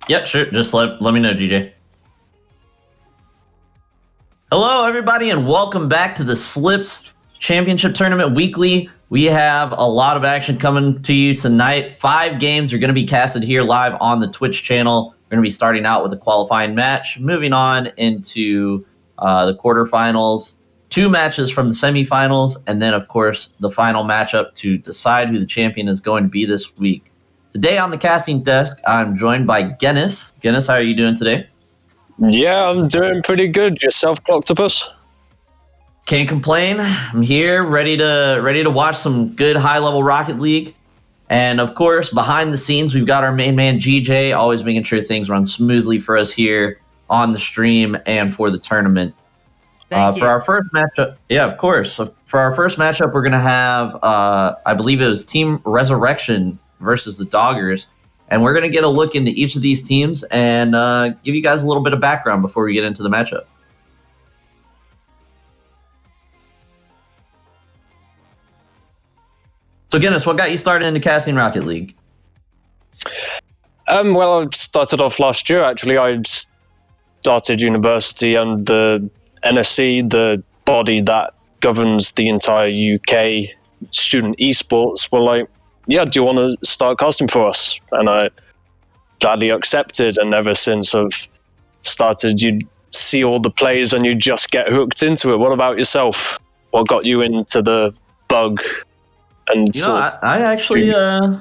Yep, sure. Just let me know, GJ. Hello, everybody, and welcome back to the Slips Championship Tournament Weekly. We have a lot of action coming to you tonight. 5 games are going to be casted here live on the Twitch channel. We're going to be starting out with a qualifying match, moving on into the quarterfinals, 2 matches from the semifinals, and then, of course, the final matchup to decide who the champion is going to be this week. Today on the casting desk, I'm joined by Guinness. Guinness, how are you doing today? Yeah, I'm doing pretty good. Yourself, Octopus? Can't complain. I'm here, ready to watch some good high-level Rocket League. And, of course, behind the scenes, we've got our main man, GJ, always making sure things run smoothly for us here on the stream and for the tournament. Thank you. For our first matchup, yeah, of course. So for our first matchup, we're going to have, I believe it was Team Resurrection versus the Doggers. And we're going to get a look into each of these teams and give you guys a little bit of background before we get into the matchup. So, Guinness, what got you started into casting Rocket League? Well, I started off last year, actually. I started university, and the NSC, the body that governs the entire UK student esports, were like, yeah, do you want to start casting for us? And I gladly accepted, and ever since I've started, you see all the plays and you just get hooked into it. What about yourself? What got you into the bug? And I actually, I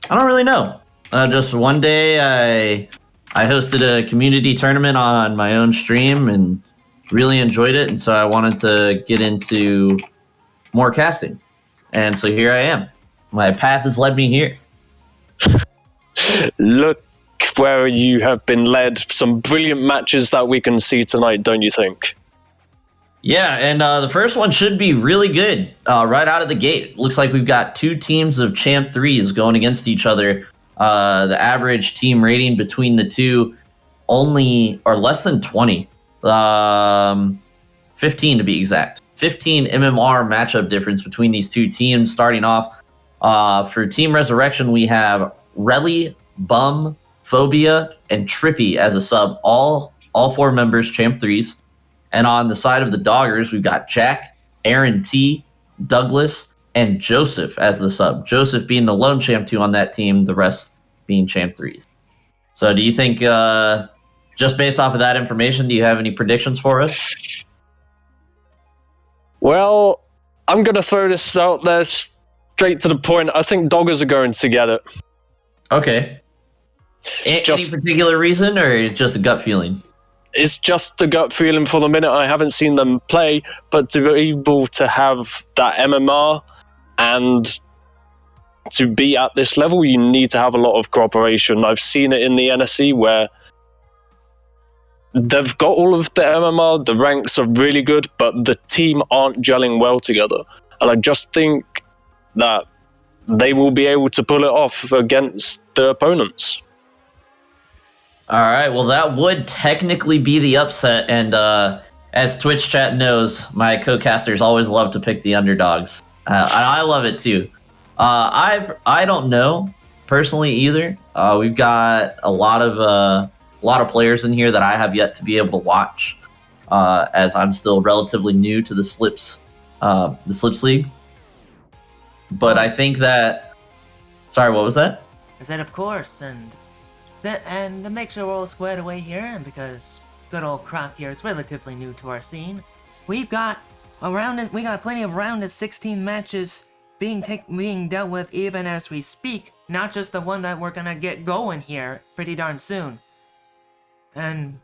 don't really know. Just one day I hosted a community tournament on my own stream and really enjoyed it. And so I wanted to get into more casting. And so here I am. My path has led me here. Look where you have been led. Some brilliant matches that we can see tonight, don't you think? Yeah, and the first one should be really good right out of the gate. Looks like we've got 2 teams of Champ 3s going against each other. The average team rating between the two only, or less than 20. 15 to be exact. 15 MMR matchup difference between these 2 teams. Starting off, for Team Resurrection, we have Relly, Bum, Phobia, and Trippy as a sub. All 4 members Champ 3s. And on the side of the Doggers, we've got Jack, Aaron T, Douglas, and Joseph as the sub. Joseph being the lone Champ 2 on that team, the rest being Champ 3s. So do you think, just based off of that information, do you have any predictions for us? Well, I'm going to throw this out there straight to the point. I think Doggers are going to get it. Okay. Any particular reason, or just a gut feeling? It's just a gut feeling for the minute. I haven't seen them play, but to be able to have that MMR and to be at this level, you need to have a lot of cooperation. I've seen it in the NSC where they've got all of the MMR, the ranks are really good, but the team aren't gelling well together. And I just think that they will be able to pull it off against the opponents. All right, well, that would technically be the upset, and as Twitch chat knows, my co-casters always love to pick the underdogs. I love it too. I don't know personally either. We've got a lot of players in here that I have yet to be able to watch, as I'm still relatively new to the Slips League. But I think that. Sorry, what was that? I said, of course, and to make sure we're all squared away here, and because good old Croc here is relatively new to our scene, we got plenty of round of 16 matches being dealt with even as we speak, not just the one that we're gonna get going here pretty darn soon. And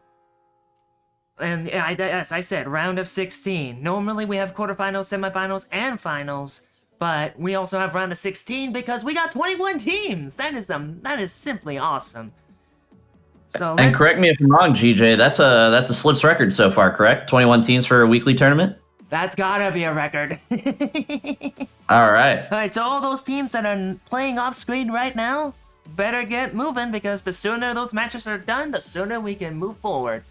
as I said, round of 16. Normally we have quarterfinals, semifinals, and finals, but we also have round of 16 because we got 21 teams. That is simply awesome. So and correct me if I'm wrong, GJ. That's a Slips record so far, correct? 21 teams for a weekly tournament. That's gotta be a record. All right. All right. So all those teams that are playing off screen right now better get moving, because the sooner those matches are done, the sooner we can move forward.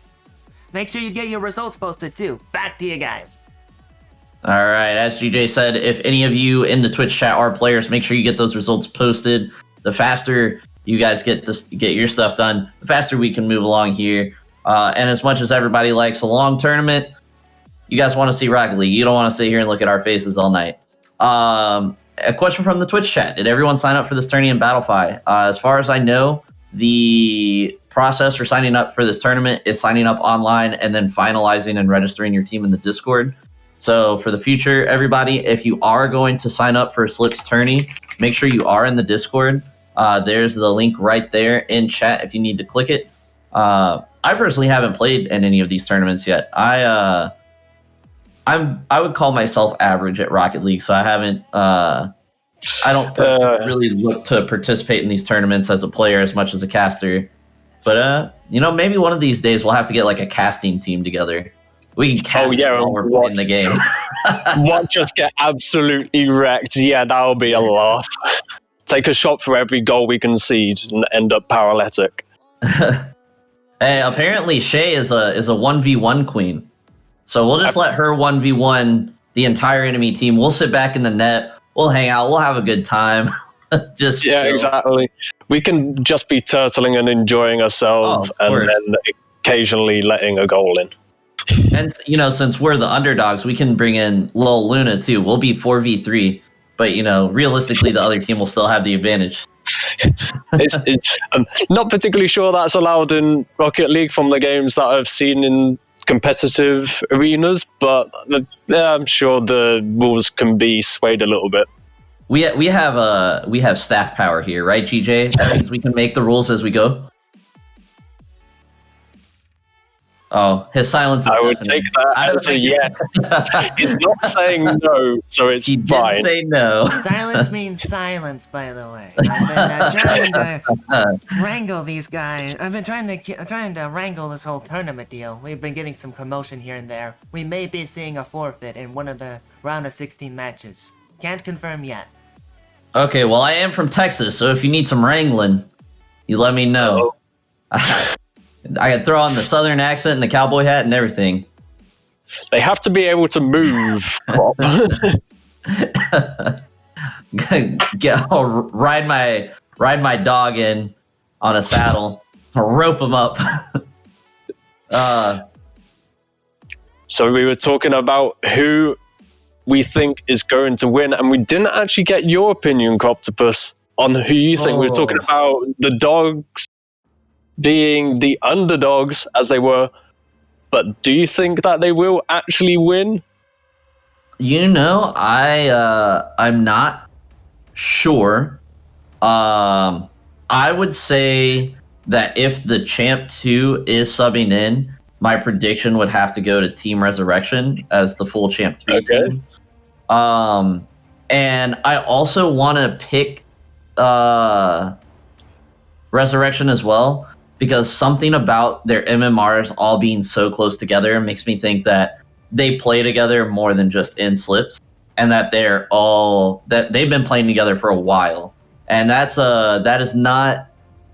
Make sure you get your results posted too. Back to you guys. All right. As GJ said, if any of you in the Twitch chat are players, make sure you get those results posted. The faster you guys get your stuff done, the faster we can move along here. And as much as everybody likes a long tournament, you guys want to see Rocket League. You don't want to sit here and look at our faces all night. A question from the Twitch chat. Did everyone sign up for this tourney in Battlefy? As far as I know, the process for signing up for this tournament is signing up online and then finalizing and registering your team in the Discord. So for the future, everybody, if you are going to sign up for a Slips tourney, make sure you are in the Discord. There's the link right there in chat if you need to click it. I personally haven't played in any of these tournaments yet. I would call myself average at Rocket League, so I haven't. I don't really look to participate in these tournaments as a player as much as a caster. But maybe one of these days we'll have to get like a casting team together. We can cast while we're playing the game. What just get absolutely wrecked? Yeah, that'll be a laugh. Take a shot for every goal we concede and end up paralytic. Hey, apparently Shay is a 1v1 queen. So we'll just let her 1v1 the entire enemy team. We'll sit back in the net. We'll hang out. We'll have a good time. Exactly. We can just be turtling and enjoying ourselves, and then occasionally letting a goal in. And since we're the underdogs, we can bring in Lil Luna too. We'll be 4v3, but realistically, the other team will still have the advantage. I'm not particularly sure that's allowed in Rocket League from the games that I've seen in competitive arenas, but I'm sure the rules can be swayed a little bit. We have staff power here, right, GJ? That means we can make the rules as we go. Oh, his silence is I would take that as a yes. He's not saying no, so it's he fine. He did say no. Silence means silence, by the way. I've been trying to wrangle these guys. I've been trying to wrangle this whole tournament deal. We've been getting some commotion here and there. We may be seeing a forfeit in one of the round of 16 matches. Can't confirm yet. Okay, well, I am from Texas, so if you need some wrangling, you let me know. I could throw on the southern accent and the cowboy hat and everything. They have to be able to move. I'll ride my dog in on a saddle. I'll rope him up. So we were talking about who we think is going to win, and we didn't actually get your opinion, Coptopus, on who you think. We were talking about the dogs being the underdogs as they were, but do you think that they will actually win? I'm not sure. I would say that if the Champ 2 is subbing in, my prediction would have to go to Team Resurrection as the full Champ 3 team. And I also want to pick Resurrection as well, because something about their MMRs all being so close together makes me think that they play together more than just in slips, and that they've been playing together for a while. And that is not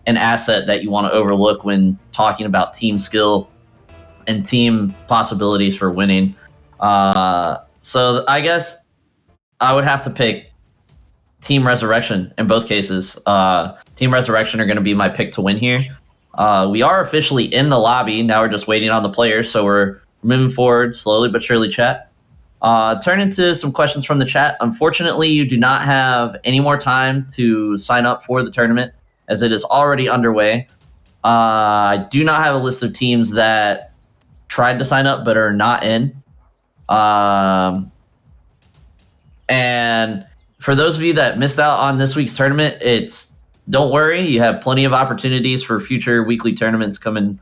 an asset that you want to overlook when talking about team skill and team possibilities for winning. So I guess I would have to pick Team Resurrection in both cases. Team Resurrection are going to be my pick to win here. We are officially in the lobby. Now we're just waiting on the players, so we're moving forward slowly but surely, chat. Turn into some questions from the chat. Unfortunately, you do not have any more time to sign up for the tournament, as it is already underway. I do not have a list of teams that tried to sign up but are not in. And for those of you that missed out on this week's tournament, don't worry, you have plenty of opportunities for future weekly tournaments coming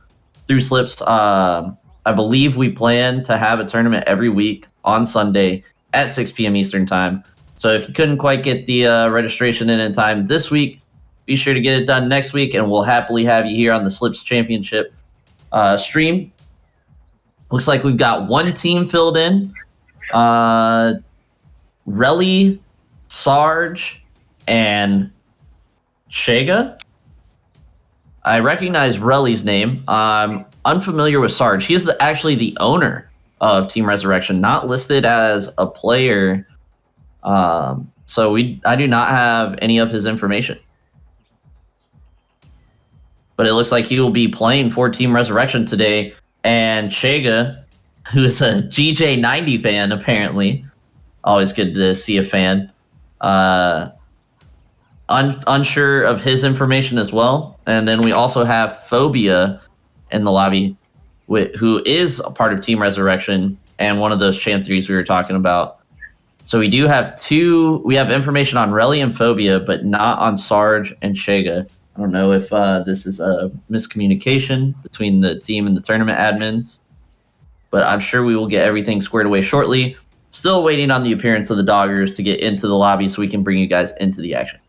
through Slips. I believe we plan to have a tournament every week on Sunday at 6 p.m. Eastern Time. So if you couldn't quite get the registration in time this week, be sure to get it done next week, and we'll happily have you here on the Slips Championship stream. Looks like we've got one team filled in. Relly, Sarge, and Shega. I recognize Relly's name. I'm unfamiliar with Sarge. He is actually the owner of Team Resurrection, not listed as a player. So I do not have any of his information. but it looks like he will be playing for Team Resurrection today. And Chega, who is a GJ90 fan, apparently, always good to see a fan, unsure of his information as well. And then we also have Phobia in the lobby, who is a part of Team Resurrection and one of those Champ 3s we were talking about. So we do have we have information on Relly and Phobia, but not on Sarge and Chega. I don't know if this is a miscommunication between the team and the tournament admins, but I'm sure we will get everything squared away shortly. Still waiting on the appearance of the Doggers to get into the lobby so we can bring you guys into the action.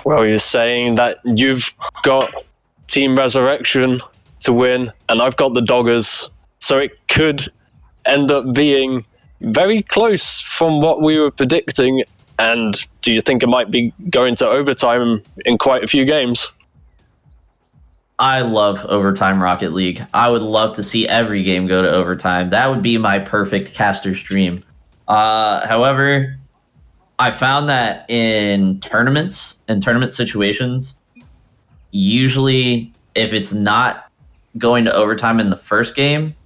Well, you're saying that you've got Team Resurrection to win, and I've got the Doggers, so it could end up being very close from what we were predicting. And do you think it might be going to overtime in quite a few games? I love overtime Rocket League. I would love to see every game go to overtime. That would be my perfect caster stream. However, I found that in tournament situations, usually if it's not going to overtime in the first game,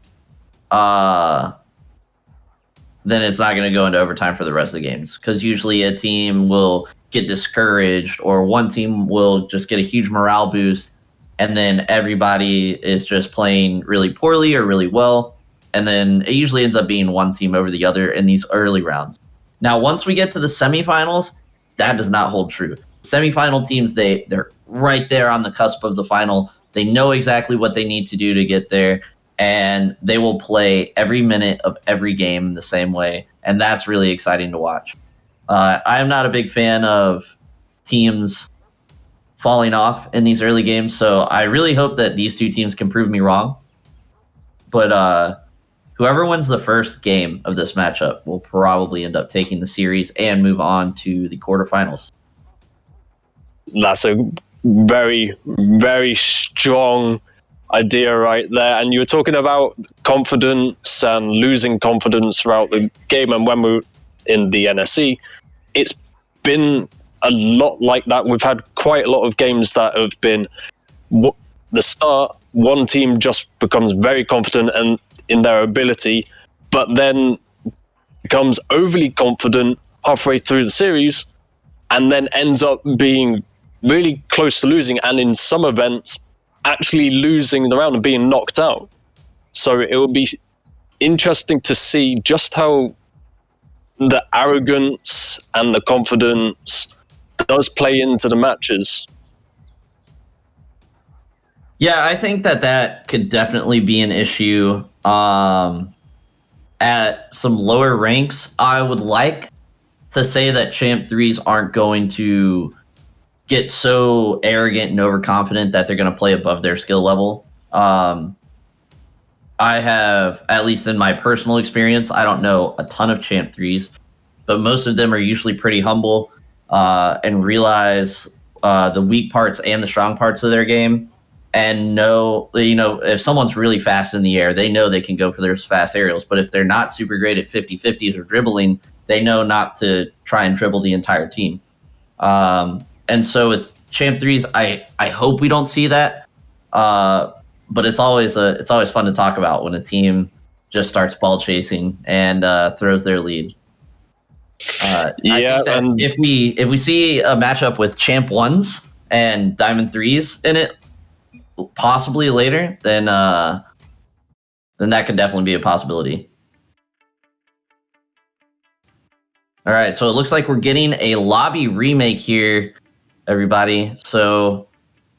then it's not going to go into overtime for the rest of the games. Because usually a team will get discouraged, or one team will just get a huge morale boost, and then everybody is just playing really poorly or really well. And then it usually ends up being one team over the other in these early rounds. Now, once we get to the semifinals, that does not hold true. Semifinal teams, they're right there on the cusp of the final. They know exactly what they need to do to get there, and they will play every minute of every game the same way, and that's really exciting to watch. I am not a big fan of teams falling off in these early games, so I really hope that these two teams can prove me wrong. But whoever wins the first game of this matchup will probably end up taking the series and move on to the quarterfinals. That's a very, very strong idea right there. And you were talking about confidence and losing confidence throughout the game. And when we're in the NSE, it's been a lot like that. We've had quite a lot of games that have been the start, one team just becomes very confident and in their ability, but then becomes overly confident halfway through the series, and then ends up being really close to losing, and in some events actually losing the round and being knocked out. So it will be interesting to see just how the arrogance and the confidence does play into the matches. Yeah, I think that could definitely be an issue at some lower ranks. I would like to say that Champ 3s aren't going to get so arrogant and overconfident that they're going to play above their skill level. I have, at least in my personal experience, I don't know a ton of Champ 3s, but most of them are usually pretty humble and realize the weak parts and the strong parts of their game, and know, if someone's really fast in the air, they know they can go for their fast aerials. But if they're not super great at 50-50s or dribbling, they know not to try and dribble the entire team. And so with Champ 3s, I hope we don't see that. But it's always fun to talk about when a team just starts ball chasing and throws their lead. I think that if we see a matchup with Champ 1s and Diamond 3s in it, possibly later, then that could definitely be a possibility. All right, so it looks like we're getting a lobby remake here, everybody. So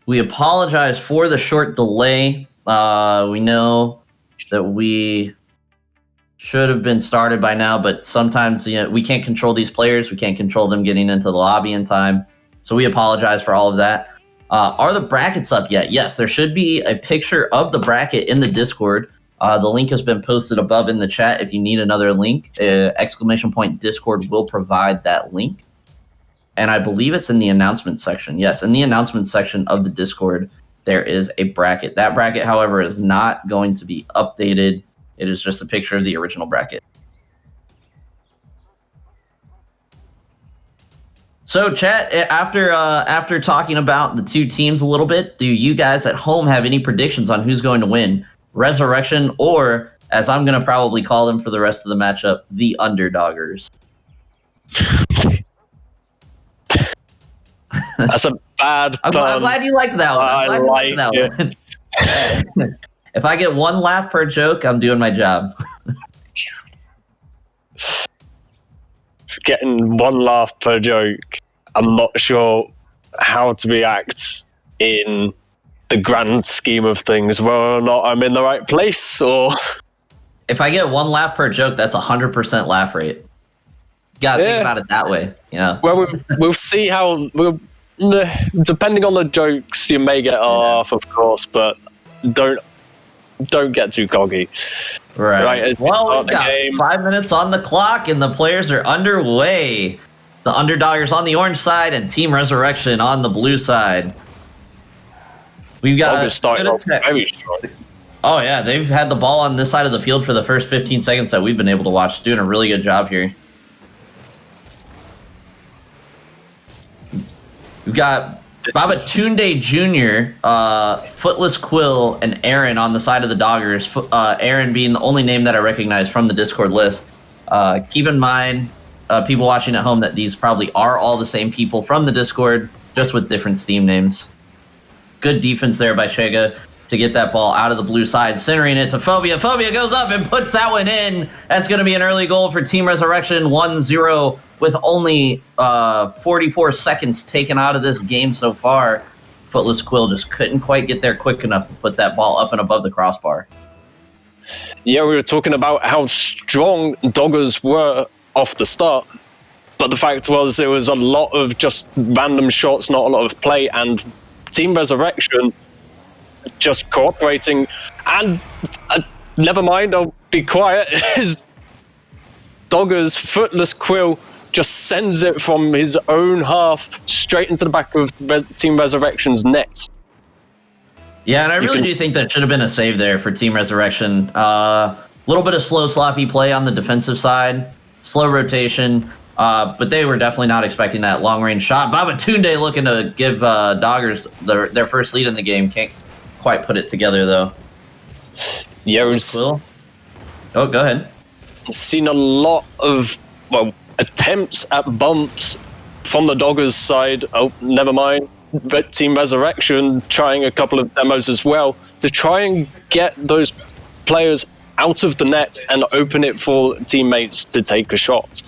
we apologize for the short delay. We know that we should have been started by now, but sometimes we can't control these players. We can't control them getting into the lobby in time. So we apologize for all of that. Are the brackets up yet? Yes, there should be a picture of the bracket in the Discord. The link has been posted above in the chat. If you need another link, ! Discord will provide that link. And I believe it's in the announcement section. Yes, in the announcement section of the Discord, there is a bracket. That bracket, however, is not going to be updated. It is just a picture of the original bracket. So, chat, after talking about the two teams a little bit, do you guys at home have any predictions on who's going to win? Resurrection, or, as I'm going to probably call them for the rest of the matchup, the Underdoggers? That's a bad pun. I'm glad you liked that one. I'm glad you liked that one. If I get one laugh per joke, I'm doing my job. Getting one laugh per joke, I'm not sure how to react in the grand scheme of things, whether or not I'm in the right place, or... If I get one laugh per joke, that's 100% laugh rate. Gotta think about it that way. Yeah. Well, we'll see how... depending on the jokes, you may get a laugh, of course, but don't get too coggy. Right. Well, we've got 5 minutes on the clock, and the players are underway. The Underdoggers on the orange side, and Team Resurrection on the blue side. We've got very strong. Oh yeah, they've had the ball on this side of the field for the first 15 seconds that we've been able to watch. Doing a really good job here. We've got Babatunde Jr., Footless Quill, and Aaron on the side of the Doggers. Aaron being the only name that I recognize from the Discord list. Keep in mind, people watching at home, that these probably are all the same people from the Discord, just with different Steam names. Good defense there by Shega to get that ball out of the blue side, centering it to Phobia. Phobia goes up and puts that one in. That's going to be an early goal for Team Resurrection, 1-0, with only 44 seconds taken out of this game so far. Footless Quill just couldn't quite get there quick enough to put that ball up and above the crossbar. Yeah, we were talking about how strong Doggers were off the start, but the fact was there was a lot of just random shots, not a lot of play, and Team Resurrection just cooperating, and never mind, I'll be quiet. His Doggers, Footless Quill, just sends it from his own half straight into the back of Team Resurrection's net. Yeah, and I really do think that should have been a save there for Team Resurrection. A little bit of slow, sloppy play on the defensive side, slow rotation, but they were definitely not expecting that long-range shot. Babatunde looking to give Doggers their first lead in the game. Can't quite put it together, though. Yeah, it was... Oh, go ahead. Seen a lot of, attempts at bumps from the Doggers side. Oh, never mind. But Team Resurrection trying a couple of demos as well to try and get those players out of the net and open it for teammates to take a shot.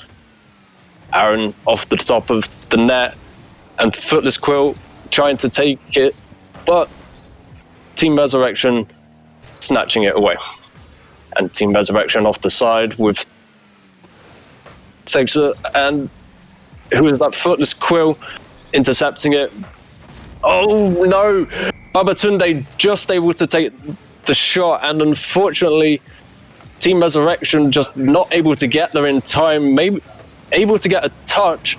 Aaron off the top of the net and Footless Quill trying to take it, but Team Resurrection snatching it away. And Team Resurrection off the side with Fexer, and who is that? Footless Quill intercepting it. Oh no! Babatunde just able to take the shot, and unfortunately Team Resurrection just not able to get there in time, maybe able to get a touch,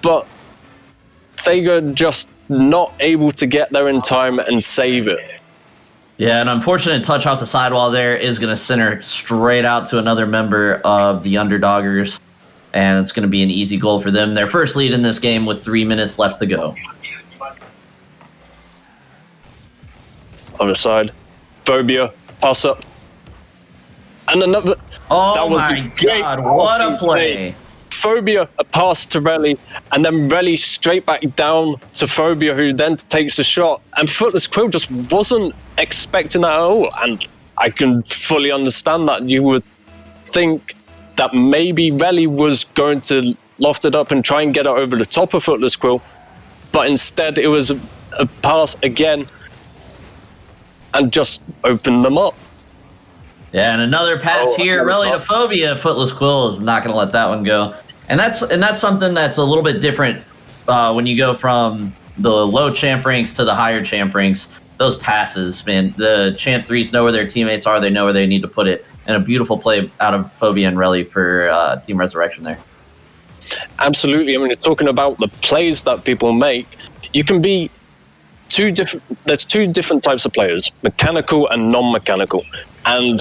but Thega just not able to get there in time and save it. Yeah, an unfortunate touch off the sidewall there is going to center straight out to another member of the Underdoggers, and it's going to be an easy goal for them. Their first lead in this game with 3 minutes left to go. Other side, Phobia, pass up. And another... Oh my god, what a play! Phobia, a pass to Relly, and then Relly straight back down to Phobia, who then takes a shot. And Footless Quill just wasn't expecting that at all. And I can fully understand that. You would think that maybe Relly was going to loft it up and try and get it over the top of Footless Quill. But instead, it was a pass again and just opened them up. Yeah, and another pass here, Relly to Phobia. Footless Quill is not going to let that one go. And that's something that's a little bit different when you go from the low champ ranks to the higher champ ranks. Those passes, man, the champ threes know where their teammates are. They know where they need to put it. And a beautiful play out of Phobia and Relly for Team Resurrection there. Absolutely. I mean, you're talking about the plays that people make. You can be there's two different types of players, mechanical and non-mechanical. And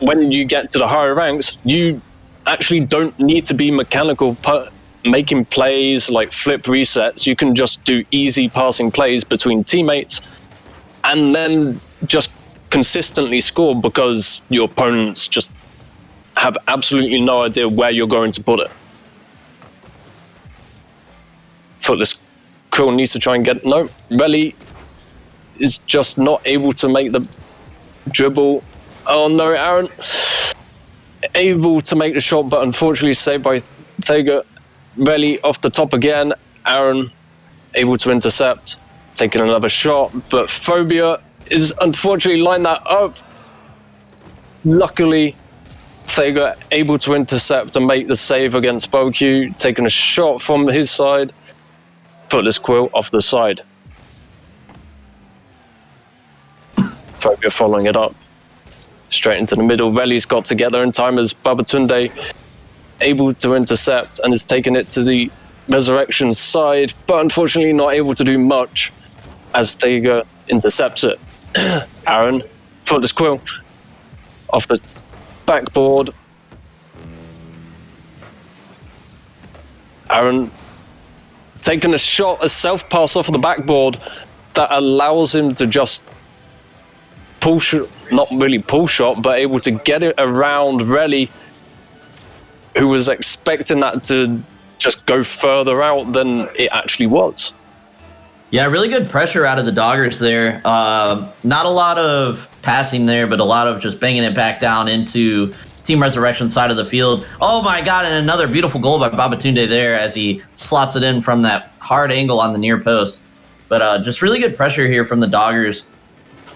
when you get to the higher ranks, you actually don't need to be mechanical making plays like flip resets. You can just do easy passing plays between teammates and then just consistently score because your opponents just have absolutely no idea where you're going to put it. Footless Quill needs to try and get... No, Relly is just not able to make the dribble. Oh no, Aaron. Able to make the shot, but unfortunately saved by Thega. Relly off the top again. Aaron able to intercept. Taking another shot, but Phobia is unfortunately lined that up. Luckily, Thega able to intercept and make the save against Boku. Taking a shot from his side. Footless Quill off the side. Phobia following it up. Straight into the middle. Relly's got together in time as Babatunde able to intercept and is taking it to the Resurrection side, but unfortunately not able to do much as Thega intercepts it. Aaron, Footless Quill off the backboard. Aaron taking a shot, a self-pass off the backboard that allows him to just pull shot, not really pull shot, but able to get it around Relly, who was expecting that to just go further out than it actually was. Yeah, really good pressure out of the Doggers there. Not a lot of passing there, but a lot of just banging it back down into Team Resurrection side of the field. Oh my God, and another beautiful goal by Babatunde there as he slots it in from that hard angle on the near post. But just really good pressure here from the Doggers.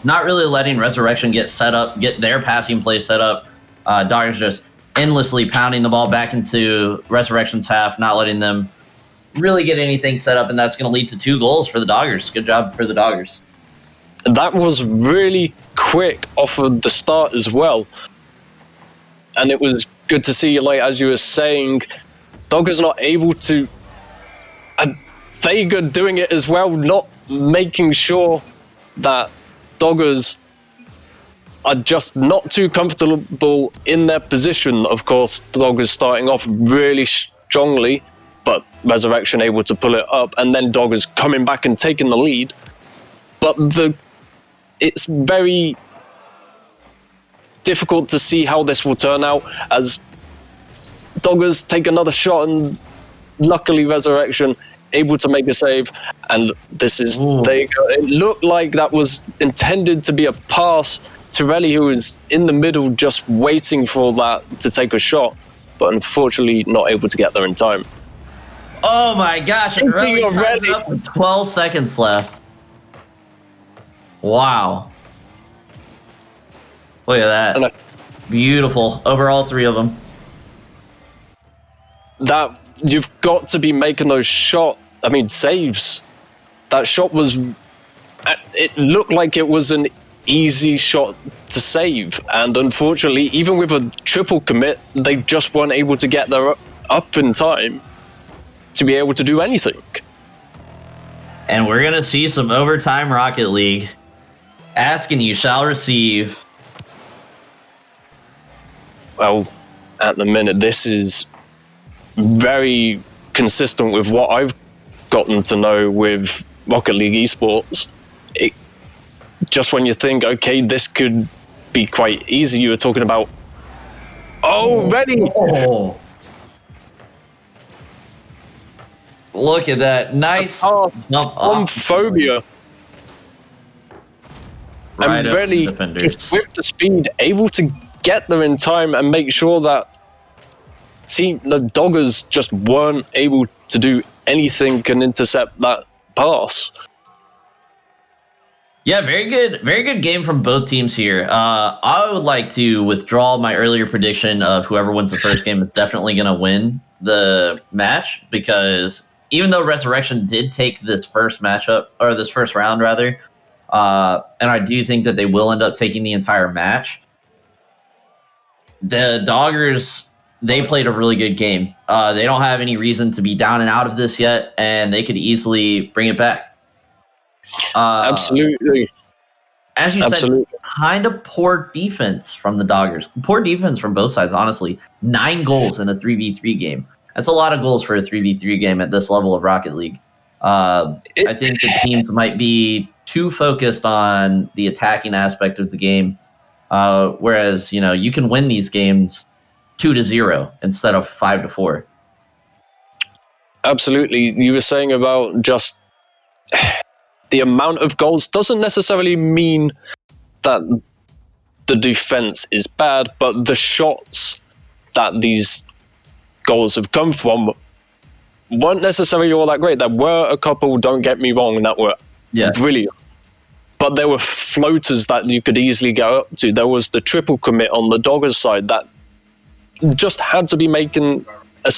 Not really letting Resurrection get set up, get their passing play set up. Doggers just endlessly pounding the ball back into Resurrection's half, not letting them really get anything set up, and that's going to lead to 2 goals for the Doggers. Good job for the Doggers. That was really quick off of the start as well. And it was good to see, like, as you were saying, Doggers not able to... Thega doing it as well, not making sure that Doggers are just not too comfortable in their position. Of course, Doggers starting off really strongly, but Resurrection able to pull it up, and then Doggers coming back and taking the lead. But it's very difficult to see how this will turn out as Doggers take another shot, and luckily Resurrection able to make a save. And this is it looked like that was intended to be a pass to Relly, who was in the middle just waiting for that to take a shot, but unfortunately not able to get there in time. Oh my gosh, and Relly tied it up with 12 seconds left. Wow. Look at that. Beautiful. Over all 3 of them. That you've got to be making those saves. That shot was... It looked like it was an easy shot to save, and unfortunately, even with a triple commit, they just weren't able to get there up in time to be able to do anything. And we're going to see some overtime Rocket League. Ask and you shall receive. Well, at the minute, this is very consistent with what I've gotten to know with Rocket League esports. Just when you think, okay, this could be quite easy, you were talking about, ready! Oh. Look at that. Nice jump on Phobia. Right, and really, just with the speed, able to get there in time and make sure that the Doggers just weren't able to do anything and intercept that pass. Yeah, very good game from both teams here. I would like to withdraw my earlier prediction of whoever wins the first game is definitely going to win the match, because even though Resurrection did take this first matchup, or this first round rather, and I do think that they will end up taking the entire match, the Doggers, they played a really good game. They don't have any reason to be down and out of this yet, and they could easily bring it back. Absolutely. As you said, kind of poor defense from the Doggers. Poor defense from both sides, honestly. 9 goals in a 3v3 game. That's a lot of goals for a 3v3 game at this level of Rocket League. I think the teams might be too focused on the attacking aspect of the game, whereas you can win these games 2-0 instead of 5-4. Absolutely. You were saying about just the amount of goals doesn't necessarily mean that the defense is bad, but the shots that these goals have come from weren't necessarily all that great. There were a couple, don't get me wrong, that were brilliant. But there were floaters that you could easily go up to. There was the triple commit on the Doggers side that just had to be making a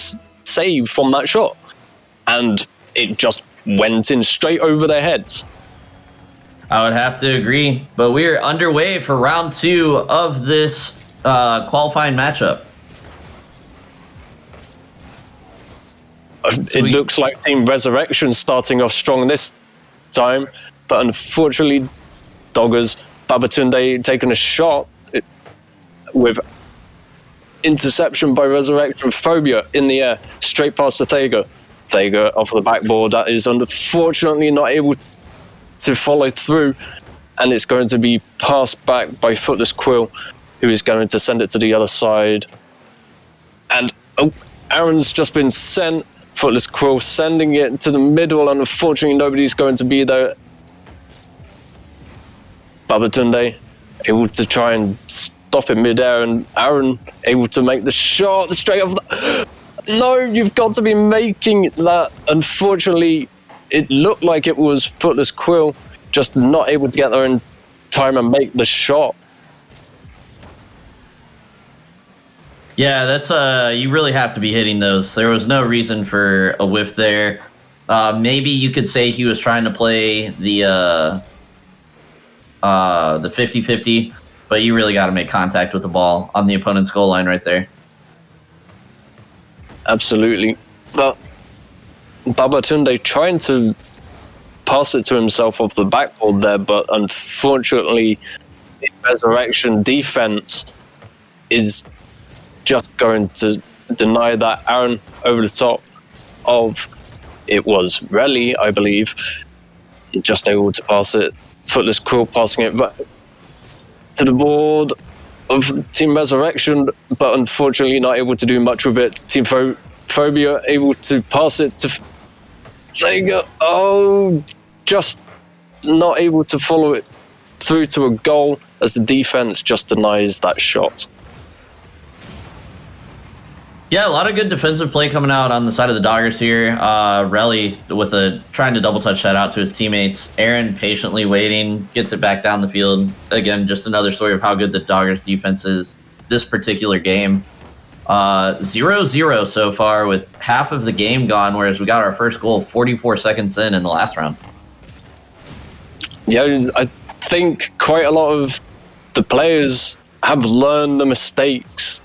save from that shot. And it just went in straight over their heads. I would have to agree. But we're underway for round 2 of this qualifying matchup. It looks like Team Resurrection starting off strong this time, but unfortunately, Doggers, Babatunde taking a shot with interception by Resurrection. Phobia in the air, straight past to Thega. Thega off the backboard, that is unfortunately not able to follow through, and it's going to be passed back by Footless Quill, who is going to send it to the other side. And Aaron's just been sent. Footless Quill sending it to the middle, and unfortunately nobody's going to be there. Babatunde able to try and stop it midair, and Aaron able to make the shot straight off the... No, you've got to be making that. Unfortunately, it looked like it was Footless Quill, just not able to get there in time and make the shot. Yeah, that's you really have to be hitting those. There was no reason for a whiff there. Maybe you could say he was trying to play the 50-50, but you really got to make contact with the ball on the opponent's goal line right there. Absolutely. But Babatunde trying to pass it to himself off the backboard there, but unfortunately, the Resurrection defense is just going to deny that. Aaron over the top of, it was Relly, I believe, just able to pass it. Footless Quill passing it back to the board of Team Resurrection, but unfortunately not able to do much with it. Team Phobia able to pass it to Sega. Oh, just not able to follow it through to a goal as the defense just denies that shot. Yeah, a lot of good defensive play coming out on the side of the Doggers here. Relly with trying to double touch that out to his teammates. Aaron patiently waiting, gets it back down the field. Again, just another story of how good the Doggers defense is this particular game. 0-0 so far with half of the game gone, whereas we got our first goal 44 seconds in the last round. Yeah, I think quite a lot of the players have learned the mistakes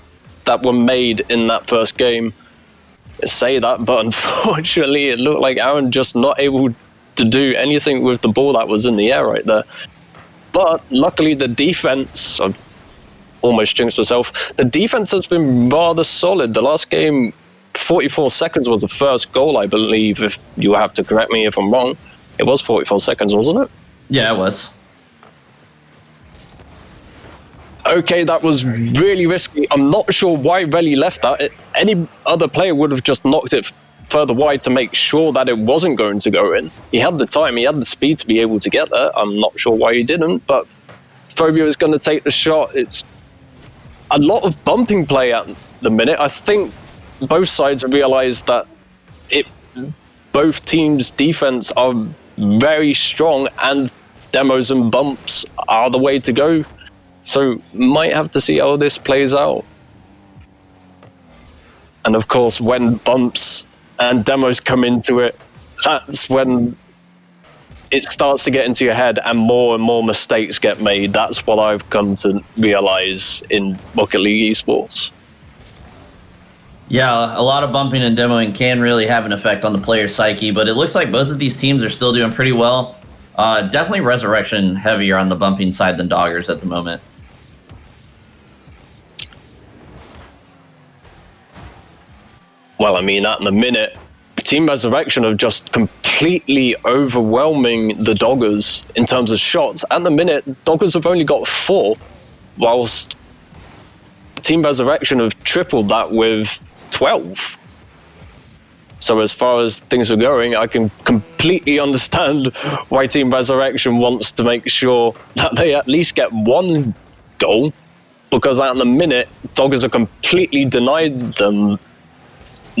that were made in that first game. I say that, but unfortunately it looked like Aaron just not able to do anything with the ball that was in the air right there. But luckily the defense, I've almost jinxed myself, the defense has been rather solid. The last game, 44 seconds was the first goal, I believe, if you have to correct me if I'm wrong. It was 44 seconds, wasn't it? Yeah, it was. Okay, that was really risky. I'm not sure why Relly left that. Any other player would have just knocked it further wide to make sure that it wasn't going to go in. He had the time, he had the speed to be able to get there. I'm not sure why he didn't, but Phobia is going to take the shot. It's a lot of bumping play at the minute. I think both sides realized that both teams' defense are very strong, and demos and bumps are the way to go. So might have to see how this plays out. And of course, when bumps and demos come into it, that's when it starts to get into your head and more mistakes get made. That's what I've come to realize in Rocket League esports. Yeah, a lot of bumping and demoing can really have an effect on the player's psyche, but it looks like both of these teams are still doing pretty well. Definitely Resurrection heavier on the bumping side than Doggers at the moment. well, I mean, at the minute, Team Resurrection are just completely overwhelming the Doggers in terms of shots. At the minute, Doggers have only got 4, whilst Team Resurrection have tripled that with 12. So as far as things are going, I can completely understand why Team Resurrection wants to make sure that they at least get 1 goal, because at the minute, Doggers are completely denied them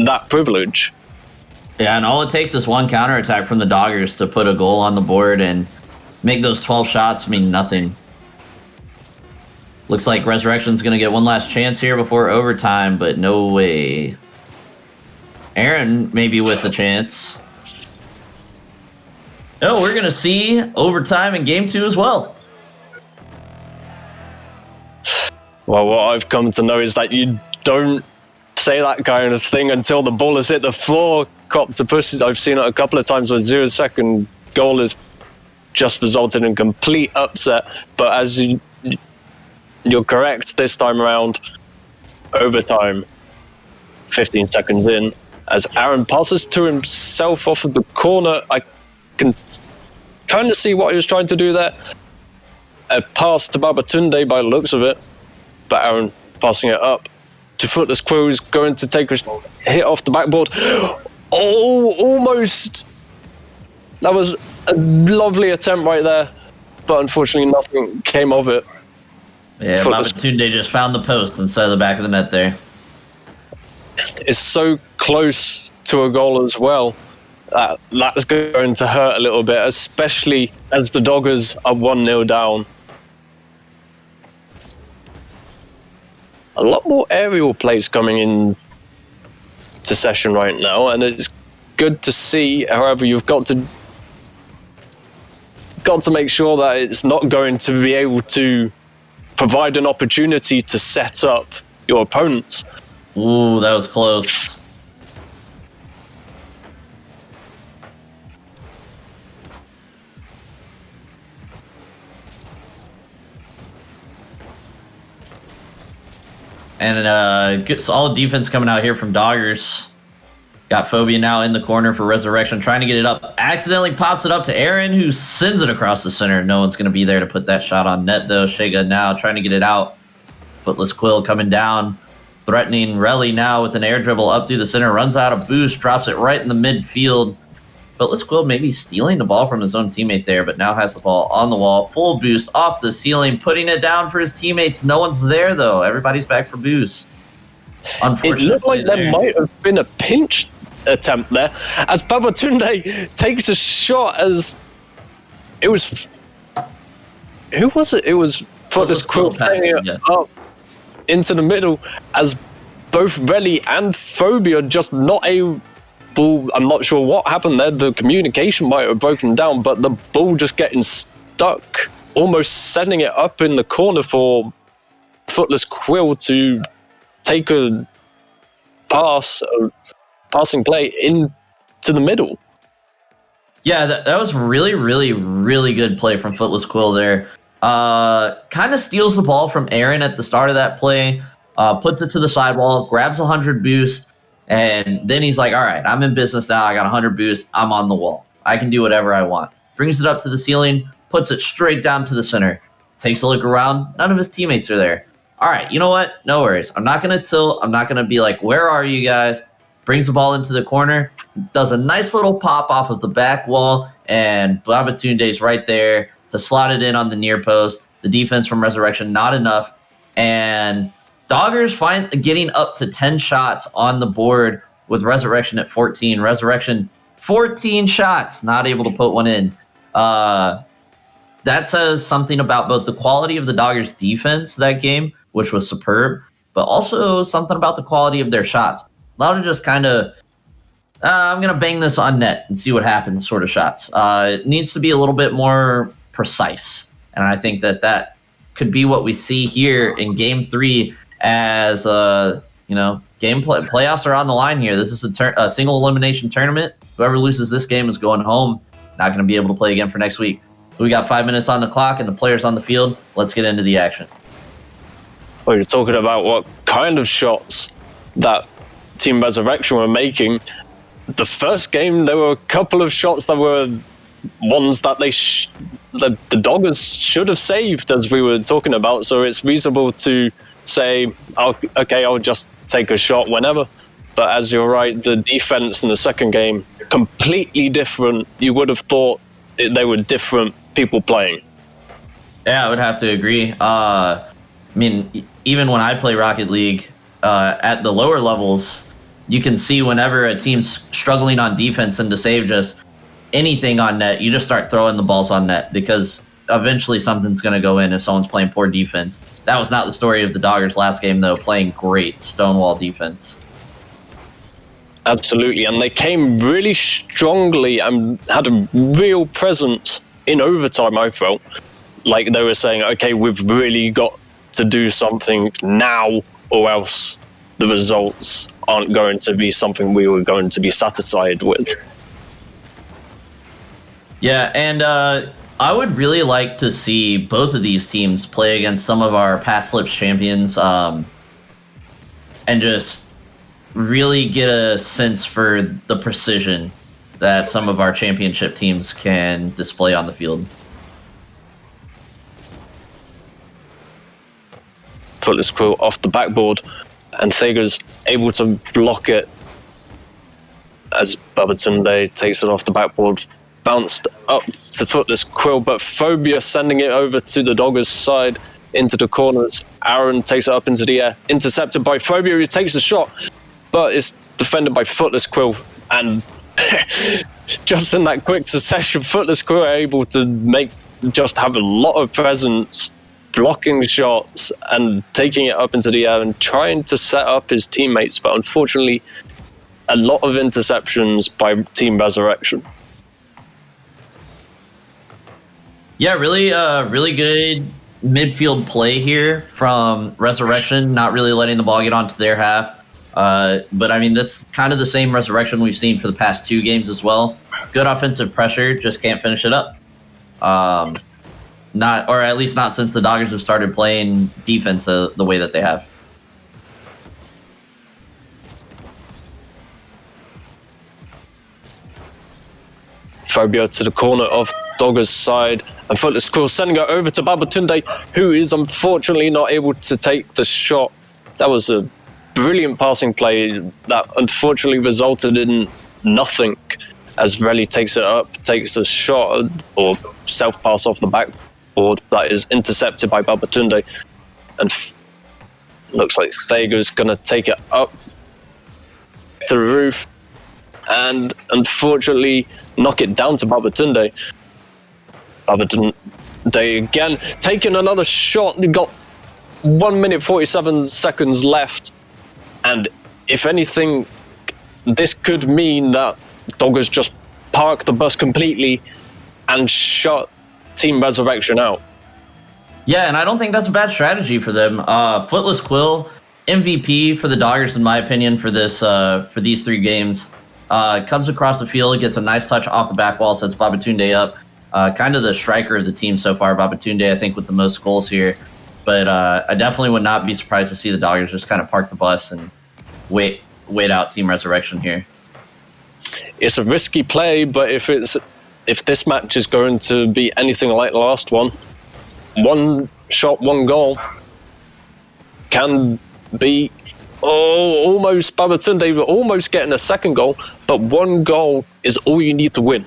that privilege. Yeah, and all it takes is 1 counterattack from the Doggers to put a goal on the board and make those 12 shots mean nothing. Looks like Resurrection's going to get 1 last chance here before overtime, but no way. Aaron maybe with the chance. No, we're going to see overtime in Game 2 as well. Well, what I've come to know is that you don't say that kind of thing until the ball has hit the floor. Cop to push. I've seen it a couple of times where 0-second goal has just resulted in complete upset. But as you're correct this time around, overtime, 15 seconds in, as Aaron passes to himself off of the corner. I can kind of see what he was trying to do there. A pass to Babatunde by the looks of it, but Aaron passing it up to Footless Quill, who's going to take a hit off the backboard. Oh, almost. That was a lovely attempt right there, but unfortunately nothing came of it. Yeah, Babatunde just found the post instead of the back of the net there. It's so close to a goal as well. That's going to hurt a little bit, especially as the Doggers are 1-0 down. A lot more aerial plays coming in to session right now, and it's good to see. However, you've got to make sure that it's not going to be able to provide an opportunity to set up your opponents. Ooh, that was close. And good solid defense coming out here from Doggers. Got Phobia now in the corner for Resurrection, trying to get it up. Accidentally pops it up to Aaron, who sends it across the center. No one's going to be there to put that shot on net, though. Shega now trying to get it out. Footless Quill coming down, threatening Relly now with an air dribble up through the center. Runs out of boost, drops it right in the midfield. Footless Quill maybe stealing the ball from his own teammate there, but now has the ball on the wall. Full boost off the ceiling, putting it down for his teammates. No one's there, though. Everybody's back for boost. Unfortunately, it looked like there might have been a pinch attempt there, as Babatunde takes a shot. As it was, who was it? It was Footless Quill taking it up into the middle, as both Relly and Phobia just not able. I'm not sure what happened there. The communication might have broken down, but the ball just getting stuck, almost setting it up in the corner for Footless Quill to take a passing play into the middle. Yeah, that was really, really, really good play from Footless Quill there. Kind of steals the ball from Aaron at the start of that play, puts it to the sidewall, grabs 100 boost, and then he's like, all right, I'm in business now. I got 100 boost. I'm on the wall. I can do whatever I want. Brings it up to the ceiling, puts it straight down to the center. Takes a look around. None of his teammates are there. All right, you know what? No worries. I'm not going to tilt. I'm not going to be like, where are you guys? Brings the ball into the corner. Does a nice little pop off of the back wall, and Babatunde's right there to slot it in on the near post. The defense from Resurrection, not enough. And Doggers find getting up to 10 shots on the board with Resurrection at 14. Resurrection, 14 shots, not able to put one in. That says something about both the quality of the Doggers defense that game, which was superb, but also something about the quality of their shots. A lot of just kind of, I'm going to bang this on net and see what happens sort of shots. It needs to be a little bit more precise. And I think that could be what we see here in Game 3 as, playoffs are on the line here. This is a single elimination tournament. Whoever loses this game is going home. Not going to be able to play again for next week. We got 5 minutes on the clock and the players on the field. Let's get into the action. Well, you're talking about what kind of shots that Team Resurrection were making. The first game, there were a couple of shots that were ones that the Doggers should have saved, as we were talking about. So it's reasonable to say, okay, I'll just take a shot whenever. But as you're right, the defense in the second game, completely different. You would have thought they were different people playing. Yeah, I would have to agree. I mean, even when I play Rocket League, at the lower levels, you can see whenever a team's struggling on defense and to save just anything on net, you just start throwing the balls on net because eventually something's going to go in if someone's playing poor defense. That was not the story of the Doggers last game, though, playing great Stonewall defense. Absolutely, and they came really strongly and had a real presence in overtime, I felt. Like they were saying, okay, we've really got to do something now or else the results aren't going to be something we were going to be satisfied with. Yeah, and I would really like to see both of these teams play against some of our past Slips champions and just really get a sense for the precision that some of our championship teams can display on the field. Footless Quill off the backboard, and Thager's able to block it as Babatunde takes it off the backboard. Bounced up to Footless Quill, but Phobia sending it over to the Doggers side into the corners. Aaron takes it up into the air, intercepted by Phobia, who takes the shot, but it's defended by Footless Quill. And just in that quick succession, Footless Quill are able to have a lot of presence, blocking shots and taking it up into the air and trying to set up his teammates. But unfortunately, a lot of interceptions by Team Resurrection. Yeah, really good midfield play here from Resurrection, not really letting the ball get onto their half. But I mean, that's kind of the same Resurrection we've seen for the past two games as well. Good offensive pressure, just can't finish it up. Or at least not since the Doggers have started playing defense the way that they have. Phobia to the corner of Doggers' side, and Footless Quill sending it over to Babatunde, who is unfortunately not able to take the shot. That was a brilliant passing play that unfortunately resulted in nothing, as Relly takes it up, takes a shot or self-pass off the backboard that is intercepted by Babatunde, and looks like Thager's going to take it up to the roof and unfortunately knock it down to Babatunde. Babatunde again taking another shot. You've got 1 minute 47 seconds left, and if anything, this could mean that Doggers just parked the bus completely and shut Team Resurrection out. Yeah, and I don't think that's a bad strategy for them. Footless Quill, MVP for the Doggers, in my opinion, for these three games. Comes across the field, gets a nice touch off the back wall, sets Babatunde up. Kind of the striker of the team so far, Babatunde, I think, with the most goals here. But I definitely would not be surprised to see the Doggers just kind of park the bus and wait out Team Resurrection here. It's a risky play, but if this match is going to be anything like the last one shot, one goal can be almost Babatunde almost getting a second goal, but one goal is all you need to win.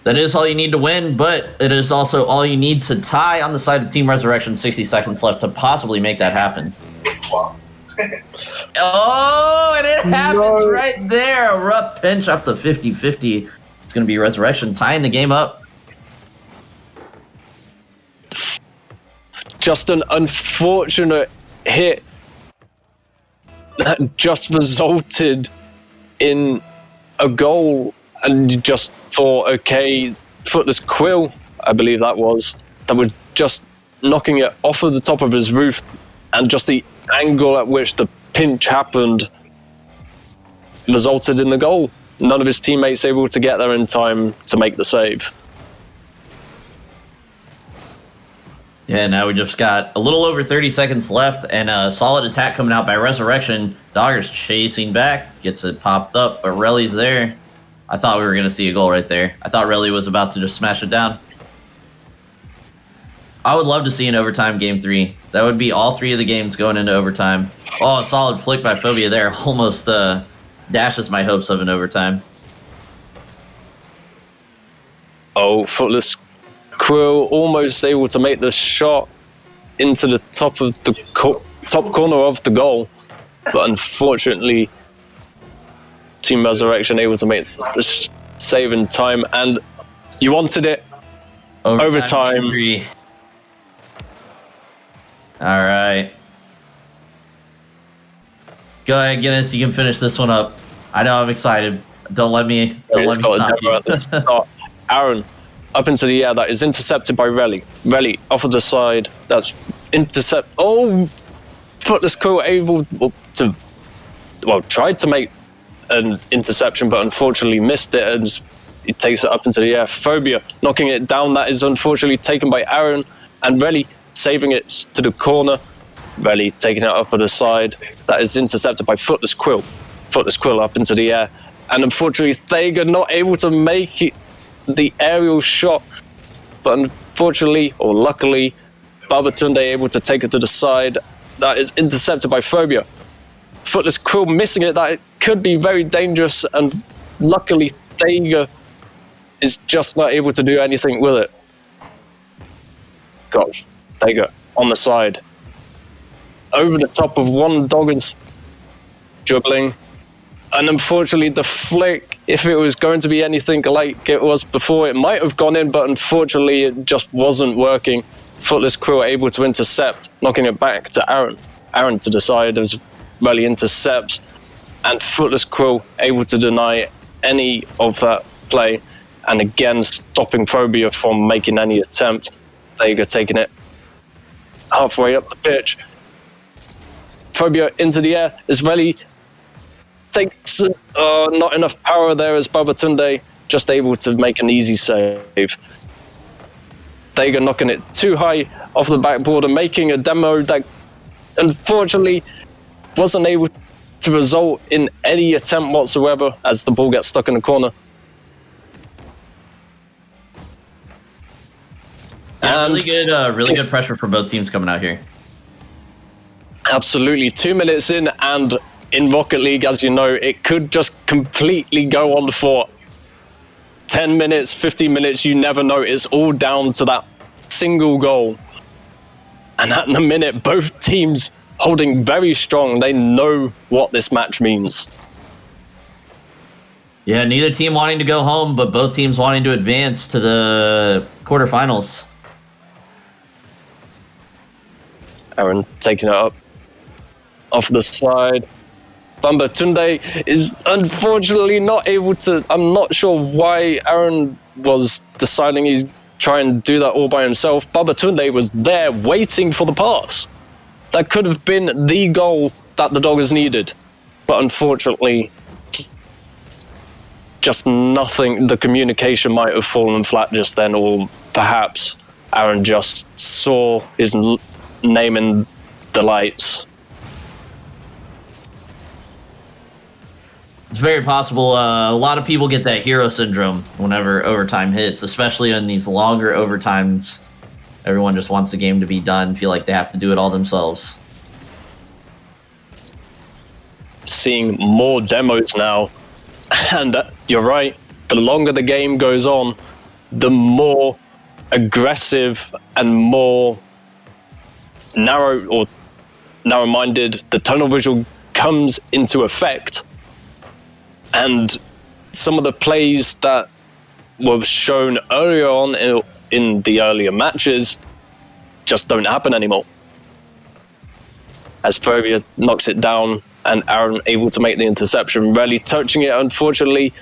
That is all you need to win, but it is also all you need to tie on the side of Team Resurrection. 60 seconds left to possibly make that happen. Oh, and it happens right there. A rough pinch off the 50-50. It's going to be Resurrection tying the game up. Just an unfortunate hit that just resulted in a goal, and you just thought, okay, Footless Quill, I believe that was just knocking it off of the top of his roof, and just the angle at which the pinch happened resulted in the goal. None of his teammates able to get there in time to make the save. Yeah, now we just got a little over 30 seconds left, and a solid attack coming out by Resurrection. Dogger's chasing back, gets it popped up, but Relly's there. I thought we were going to see a goal right there. I thought Relly was about to just smash it down. I would love to see an overtime game 3. That would be all 3 of the games going into overtime. Oh, a solid flick by Phobia there. Almost dashes my hopes of an overtime. Oh, Footless Quill almost able to make the shot into the top of the top corner of the goal, but unfortunately, Team Resurrection able to make the save in time, and you wanted it. Overtime. 3. All right. Go ahead, Guinness. You can finish this one up. I know I'm excited. Don't let me stop you. Aaron, up into the air, that is intercepted by Relly. Relly off of the side, that's intercept. Oh, Footless Quill able to, tried to make an interception, but unfortunately missed it, and he takes it up into the air. Phobia knocking it down, that is unfortunately taken by Aaron, and Relly saving it to the corner. Relly taking it up on the side, that is intercepted by Footless Quill. Footless Quill up into the air, and unfortunately Thager not able to make it the aerial shot, but unfortunately, or luckily, Babatunde able to take it to the side. That is intercepted by Phobia. Footless Quill missing it, that could be very dangerous, and luckily Thager is just not able to do anything with it. Gosh, Thager on the side. Over the top of one Doggins, juggling. And unfortunately, the flick, if it was going to be anything like it was before, it might have gone in, but unfortunately, it just wasn't working. Footless Quill able to intercept, knocking it back to Aaron. Aaron to the side as Relly intercepts, and Footless Quill able to deny any of that play, and again, stopping Phobia from making any attempt. Thager taking it halfway up the pitch. Phobia into the air as Relly takes not enough power there as Babatunde just able to make an easy save. Thager knocking it too high off the backboard and making a demo that unfortunately wasn't able to result in any attempt whatsoever as the ball gets stuck in the corner. Yeah, really good pressure for both teams coming out here. Absolutely. 2 minutes in, and in Rocket League, as you know, it could just completely go on for 10 minutes, 15 minutes, you never know. It's all down to that single goal. And at the minute, both teams holding very strong. They know what this match means. Yeah, neither team wanting to go home, but both teams wanting to advance to the quarterfinals. Aaron taking it up off the side. Babatunde is unfortunately not able to. I'm not sure why Aaron was deciding he's trying to do that all by himself. Babatunde was there waiting for the pass. That could have been the goal that the Doggers needed. But unfortunately, just nothing. The communication might have fallen flat just then, or perhaps Aaron just saw his name in the lights. It's very possible. A lot of people get that hero syndrome whenever overtime hits, especially in these longer overtimes. Everyone just wants the game to be done, feel like they have to do it all themselves. Seeing more demos now, and you're right, the longer the game goes on, the more aggressive and more narrow-minded the tunnel visual comes into effect. And some of the plays that were shown earlier on in the earlier matches just don't happen anymore. As Phobia knocks it down and Aaron able to make the interception, Relly touching it, unfortunately,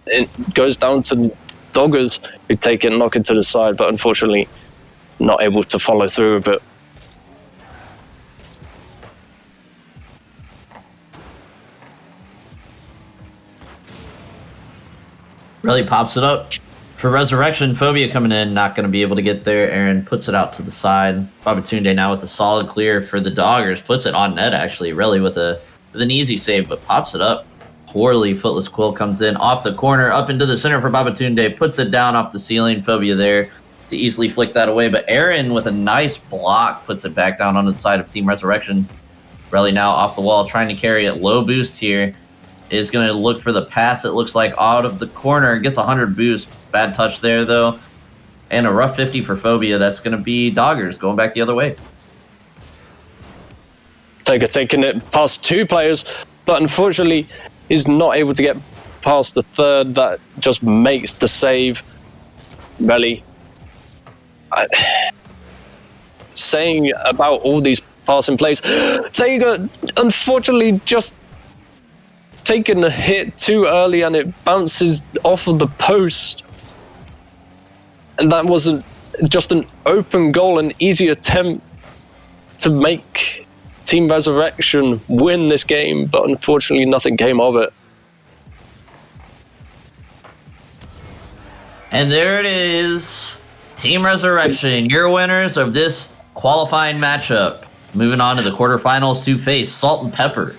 it goes down to Doggers who take it and knock it to the side, but unfortunately not able to follow through with it. Really pops it up For Resurrection, Phobia coming in, not going to be able to get there. Aaron puts it out to the side. Babatunde now with a solid clear for the Doggers. Puts it on net, actually, really with an easy save, but pops it up. Poorly, Footless Quill comes in off the corner, up into the center for Babatunde. Puts it down off the ceiling. Phobia there to easily flick that away. But Aaron, with a nice block, puts it back down onto the side of Team Resurrection. Relly now off the wall, trying to carry it. Low boost here. Is going to look for the pass, it looks like, out of the corner. Gets 100 boost. Bad touch there, though. And a rough 50 for Phobia. That's going to be Doggers going back the other way. Taker taking it past 2 players, but unfortunately is not able to get past the third. That just makes the save. Relly. Saying about all these passing plays, Taker unfortunately just taken a hit too early and it bounces off of the post. And that wasn't just an open goal, an easy attempt to make Team Resurrection win this game, but unfortunately nothing came of it. And there it is. Team Resurrection, your winners of this qualifying matchup. Moving on to the quarterfinals to face Salt and Pepper.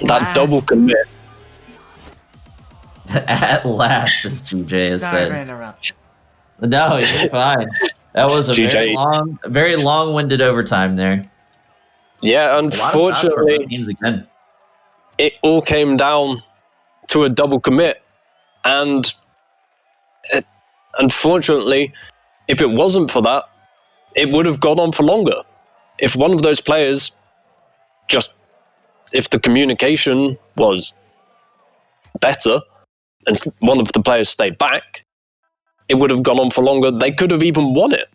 That double commit. At last, as GJ has Sorry for said. interrupting. No, you're fine. That was a GJ. very long-winded overtime there. Yeah, A lot of shots for unfortunately, both teams again. it all came down to a double commit. And unfortunately, if it wasn't for that, it would have gone on for longer. If one of those players if the communication was better and one of the players stayed back, it would have gone on for longer. They could have even won it.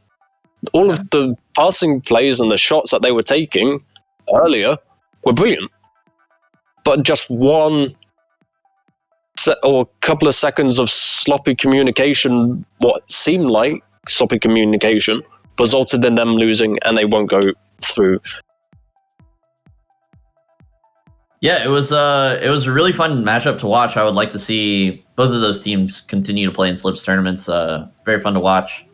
All of the passing plays and the shots that they were taking earlier were brilliant. But just one or a couple of seconds of sloppy communication, what seemed like sloppy communication, resulted in them losing, and they won't go through. Yeah, it was a really fun matchup to watch. I would like to see both of those teams continue to play in Slips tournaments. Very fun to watch.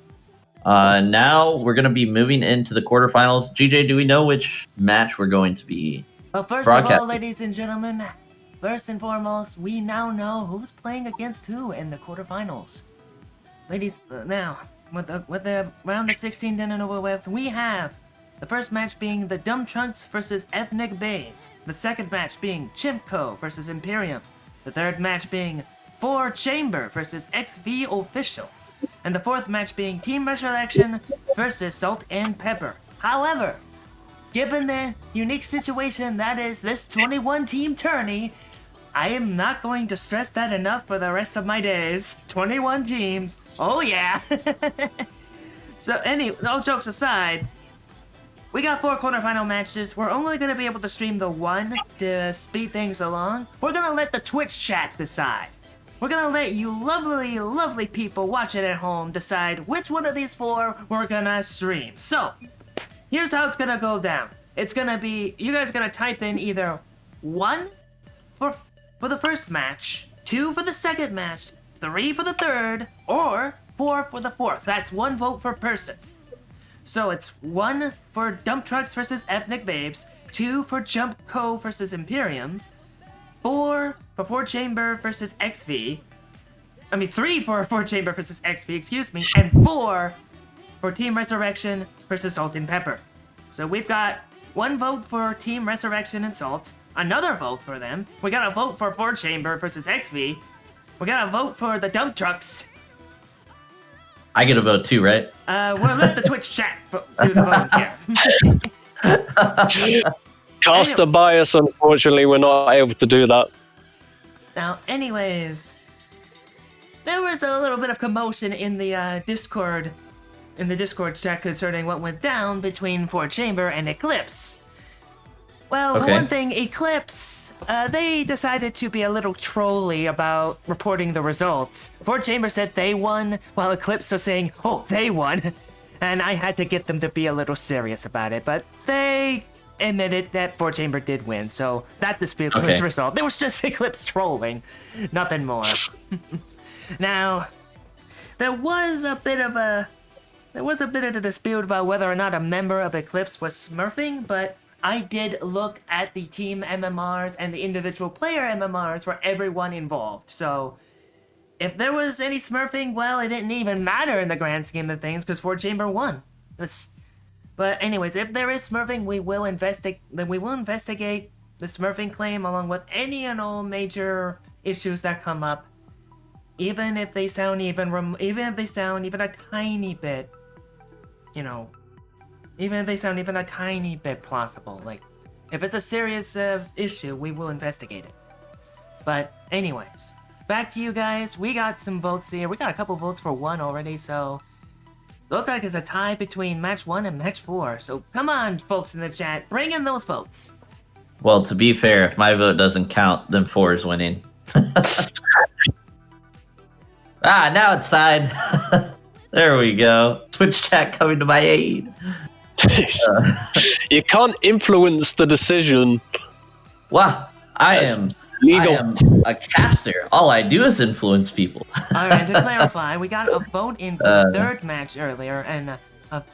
Now we're going to be moving into the quarterfinals. GJ, do we know which match we're going to be Well, first of all, broadcasting? ladies and gentlemen, first and foremost, we now know who's playing against who in the quarterfinals. Ladies, now, with the round of 16 done and over with, we have the first match being the Dumb Trunks versus Ethnic Babes. The second match being Chimco versus Imperium. The third match being 4 Chamber versus XV Official. And the fourth match being Team Resurrection versus Salt and Pepper. However, given the unique situation that is this 21-team tourney, I am not going to stress that enough for the rest of my days. 21 teams. Oh yeah. So all jokes aside, we got 4 quarterfinal matches. We're only going to be able to stream the one to speed things along. We're going to let the Twitch chat decide. We're going to let you lovely, lovely people watching at home decide which one of these 4 we're going to stream. So, here's how it's going to go down. It's going to be, you guys are going to type in either 1 for the first match, 2 for the second match, 3 for the third, or 4 for the fourth. That's 1 vote per person. So it's 1 for Dump Trucks versus Ethnic Babes, 2 for Jump Co versus Imperium, 4 for 4 Chamber versus XV. 3 for 4 Chamber versus XV, excuse me, and 4 for Team Resurrection versus Salt and Pepper. So we've got 1 vote for Team Resurrection and Salt, another vote for them. We got a vote for 4 Chamber versus XV. We got a vote for the Dump Trucks. I get a vote too, right? We'll let the Twitch chat do the vote here. Caster bias, unfortunately, we're not able to do that. Now, anyways, there was a little bit of commotion in the Discord chat concerning what went down between 4 Chamber and Eclipse. Well, for one thing, Eclipse, they decided to be a little trolly about reporting the results. 4 Chamber said they won, while Eclipse was saying, oh, they won. And I had to get them to be a little serious about it, but they admitted that 4 Chamber did win, so that dispute was resolved. It was just Eclipse trolling, nothing more. Now, there was a bit of a dispute about whether or not a member of Eclipse was smurfing, but I did look at the team MMRs and the individual player MMRs for everyone involved. So if there was any smurfing, well, it didn't even matter in the grand scheme of things because Ford Chamber won. But anyways, if there is smurfing, we will investigate the smurfing claim along with any and all major issues that come up, even if they sound even a tiny bit, even if they sound even a tiny bit plausible. Like, if it's a serious issue, we will investigate it. But anyways, back to you guys. We got some votes here. We got a couple votes for 1 already, so it looks like it's a tie between match 1 and match 4. So come on, folks in the chat, bring in those votes. Well, to be fair, if my vote doesn't count, then 4 is winning. Now it's tied. There we go. Twitch chat coming to my aid. You can't influence the decision. Wow, I am a caster. All I do is influence people. Alright, to clarify, we got a vote in the third match earlier, and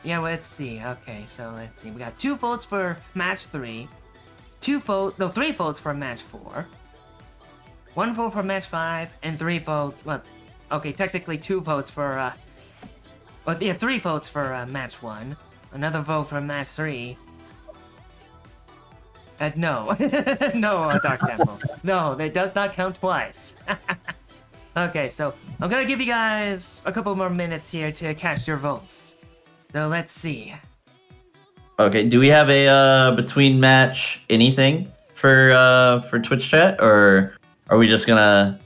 let's see. Okay, so let's see. We got 2 votes for match 3, 3 votes for match 4, 1 vote for match 5, and 3 votes. Well, okay, technically 2 votes for 3 votes for match 1. Another vote for match 3. No. No, Dark Temple. No, that does not count twice. Okay, so I'm gonna give you guys a couple more minutes here to cast your votes. So let's see. Okay, do we have a between match anything for Twitch chat, or are we just gonna,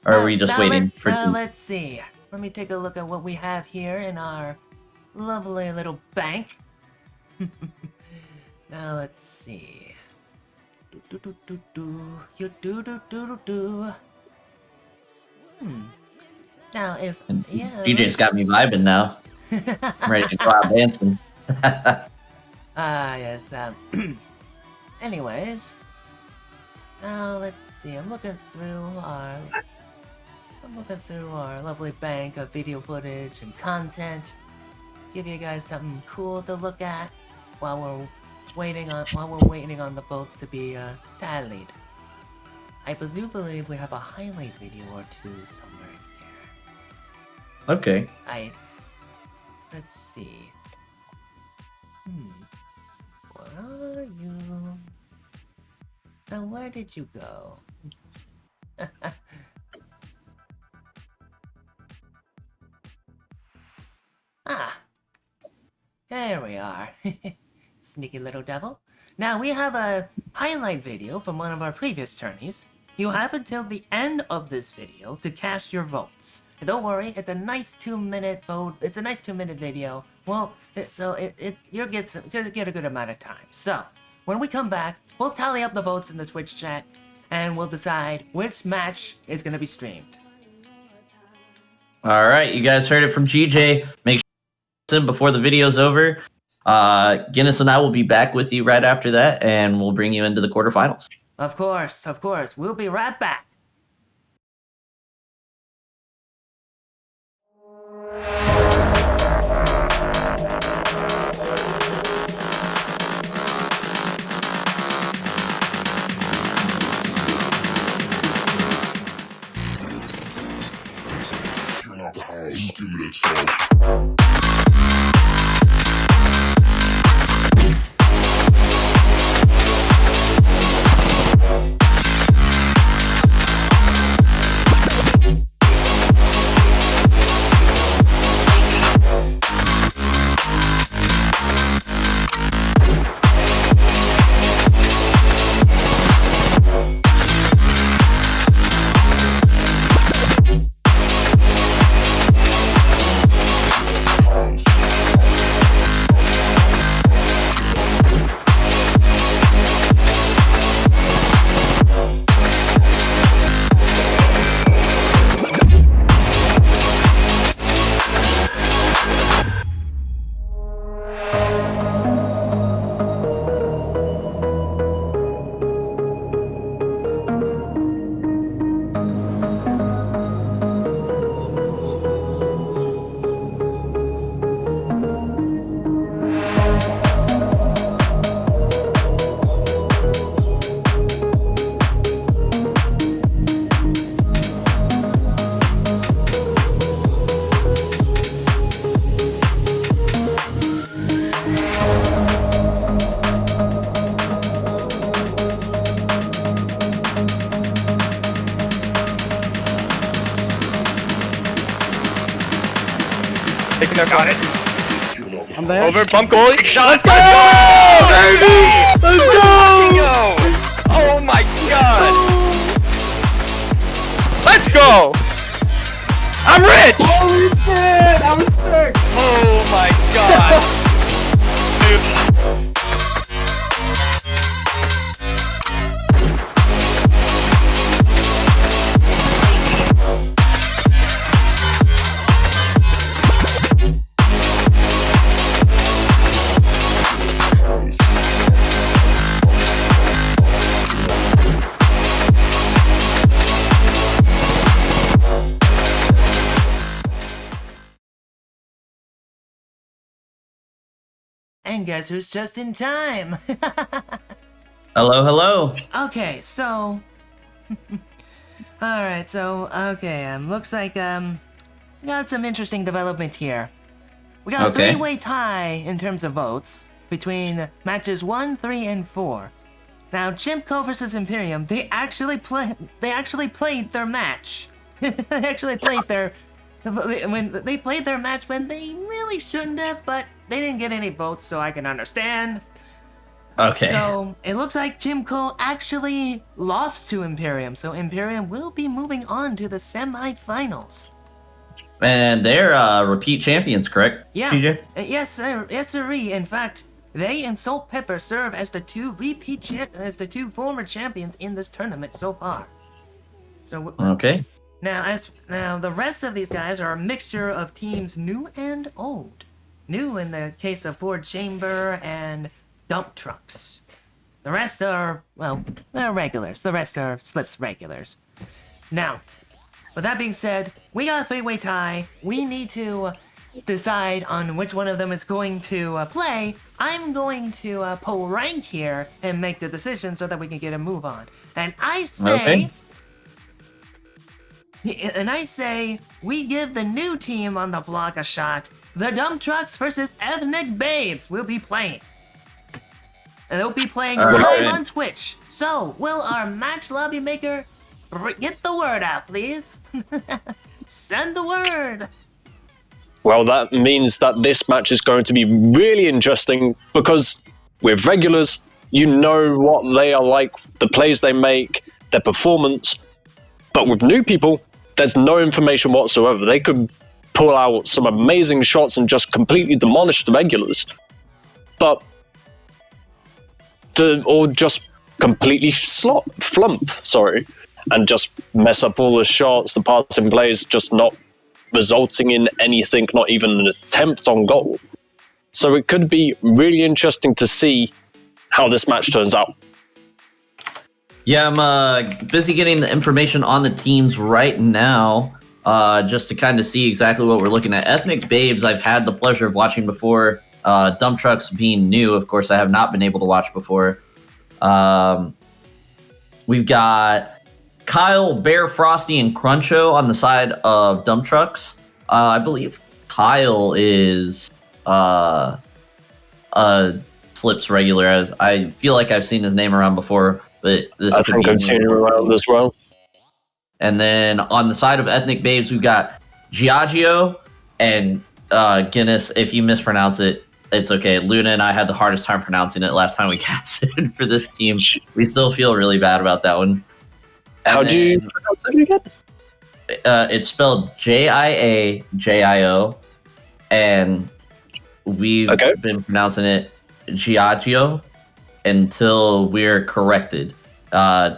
or are we just waiting for? Let's see. Let me take a look at what we have here in our lovely little bank. Now let's see. Now if DJ's got me vibing now. I'm ready to go out dancing. Yes. Anyways, now let's see. I'm looking through our lovely bank of video footage and content. Give you guys something cool to look at while we're waiting on the votes to be tallied. I do believe we have a highlight video or 2 somewhere in here. Okay. Let's see. What are you? Now where did you go? There we are. Sneaky little devil. Now we have a highlight video from one of our previous tourneys. You have until the end of this video to cast your votes. And don't worry, it's a nice 2-minute vote. It's a nice 2-minute video. Well, you'll get a good amount of time. So when we come back, we'll tally up the votes in the Twitch chat, and we'll decide which match is going to be streamed. All right, you guys heard it from GJ. Make sure to before the video's over. Guinness and I will be back with you right after that, and we'll bring you into the quarterfinals. Of course. We'll be right back. Got it. I'm there. Over, bump goalie, shot. Let's go, baby! Let's go! Oh my god! Let's go! I'm rich! Holy shit! I was sick! Oh my god! And guess who's just in time? Hello, hello. Okay, so... Alright, so, okay, looks like, we got some interesting development here. We got a Okay. three-way tie in terms of votes between matches 1, 3, and 4. Now, Chimco versus Imperium, they actually played their match. They actually played their... When they played their match when they really shouldn't have, but they didn't get any votes, so I can understand. Okay. So, it looks like Chimco actually lost to Imperium, so Imperium will be moving on to the semifinals. And they're repeat champions, correct? Yeah. TJ? Yes, sir. Yes, sirree. In fact, they and Salt Pepper serve as the two former champions in this tournament so far. So, Okay. now the rest of these guys are a mixture of teams new and old. New in the case of Ford Chamber and Dump Trucks. The rest are, well, they're regulars. The rest are Slips regulars. Now, with that being said, we got a three-way tie. We need to decide on which one of them is going to play. I'm going to pull rank here and make the decision so that we can get a move on. And I say... Okay. And I say, we give the new team on the block a shot. The Dump Trucks versus Ethnic Babes will be playing. And they'll be playing live on Twitch. So, will our match lobby maker get the word out, please? Send the word. Well, that means that this match is going to be really interesting because with regulars, you know what they are like, the plays they make, their performance. But with new people, there's no information whatsoever. They could pull out some amazing shots and just completely demolish the regulars. But or just completely flump, and just mess up all the shots, the passing plays, just not resulting in anything, not even an attempt on goal. So it could be really interesting to see how this match turns out. Yeah, I'm busy getting the information on the teams right now, just to kind of see exactly what we're looking at. Ethnic Babes, I've had the pleasure of watching before. Dump Trucks being new, of course, I have not been able to watch before. We've got Kyle, Bear, Frosty, and Cruncho on the side of Dump Trucks. I believe Kyle is a Slips regular. As I feel like I've seen his name around before, but this I think I've seen him around as well. And then on the side of Ethnic Babes, we've got Giaggio and Guinness. If you mispronounce it, it's okay. Luna and I had the hardest time pronouncing it last time we casted for this team. We still feel really bad about that one. How do you pronounce it again? It's spelled Giaggio, and we've been pronouncing it Giaggio until we're corrected.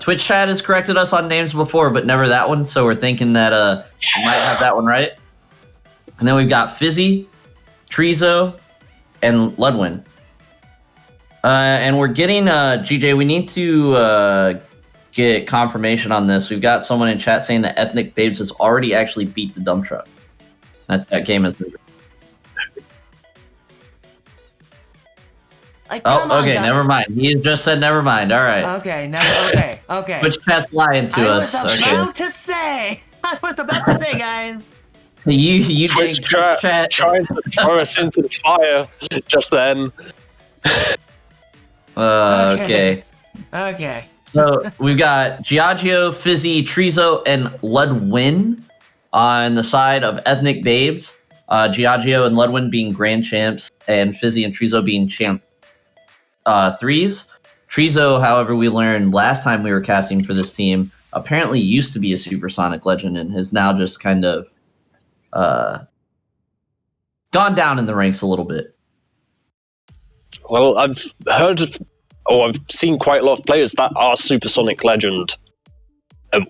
Twitch chat has corrected us on names before, but never that one, so we're thinking that we might have that one right. And then we've got Fizzy, Trezo, and Ludwin. And we're getting, GJ, we need to get confirmation on this. We've got someone in chat saying that Ethnic Babes has already actually beat the Dump Truck. That game is... Okay, never mind. He just said never mind. All right. Okay. Which chat's lying to us? I was about to say, guys. You Twitch did chat trying to throw us into the fire just then. Okay. So we've got Giaggio, Fizzy, Trezo, and Ludwin on the side of Ethnic Babes. Giaggio and Ludwin being grand champs, and Fizzy and Trizo being champ 3s. Trizo, however, we learned last time we were casting for this team, apparently used to be a supersonic legend and has now just kind of gone down in the ranks a little bit. Well, I've heard or I've seen quite a lot of players that are supersonic legend,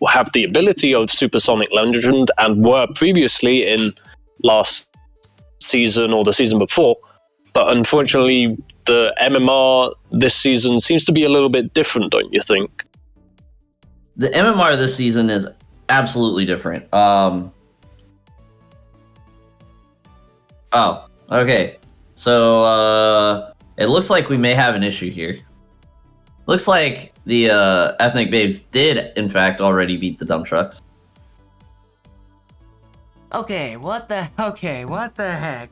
have the ability of supersonic legend, and were previously in last season or the season before. But unfortunately, the MMR this season seems to be a little bit different, don't you think? The MMR this season is absolutely different. Oh, okay. So it looks like we may have an issue here. Looks like the Ethnic Babes did, in fact, already beat the dump trucks. Okay, what the heck?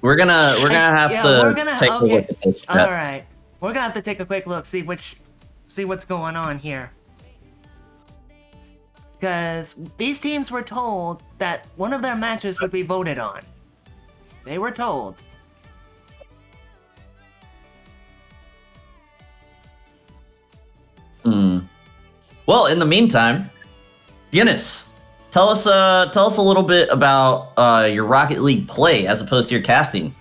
We're gonna have to take a look at this. All right, we're gonna have to take a quick look, see what's going on here. Because these teams were told that one of their matches would be voted on. They were told. Well, in the meantime, Guinness, tell us a little bit about your Rocket League play as opposed to your casting.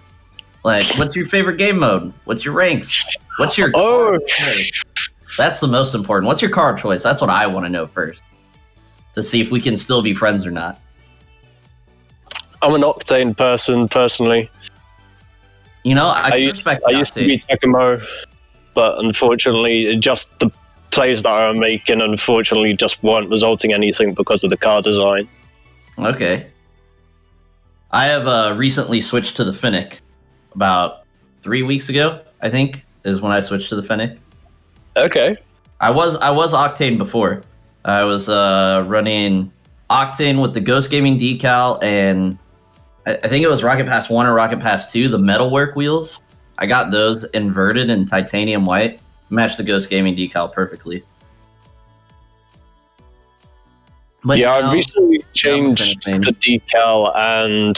Like, what's your favorite game mode? What's your ranks? What's your card choice? That's the most important. What's your card choice? That's what I want to know first, to see if we can still be friends or not. I'm an Octane person, personally. You know, I used to be Tekamo, but unfortunately, just the plays that I'm making, unfortunately, just weren't resulting anything because of the car design. Okay. I have recently switched to the Fennec. About 3 weeks ago, I think, is when I switched to the Fennec. Okay. I was Octane before. I was running Octane with the Ghost Gaming decal, and I think it was Rocket Pass 1 or Rocket Pass 2, the metalwork wheels. I got those inverted in titanium white. Matched the Ghost Gaming decal perfectly. But yeah, now, I recently changed the decal and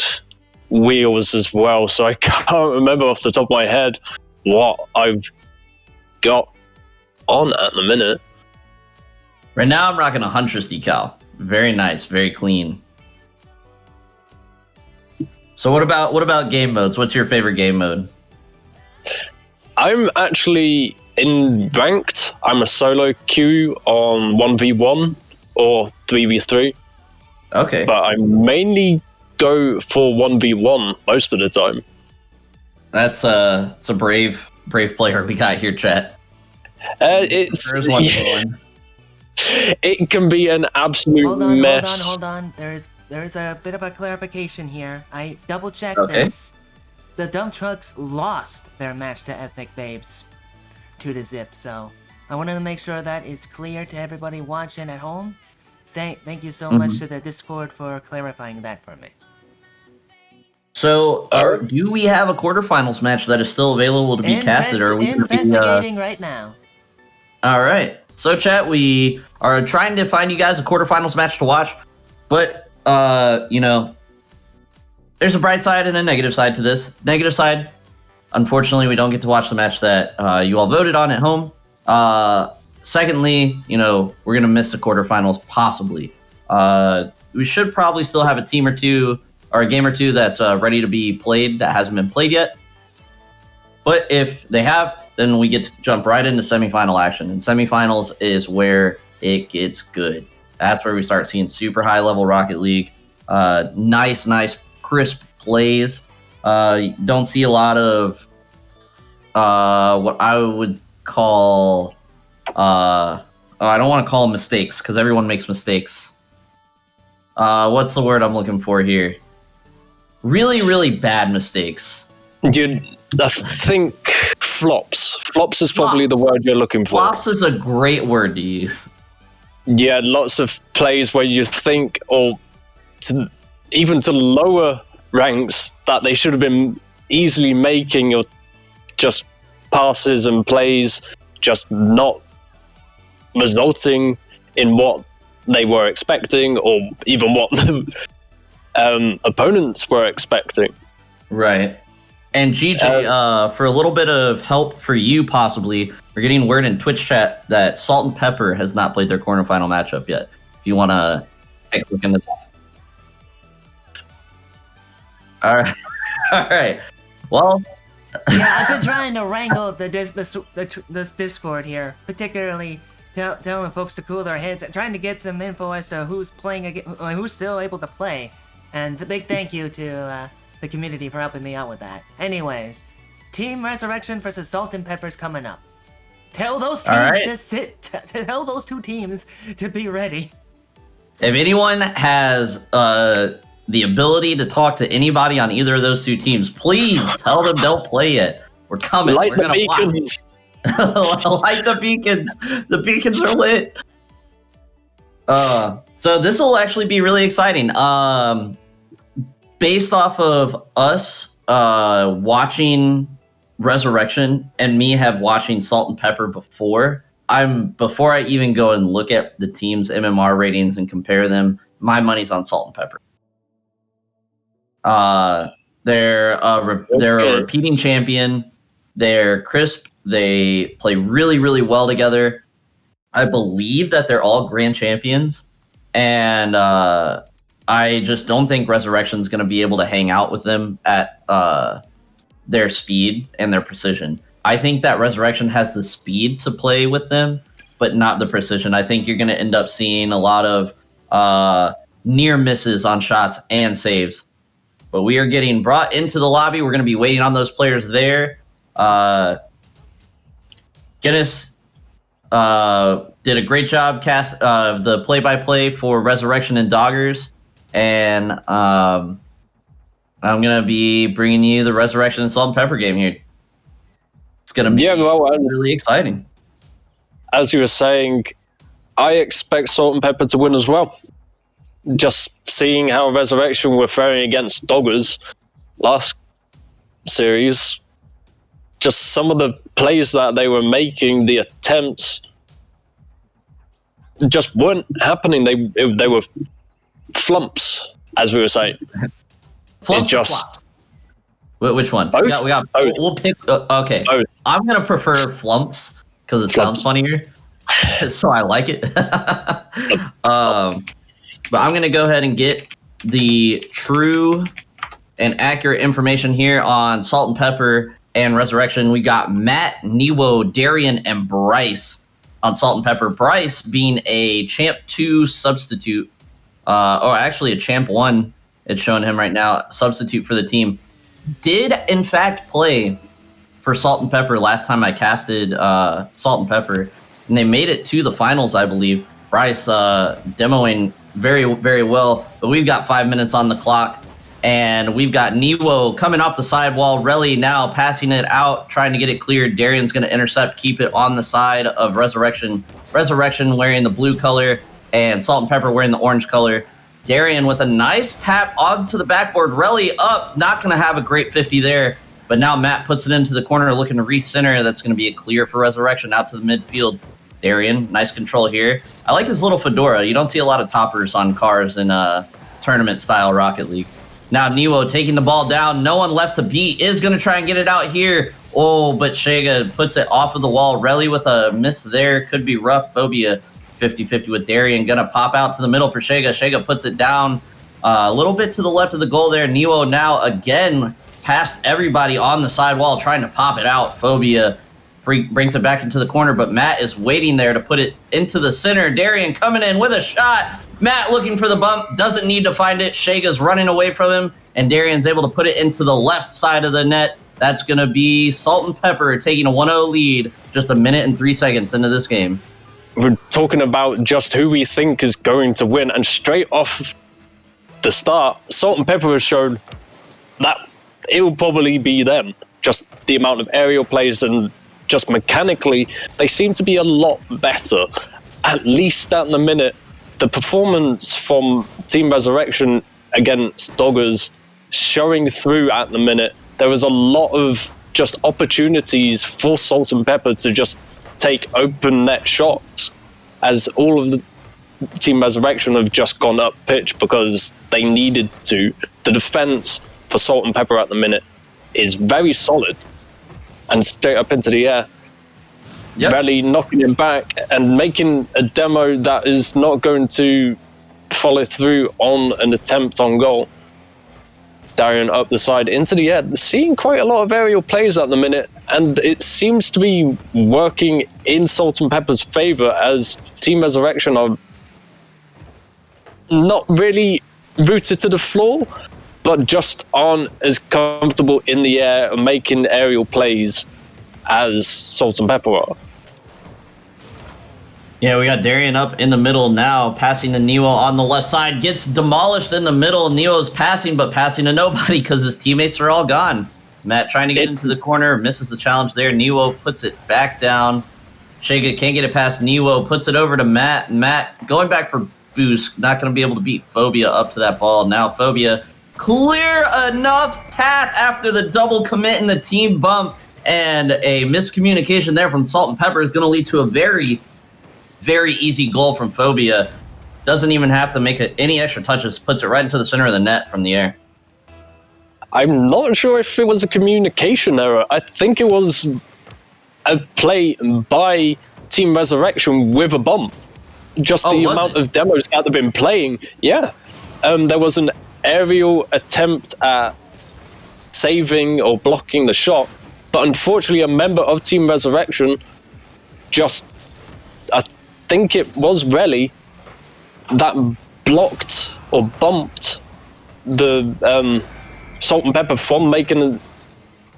wheels as well, so I can't remember off the top of my head what I've got on at the minute. Right now I'm rocking a Huntress decal. Very nice, very clean. So what about game modes? What's your favorite game mode? I'm actually in ranked. I'm a solo queue on 1v1 or 3v3. Okay. But I mainly go for 1v1 most of the time. It's a brave player we got here, chat. It can be an absolute mess. Hold on. There's a bit of a clarification here. I double checked this. The dump trucks lost their match to Ethnic Babes to the zip, so I wanted to make sure that is clear to everybody watching at home. Thank you so much to the Discord for clarifying that for me. So, do we have a quarterfinals match that is still available to be casted, or are we investigating right now? All right. So, chat, we are trying to find you guys a quarterfinals match to watch, but you know, there's a bright side and a negative side to this. Negative side, unfortunately, we don't get to watch the match that you all voted on at home. Secondly, you know, we're gonna miss the quarterfinals possibly. We should probably still have a team or two or a game or two that's ready to be played that hasn't been played yet. But if they have, then we get to jump right into semifinal action. And semifinals is where it gets good. That's where we start seeing super high level Rocket League. Nice, crisp plays. Don't see a lot of what I would call I don't want to call them mistakes because everyone makes mistakes. What's the word I'm looking for here? Really bad mistakes. Dude, I think flops. Flops is probably the word you're looking for. Flops is a great word to use. Yeah, lots of plays where you think, or even to lower ranks, that they should have been easily making, or just passes and plays just not resulting in what they were expecting, or even what opponents were expecting. Right. And GJ, for a little bit of help for you, possibly, we're getting word in Twitch chat that Salt and Pepper has not played their quarterfinal matchup yet. If you want to take a look into that. All right. All right. Well. Yeah, I've been trying to wrangle this Discord here, particularly telling folks to cool their heads, trying to get some info as to who's playing, who's still able to play. And the big thank you to the community for helping me out with that. Anyways, Team Resurrection versus Salt and Pepper's coming up. Tell those teams tell those two teams to be ready. If anyone has the ability to talk to anybody on either of those two teams, please tell them don't play yet. We're coming. Light We're the beacons. Light the beacons. The beacons are lit. So this will actually be really exciting. Based off of us watching Resurrection and me have watching Salt and Pepper before I even go and look at the team's MMR ratings and compare them, my money's on Salt and Pepper. They're a repeating champion. They're crisp. They play really, really well together. I believe that they're all grand champions, and I just don't think Resurrection's going to be able to hang out with them at their speed and their precision. I think that Resurrection has the speed to play with them, but not the precision. I think you're going to end up seeing a lot of near misses on shots and saves. But we are getting brought into the lobby. We're going to be waiting on those players there. Guinness did a great job the play-by-play for Resurrection and Doggers. And I'm going to be bringing you the Resurrection and Salt and Pepper game here. It's going to be really exciting. As you were saying, I expect Salt and Pepper to win as well. Just seeing how Resurrection were faring against Doggers last series, just some of the plays that they were making, the attempts just weren't happening. They were flumps, as we were saying. Flumps or flops? Which one? Both. We got both. We'll pick. Okay. Both. I'm going to prefer flumps because it sounds funnier. So I like it. But I'm going to go ahead and get the true and accurate information here on Salt and Pepper and Resurrection. We got Matt, Newo, Darian, and Bryce on Salt and Pepper. Bryce being a Champ 2 substitute, actually a Champ 1, it's showing him right now, substitute for the team. Did, in fact, play for Salt and Pepper last time I casted Salt and Pepper, and they made it to the finals, I believe. Bryce demoing very, very well, but we've got 5 minutes on the clock, and we've got Newo coming off the sidewall. Relly now passing it out, trying to get it cleared. Darian's going to intercept, keep it on the side of Resurrection. Resurrection wearing the blue color, and Salt and Pepper wearing the orange color. Darian with a nice tap onto the backboard. Relly up, not going to have a great 50 there, but now Matt puts it into the corner, looking to recenter. That's going to be a clear for Resurrection out to the midfield. Darian, nice control here. I like his little fedora. You don't see a lot of toppers on cars in tournament-style Rocket League. Now Newo taking the ball down. No one left to beat. Is going to try and get it out here. Oh, but Shega puts it off of the wall. Relly with a miss there. Could be rough. Phobia 50-50 with Darian. Going to pop out to the middle for Shega. Shega puts it down a little bit to the left of the goal there. Newo now again past everybody on the sidewall trying to pop it out. Phobia brings it back into the corner, but Matt is waiting there to put it into the center. Darian coming in with a shot. Matt looking for the bump, doesn't need to find it. Shega's running away from him, and Darian's able to put it into the left side of the net. That's going to be Salt and Pepper taking a 1-0 lead just a minute and 3 seconds into this game. We're talking about just who we think is going to win, and straight off the start, Salt and Pepper has shown that it will probably be them. Just the amount of aerial plays and just mechanically, they seem to be a lot better, at least at the minute. The performance from Team Resurrection against Doggers showing through at the minute. There was a lot of just opportunities for Salt and Pepper to just take open net shots, as all of Team Resurrection have just gone up pitch because they needed to. The defense for Salt and Pepper at the minute is very solid and straight up into the air. Yep. Really knocking him back and making a demo that is not going to follow through on an attempt on goal. Darian up the side into the air, seeing quite a lot of aerial plays at the minute, and it seems to be working in Salt and Pepper's favor as Team Resurrection are not really rooted to the floor, but just aren't as comfortable in the air and making aerial plays as Salt and Pepper are. Yeah, we got Darian up in the middle now, passing to Neo on the left side. Gets demolished in the middle. Neo's passing, but passing to nobody because his teammates are all gone. Matt trying to get into the corner, misses the challenge there. Neo puts it back down. Shega can't get it past Neo, puts it over to Matt. Matt going back for boost, not going to be able to beat Phobia up to that ball. Now Phobia, clear enough path after the double commit and the team bump, and a miscommunication there from Salt and Pepper is going to lead to a very easy goal from Phobia. Doesn't even have to make any extra touches. Puts it right into the center of the net from the air. I'm not sure if it was a communication error. I think it was a play by Team Resurrection with a bump. Just the amount of demos that they've been playing. Yeah. There was an aerial attempt at saving or blocking the shot, but unfortunately a member of Team Resurrection just, I think it was Relly, that blocked or bumped the Salt and Pepper from making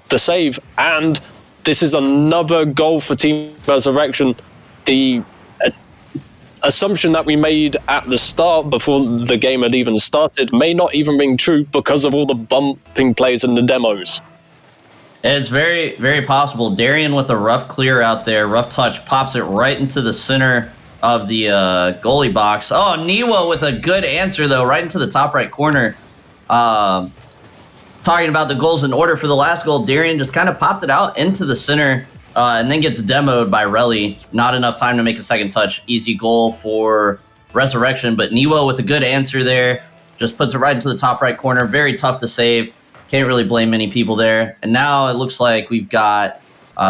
the save, and this is another goal for Team Resurrection. The assumption that we made at the start before the game had even started may not even ring true because of all the bumping plays in the demos. It's very, very possible. Darian with a rough clear out there, rough touch, pops it right into the center of the goalie box. Oh, Niwa with a good answer, though, right into the top right corner. Talking about the goals in order for the last goal, Darian just kind of popped it out into the center and then gets demoed by Relly. Not enough time to make a second touch. Easy goal for Resurrection, but Niwa with a good answer there. Just puts it right into the top right corner. Very tough to save. Can't really blame many people there. And now it looks like we've got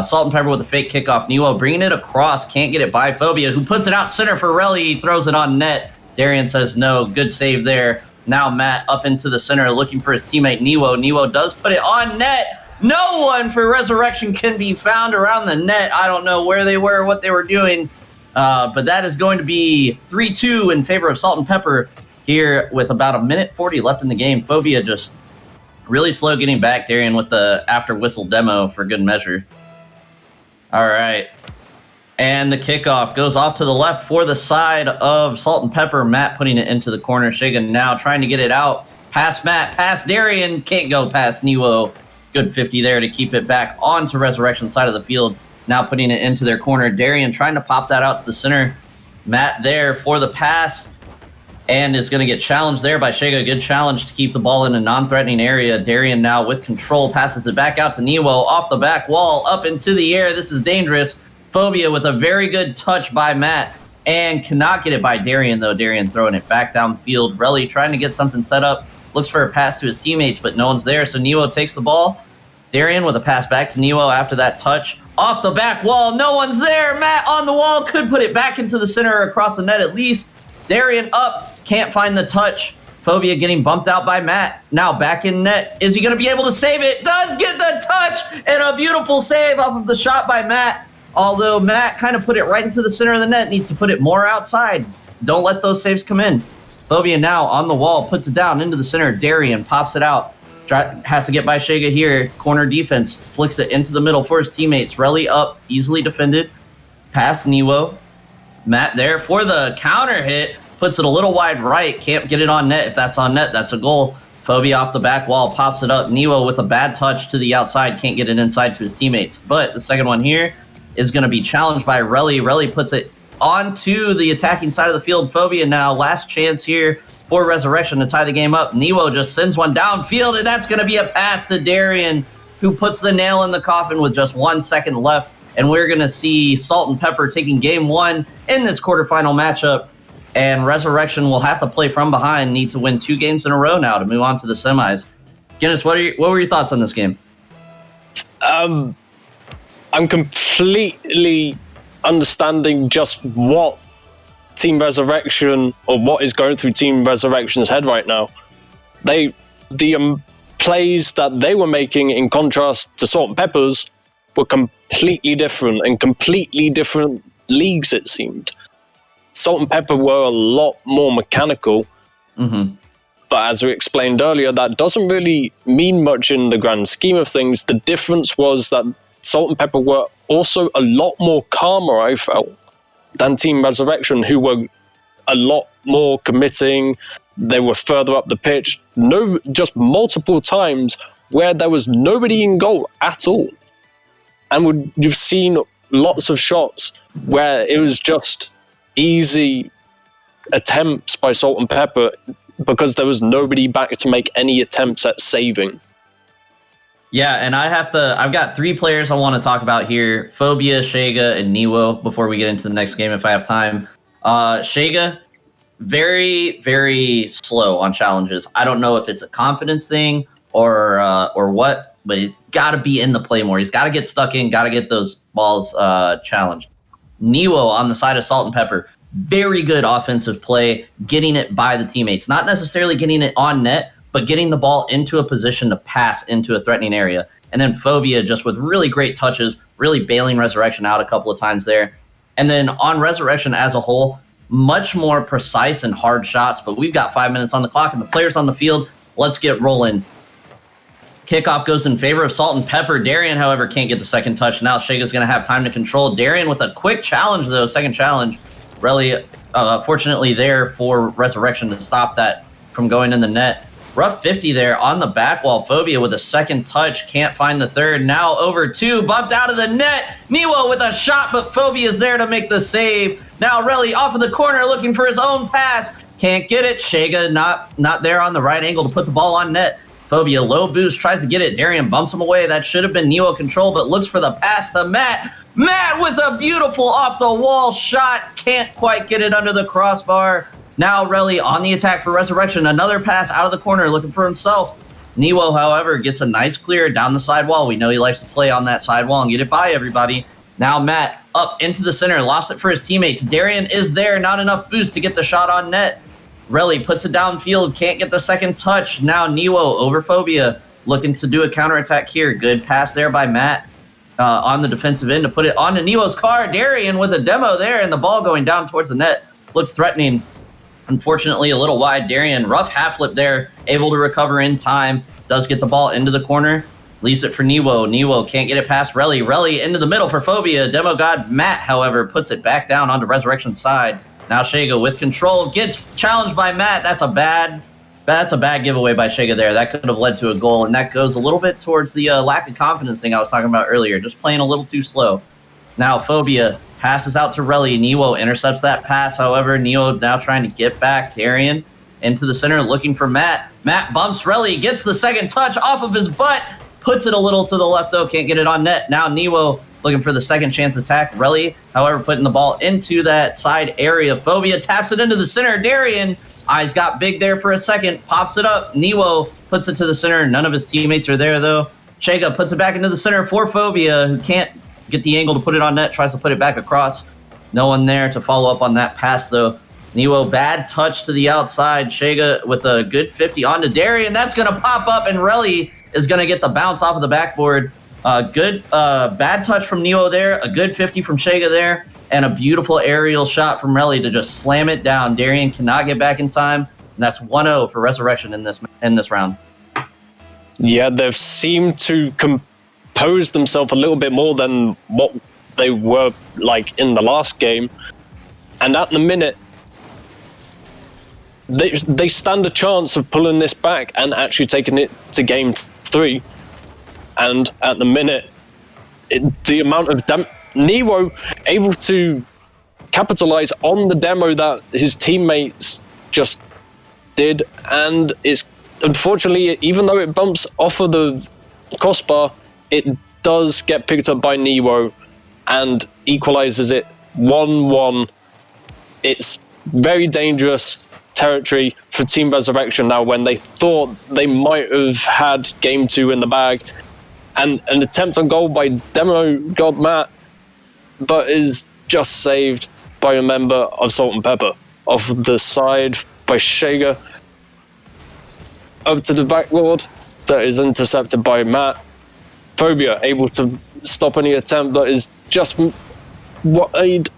Salt and Pepper with a fake kickoff. Niwa bringing it across. Can't get it by Phobia, who puts it out center for Relly. He throws it on net. Darian says no. Good save there. Now Matt up into the center looking for his teammate Niwo. Niwo does put it on net. No one for Resurrection can be found around the net. I don't know where they were, what they were doing. But that is going to be 3-2 in favor of Salt and Pepper here with about 1:40 left in the game. Phobia just really slow getting back. Darian with the after whistle demo for good measure. All right. And the kickoff goes off to the left for the side of Salt and Pepper. Matt putting it into the corner. Shigan now trying to get it out. Past Matt, past Darian. Can't go past Niwo. Good 50 there to keep it back onto Resurrection side of the field. Now putting it into their corner. Darian trying to pop that out to the center. Matt there for the pass. And is going to get challenged there by Shiga. Good challenge to keep the ball in a non-threatening area. Darian now with control. Passes it back out to Niwo. Off the back wall. Up into the air. This is dangerous. Phobia with a very good touch by Matt and cannot get it by Darian, though. Darian throwing it back downfield. Relly trying to get something set up. Looks for a pass to his teammates, but no one's there, so Niwo takes the ball. Darian with a pass back to Niwo after that touch. Off the back wall, no one's there. Matt on the wall, could put it back into the center or across the net at least. Darian up, can't find the touch. Phobia getting bumped out by Matt. Now back in net. Is he going to be able to save it? Does get the touch and a beautiful save off of the shot by Matt. Although Matt kind of put it right into the center of the net, needs to put it more outside. Don't let those saves come in. Phobia now on the wall, puts it down into the center. Darian pops it out. Has to get by Shiga here. Corner defense, flicks it into the middle for his teammates. Relly up, easily defended. Past Niwo. Matt there for the counter hit. Puts it a little wide right. Can't get it on net. If that's on net, that's a goal. Phobia off the back wall, pops it up. Niwo with a bad touch to the outside. Can't get it inside to his teammates. But the second one here is going to be challenged by Relly. Relly puts it onto the attacking side of the field. Phobia now, last chance here for Resurrection to tie the game up. Niwo just sends one downfield, and that's going to be a pass to Darian, who puts the nail in the coffin with just 1 second left. And we're going to see Salt and Pepper taking game one in this quarterfinal matchup and Resurrection will have to play from behind, need to win 2 games in a row now to move on to the semis. Guinness, what were your thoughts on this game? I'm completely understanding just what Team Resurrection, or what is going through Team Resurrection's head right now. The plays that they were making, in contrast to Salt and Pepper's, were completely different, and completely different leagues, it seemed. Salt and Pepper were a lot more mechanical, but as we explained earlier, that doesn't really mean much in the grand scheme of things. The difference was that Salt and Pepper were also a lot more calmer, I felt, than Team Resurrection, who were a lot more committing. They were further up the pitch. Just multiple times where there was nobody in goal at all. And you've seen lots of shots where it was just easy attempts by Salt and Pepper because there was nobody back to make any attempts at saving. Yeah, and I've got 3 players I want to talk about here. Phobia, Shega, and Niwo before we get into the next game if I have time. Shega, very, very slow on challenges. I don't know if it's a confidence thing or what, but he's got to be in the play more. He's got to get stuck in, got to get those balls challenged. Niwo on the side of Salt and Pepper, very good offensive play, getting it by the teammates. Not necessarily getting it on net, but getting the ball into a position to pass into a threatening area. And then Phobia just with really great touches, really bailing Resurrection out a couple of times there. And then on Resurrection as a whole, much more precise and hard shots, but we've got 5 minutes on the clock and the players on the field. Let's get rolling. Kickoff goes in favor of Salt and Pepper. Darian, however, can't get the second touch. Now Shega's going to have time to control. Darian with a quick challenge, though, second challenge. Really, fortunately there for Resurrection to stop that from going in the net. Rough 50 there on the back wall. Phobia with a second touch. Can't find the third. Now over 2. Bumped out of the net. Niwo with a shot, but Phobia's there to make the save. Now Relly off of the corner looking for his own pass. Can't get it. Shega not there on the right angle to put the ball on net. Phobia low boost, tries to get it. Darian bumps him away. That should have been Niwo control, but looks for the pass to Matt. Matt with a beautiful off-the-wall shot. Can't quite get it under the crossbar. Now Relly on the attack for Resurrection. Another pass out of the corner looking for himself. Niwo, however, gets a nice clear down the sidewall. We know he likes to play on that sidewall and get it by everybody. Now Matt up into the center, lost it for his teammates. Darian is there, not enough boost to get the shot on net. Relly puts it downfield, can't get the second touch. Now Niwo over Phobia, looking to do a counterattack here. Good pass there by Matt on the defensive end to put it onto Niwo's car. Darian with a demo there, and the ball going down towards the net. Looks threatening. Unfortunately, a little wide. Darian, rough half flip there, able to recover in time. Does get the ball into the corner. Leaves it for Niwo. Niwo can't get it past Relly. Relly into the middle for Phobia. Demo god Matt, however, puts it back down onto Resurrection's side. Now Shega with control, gets challenged by Matt. That's a bad giveaway by Shega there. That could have led to a goal, and that goes a little bit towards the lack of confidence thing I was talking about earlier. Just playing a little too slow. Now Phobia passes out to Relly. Niwo intercepts that pass. However, Niwo now trying to get back. Darian into the center looking for Matt. Matt bumps Relly, gets the second touch off of his butt. Puts it a little to the left, though. Can't get it on net. Now Niwo looking for the second chance attack. Relly, however, putting the ball into that side area. Phobia taps it into the center. Darian, eyes got big there for a second. Pops it up. Niwo puts it to the center. None of his teammates are there, though. Shega puts it back into the center for Phobia, who can't get the angle to put it on net. Tries to put it back across. No one there to follow up on that pass, though. Niwo, bad touch to the outside. Shega with a good 50 onto Darian. That's going to pop up, and Relly is going to get the bounce off of the backboard. Good bad touch from Niwo there, a good 50 from Shega there, and a beautiful aerial shot from Relly to just slam it down. Darian cannot get back in time, and that's 1-0 for Resurrection in this round. Yeah, they've seemed to compose themselves a little bit more than what they were like in the last game. And at the minute, they stand a chance of pulling this back and actually taking it to game 3. And at the minute, the amount of Niwo able to capitalize on the demo that his teammates just did, and it's unfortunately, even though it bumps off of the crossbar, it does get picked up by Niwo and equalizes it 1-1. It's very dangerous territory for Team Resurrection now when they thought they might have had game 2 in the bag. And an attempt on goal by Demo God Matt, but is just saved by a member of Salt and Pepper. Off the side by Shager, up to the backboard, that is intercepted by Matt. Phobia able to stop any attempt, that is just wide.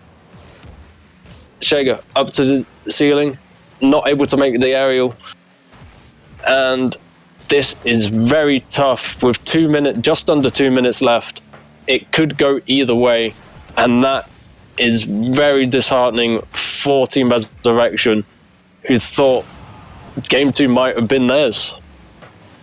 Shager up to the ceiling, not able to make the aerial. And this is very tough with just under 2 minutes left. It could go either way, and that is very disheartening for Team Resurrection, who thought game 2 might have been theirs.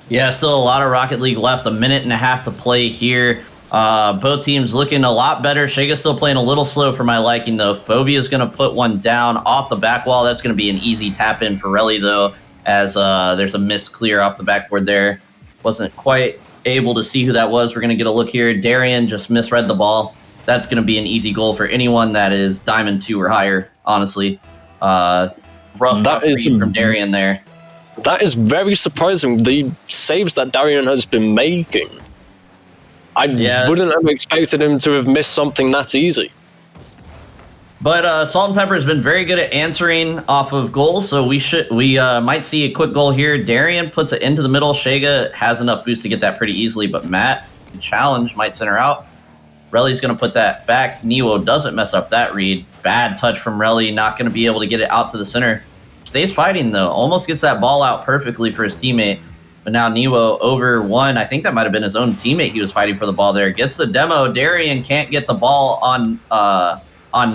Yeah, still a lot of Rocket League left. A minute and a half to play here. Both teams looking a lot better. Shega's still playing a little slow for my liking, though. Phobia's going to put one down off the back wall. That's going to be an easy tap in for Relly, though, as there's a missed clear off the backboard there. Wasn't quite able to see who that was. We're going to get a look here. Darian just misread the ball. That's going to be an easy goal for anyone that is Diamond 2 or higher, honestly. Rough read from Darian there. That is very surprising. The saves that Darian has been making, I wouldn't have expected him to have missed something that easy. But Salt and Pepper has been very good at answering off of goals, so we might see a quick goal here. Darian puts it into the middle. Shega has enough boost to get that pretty easily, but Matt, the challenge, might center out. Relly's going to put that back. Neo doesn't mess up that read. Bad touch from Relly, not going to be able to get it out to the center. Stays fighting, though. Almost gets that ball out perfectly for his teammate. But now Neo over one. I think that might have been his own teammate he was fighting for the ball there. Gets the demo. Darian can't get the ball on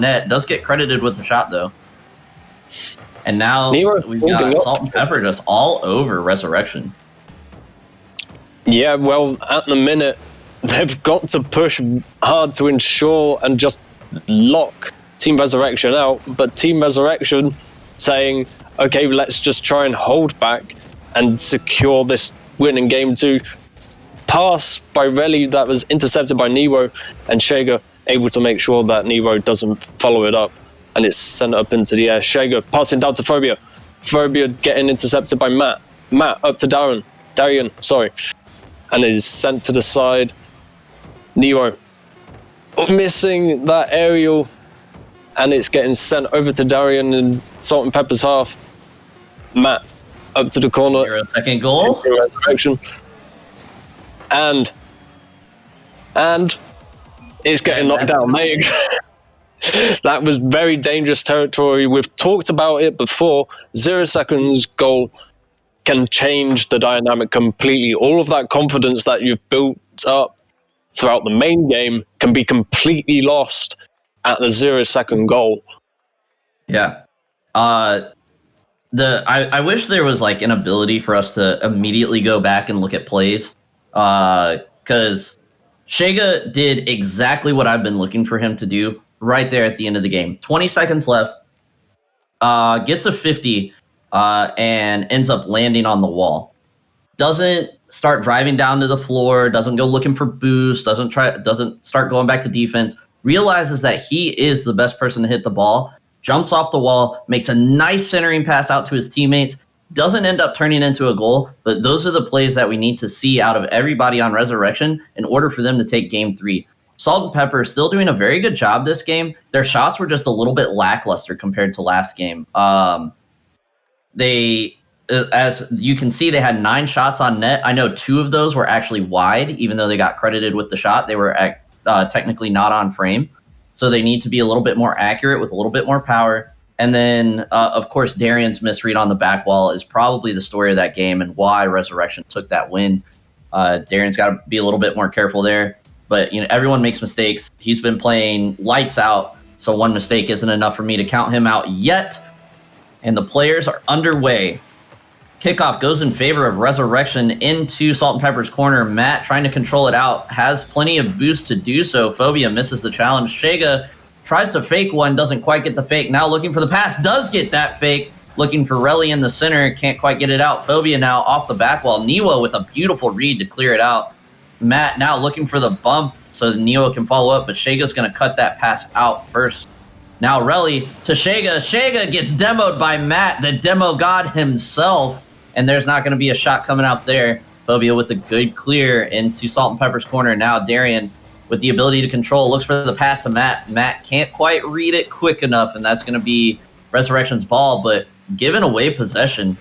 net. Does get credited with the shot, though. And now we've got Salt and Pepper just all over Resurrection. Yeah, well, at the minute, they've got to push hard to ensure and just lock Team Resurrection out. But Team Resurrection saying, okay, let's just try and hold back and secure this win in game 2. Pass by Relly that was intercepted by Nero, and Shager able to make sure that Nero doesn't follow it up, and it's sent up into the air. Shager passing down to Phobia. Phobia getting intercepted by Matt. Matt up to Darian, sorry. And is sent to the side. Nero missing that aerial, and it's getting sent over to Darian and Salt and Pepper's half. Matt up to the corner. 0-second goal. Resurrection. And it's getting knocked down. There you go. That was very dangerous territory. We've talked about it before. 0 seconds goal can change the dynamic completely. All of that confidence that you've built up throughout the main game can be completely lost at the 0 second goal. Yeah. I wish there was like an ability for us to immediately go back and look at plays. Because Shega did exactly what I've been looking for him to do right there at the end of the game. 20 seconds left. Gets a 50 and ends up landing on the wall. Doesn't start driving down to the floor, doesn't go looking for boost, doesn't start going back to defense, realizes that he is the best person to hit the ball, jumps off the wall, makes a nice centering pass out to his teammates, doesn't end up turning into a goal, but those are the plays that we need to see out of everybody on Resurrection in order for them to take game 3. Salt and Pepper is still doing a very good job this game. Their shots were just a little bit lackluster compared to last game. As you can see, they had 9 shots on net. I know 2 of those were actually wide, even though they got credited with the shot. They were technically not on frame. So they need to be a little bit more accurate with a little bit more power. And then, of course, Darian's misread on the back wall is probably the story of that game and why Resurrection took that win. Darian's got to be a little bit more careful there. But everyone makes mistakes. He's been playing lights out, so one mistake isn't enough for me to count him out yet. And the players are underway. Kickoff goes in favor of Resurrection into Salt and Pepper's corner. Matt trying to control it out, has plenty of boost to do so. Phobia misses the challenge. Shega tries to fake one, doesn't quite get the fake. Now looking for the pass, does get that fake. Looking for Relly in the center, can't quite get it out. Phobia now off the back wall. Neo with a beautiful read to clear it out. Matt now looking for the bump so Neo can follow up, but Shega's going to cut that pass out first. Now Relly to Shega. Shega gets demoed by Matt, the demo god himself. And there's not going to be a shot coming out there. Phobia with a good clear into Salt and Pepper's corner. Now Darian with the ability to control looks for the pass to Matt. Matt can't quite read it quick enough, and that's going to be Resurrection's ball, but giving away possession.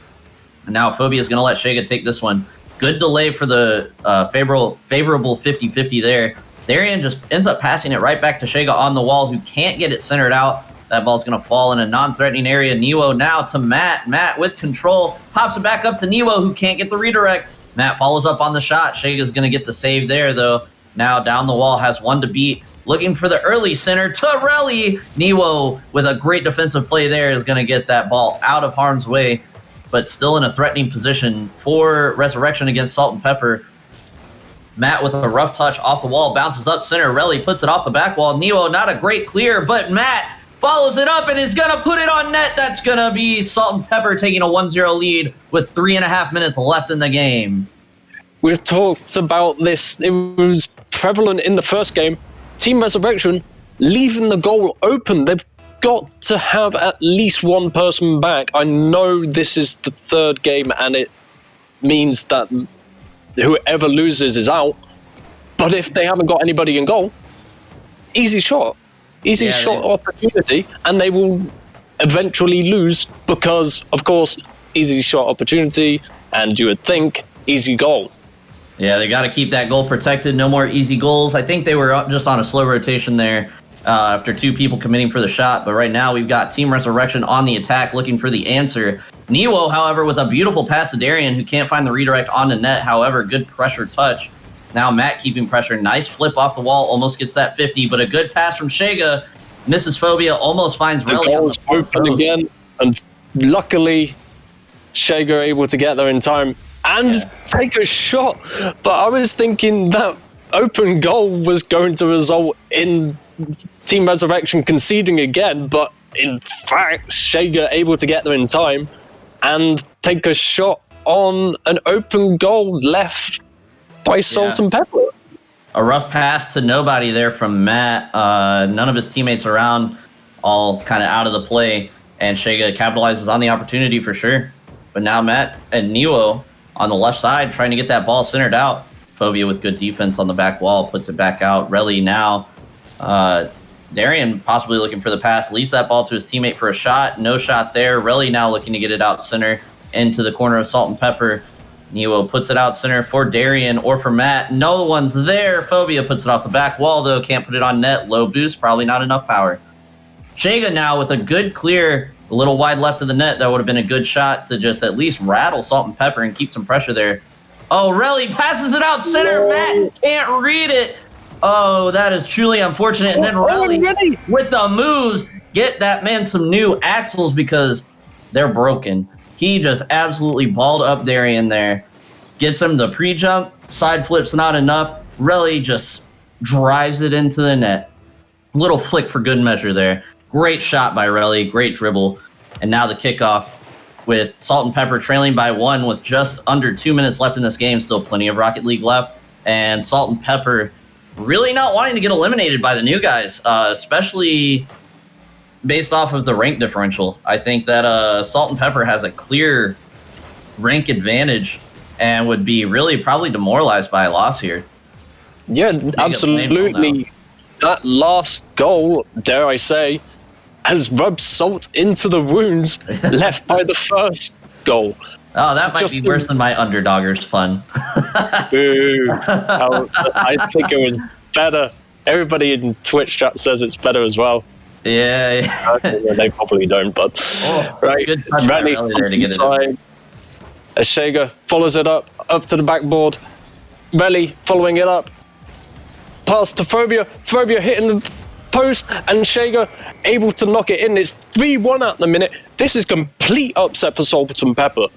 And now Phobia is going to let Shega take this one. Good delay for the favorable 50-50 there. Darian just ends up passing it right back to Shega on the wall, who can't get it centered out. That ball's going to fall in a non-threatening area. Niwo now to Matt. Matt with control. Pops it back up to Niwo, who can't get the redirect. Matt follows up on the shot. Shega's going to get the save there, though. Now down the wall, has one to beat. Looking for the early center to Relly. Niwo with a great defensive play there is going to get that ball out of harm's way, but still in a threatening position for Resurrection against Salt and Pepper. Matt with a rough touch off the wall, bounces up center. Relly puts it off the back wall. Niwo, not a great clear, but Matt follows it up and is going to put it on net. That's going to be Salt and Pepper taking a 1-0 lead with 3.5 minutes left in the game. We've talked about this. It was prevalent in the first game. Team Resurrection leaving the goal open. They've got to have at least one person back. I know this is the third game and it means that whoever loses is out. But if they haven't got anybody in goal, easy shot. Easy shot opportunity, and they will eventually lose because, of course, easy shot opportunity, and you would think easy goal. Yeah, they got to keep that goal protected. No more easy goals. I think they were just on a slow rotation there after two people committing for the shot. But right now we've got Team Resurrection on the attack looking for the answer. Niwo, however, with a beautiful pass to Darian, who can't find the redirect on the net. However, good pressure touch. Now Matt keeping pressure. Nice flip off the wall. Almost gets that 50, but a good pass from Shega. Misses Phobia. Almost finds Relly. The goal is open again, and luckily Shega able to get there in time and take a shot. But I was thinking that open goal was going to result in Team Resurrection conceding again, but in fact, Shega able to get there in time and take a shot on an open goal left by Salt and Pepper. A rough pass to nobody there from Matt. None of his teammates around, all kind of out of the play, and Shega capitalizes on the opportunity for sure. But now Matt and Niwo on the left side trying to get that ball centered out. Phobia with good defense on the back wall, puts it back out. Relly now. Darian possibly looking for the pass, leaves that ball to his teammate for a shot. No shot there. Relly now looking to get it out center into the corner of Salt and Pepper. Niwo puts it out center for Darian or for Matt. No one's there. Phobia puts it off the back wall, though. Can't put it on net. Low boost, probably not enough power. Shega now with a good clear, a little wide left of the net. That would have been a good shot to just at least rattle Salt and Pepper and keep some pressure there. Oh, Relly passes it out center. Matt can't read it. Oh, that is truly unfortunate. And then Relly with the moves, get that man some new axles because they're broken. He just absolutely balled up Darian there. Gets him the pre-jump. Side flip's not enough. Relly just drives it into the net. Little flick for good measure there. Great shot by Relly. Great dribble. And now the kickoff with Salt and Pepper trailing by 1 with just under 2 minutes left in this game. Still plenty of Rocket League left. And Salt and Pepper really not wanting to get eliminated by the new guys, especially based off of the rank differential. I think that Salt and Pepper has a clear rank advantage and would be really probably demoralized by a loss here. Yeah, absolutely. That last goal, dare I say, has rubbed salt into the wounds left by the first goal. Oh, that might be worse than my underdoggers pun. Boo. I think it was better. Everybody in Twitch chat says it's better as well. Yeah. They probably don't, but right. Good touch by Relly there to get it. As Shega follows it up to the backboard. Relly following it up. Pass to Phobia. Phobia hitting the post, and Shega able to knock it in. It's 3-1 at the minute. This is complete upset for Salt and Pepper.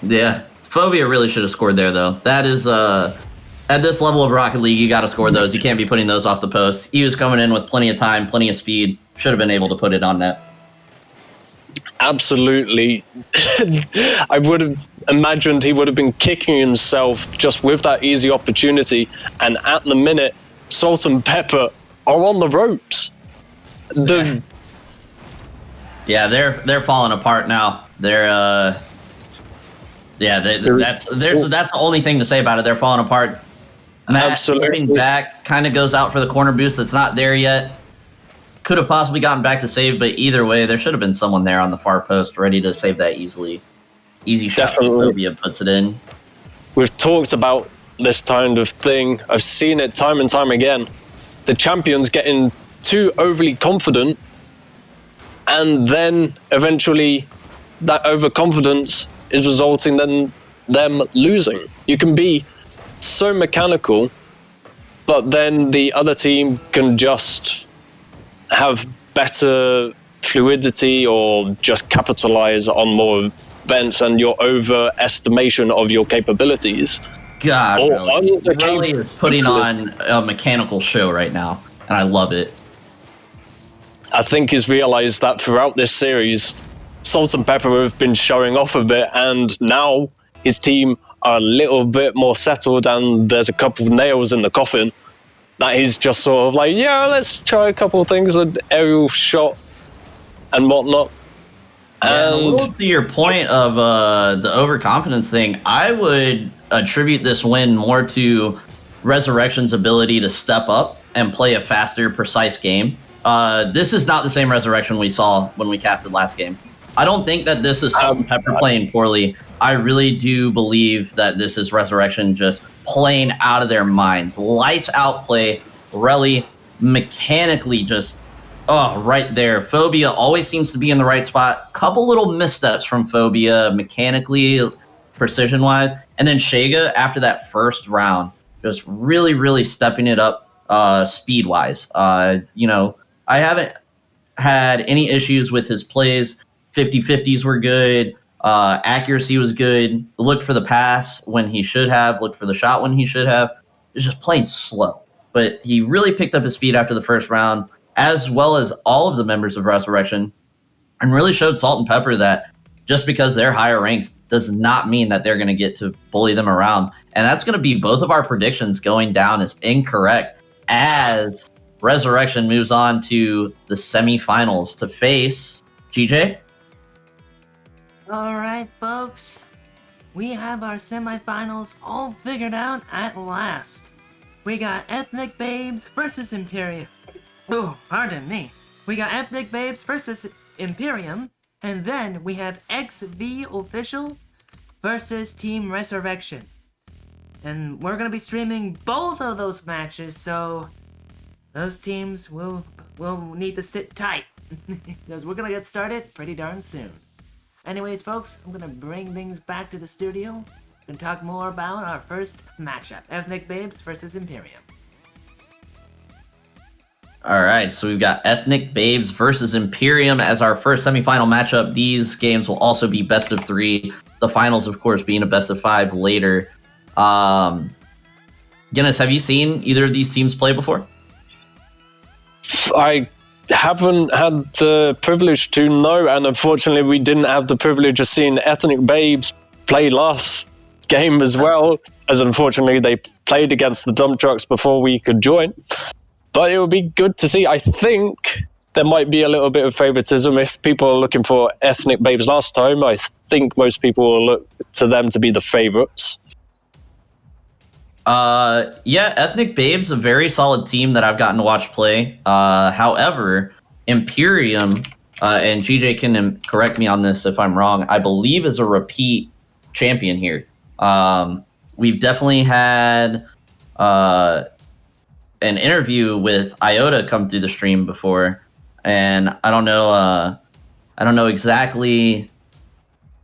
Yeah, Phobia really should have scored there, though. That is, at this level of Rocket League, you got to score those. You can't be putting those off the post. He was coming in with plenty of time, plenty of speed. Should have been able to put it on net. Absolutely. I would have imagined he would have been kicking himself just with that easy opportunity. And at the minute, Salt and Pepper are on the ropes. Yeah, they're falling apart now. That's the only thing to say about it. They're falling apart. Matt Absolutely. stepping back kind of goes out for the corner boost that's not there yet. Could have possibly gotten back to save, but either way, there should have been someone there on the far post ready to save that easily. Easy shot. Definitely. Phobia puts it in. We've talked about this kind of thing. I've seen it time and time again. The champions getting too overly confident, and then eventually that overconfidence is resulting in them losing. You can be so mechanical, but then the other team can just have better fluidity or just capitalize on more events and your overestimation of your capabilities. God, Or really is putting on a mechanical show right now, and I love it. I think he's realized that throughout this series, Salt and Pepper have been showing off a bit, and now his team are a little bit more settled, and there's a couple of nails in the coffin that he's just sort of like, yeah, let's try a couple of things, an aerial shot and whatnot. Yeah, And a little to your point of the overconfidence thing, I would attribute this win more to Resurrection's ability to step up and play a faster, precise game. This is not the same Resurrection we saw when we casted last game. I don't think that this is Salt and Pepper playing poorly. I really do believe that this is Resurrection just playing out of their minds. Lights out play. Relly mechanically just, right there. Phobia always seems to be in the right spot. Couple little missteps from Phobia mechanically, precision-wise. And then Shega, after that first round, just really, really stepping it up speed-wise. I haven't had any issues with his plays. 50-50s were good. Accuracy was good. Looked for the pass when he should have. Looked for the shot when he should have. It was just playing slow. But he really picked up his speed after the first round, as well as all of the members of Resurrection, and really showed Salt and Pepper that just because they're higher ranks does not mean that they're going to get to bully them around. And that's going to be both of our predictions going down as incorrect as Resurrection moves on to the semifinals to face GJ. All right, folks. We have our semifinals all figured out at last. We got Ethnic Babes versus Imperium. Oh, pardon me. We got Ethnic Babes versus Imperium, and then we have XV Official versus Team Resurrection. And we're gonna be streaming both of those matches, so those teams will need to sit tight because we're gonna get started pretty darn soon. Anyways, folks, I'm gonna bring things back to the studio and talk more about our first matchup: Ethnic Babes versus Imperium. All right, so we've got Ethnic Babes versus Imperium as our first semifinal matchup. These games will also be best of 3. The finals, of course, being a best of 5 later. Guinness, have you seen either of these teams play before? I haven't had the privilege to know, and unfortunately we didn't have the privilege of seeing Ethnic Babes play last game as well, as unfortunately they played against the dump trucks before we could join. But it would be good to see. I think there might be a little bit of favoritism if people are looking for Ethnic Babes last time. I think most people will look to them to be the favorites. Yeah, Ethnic Babes, a very solid team that I've gotten to watch play. However, Imperium, and GJ can correct me on this if I'm wrong, I believe is a repeat champion here. We've definitely had an interview with Iota come through the stream before, and I don't know exactly.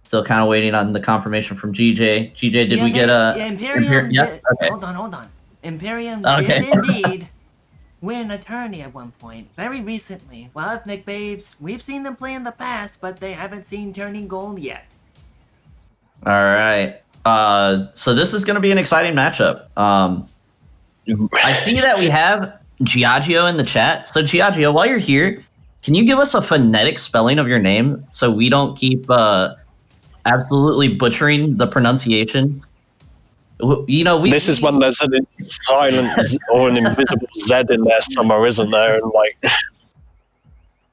Still kind of waiting on the confirmation from GJ. GJ, did we get a Imperium? Yeah. Okay. Hold on. Imperium Okay. did indeed win a tourney at one point, very recently. While Ethnic Babes, we've seen them play in the past, but they haven't seen turning gold yet. All right. So this is going to be an exciting matchup. I see that we have Giaggio in the chat. So Giaggio, while you're here, can you give us a phonetic spelling of your name so we don't keep absolutely butchering the pronunciation? This is when there's a silent or an invisible Z in there somewhere, isn't there? And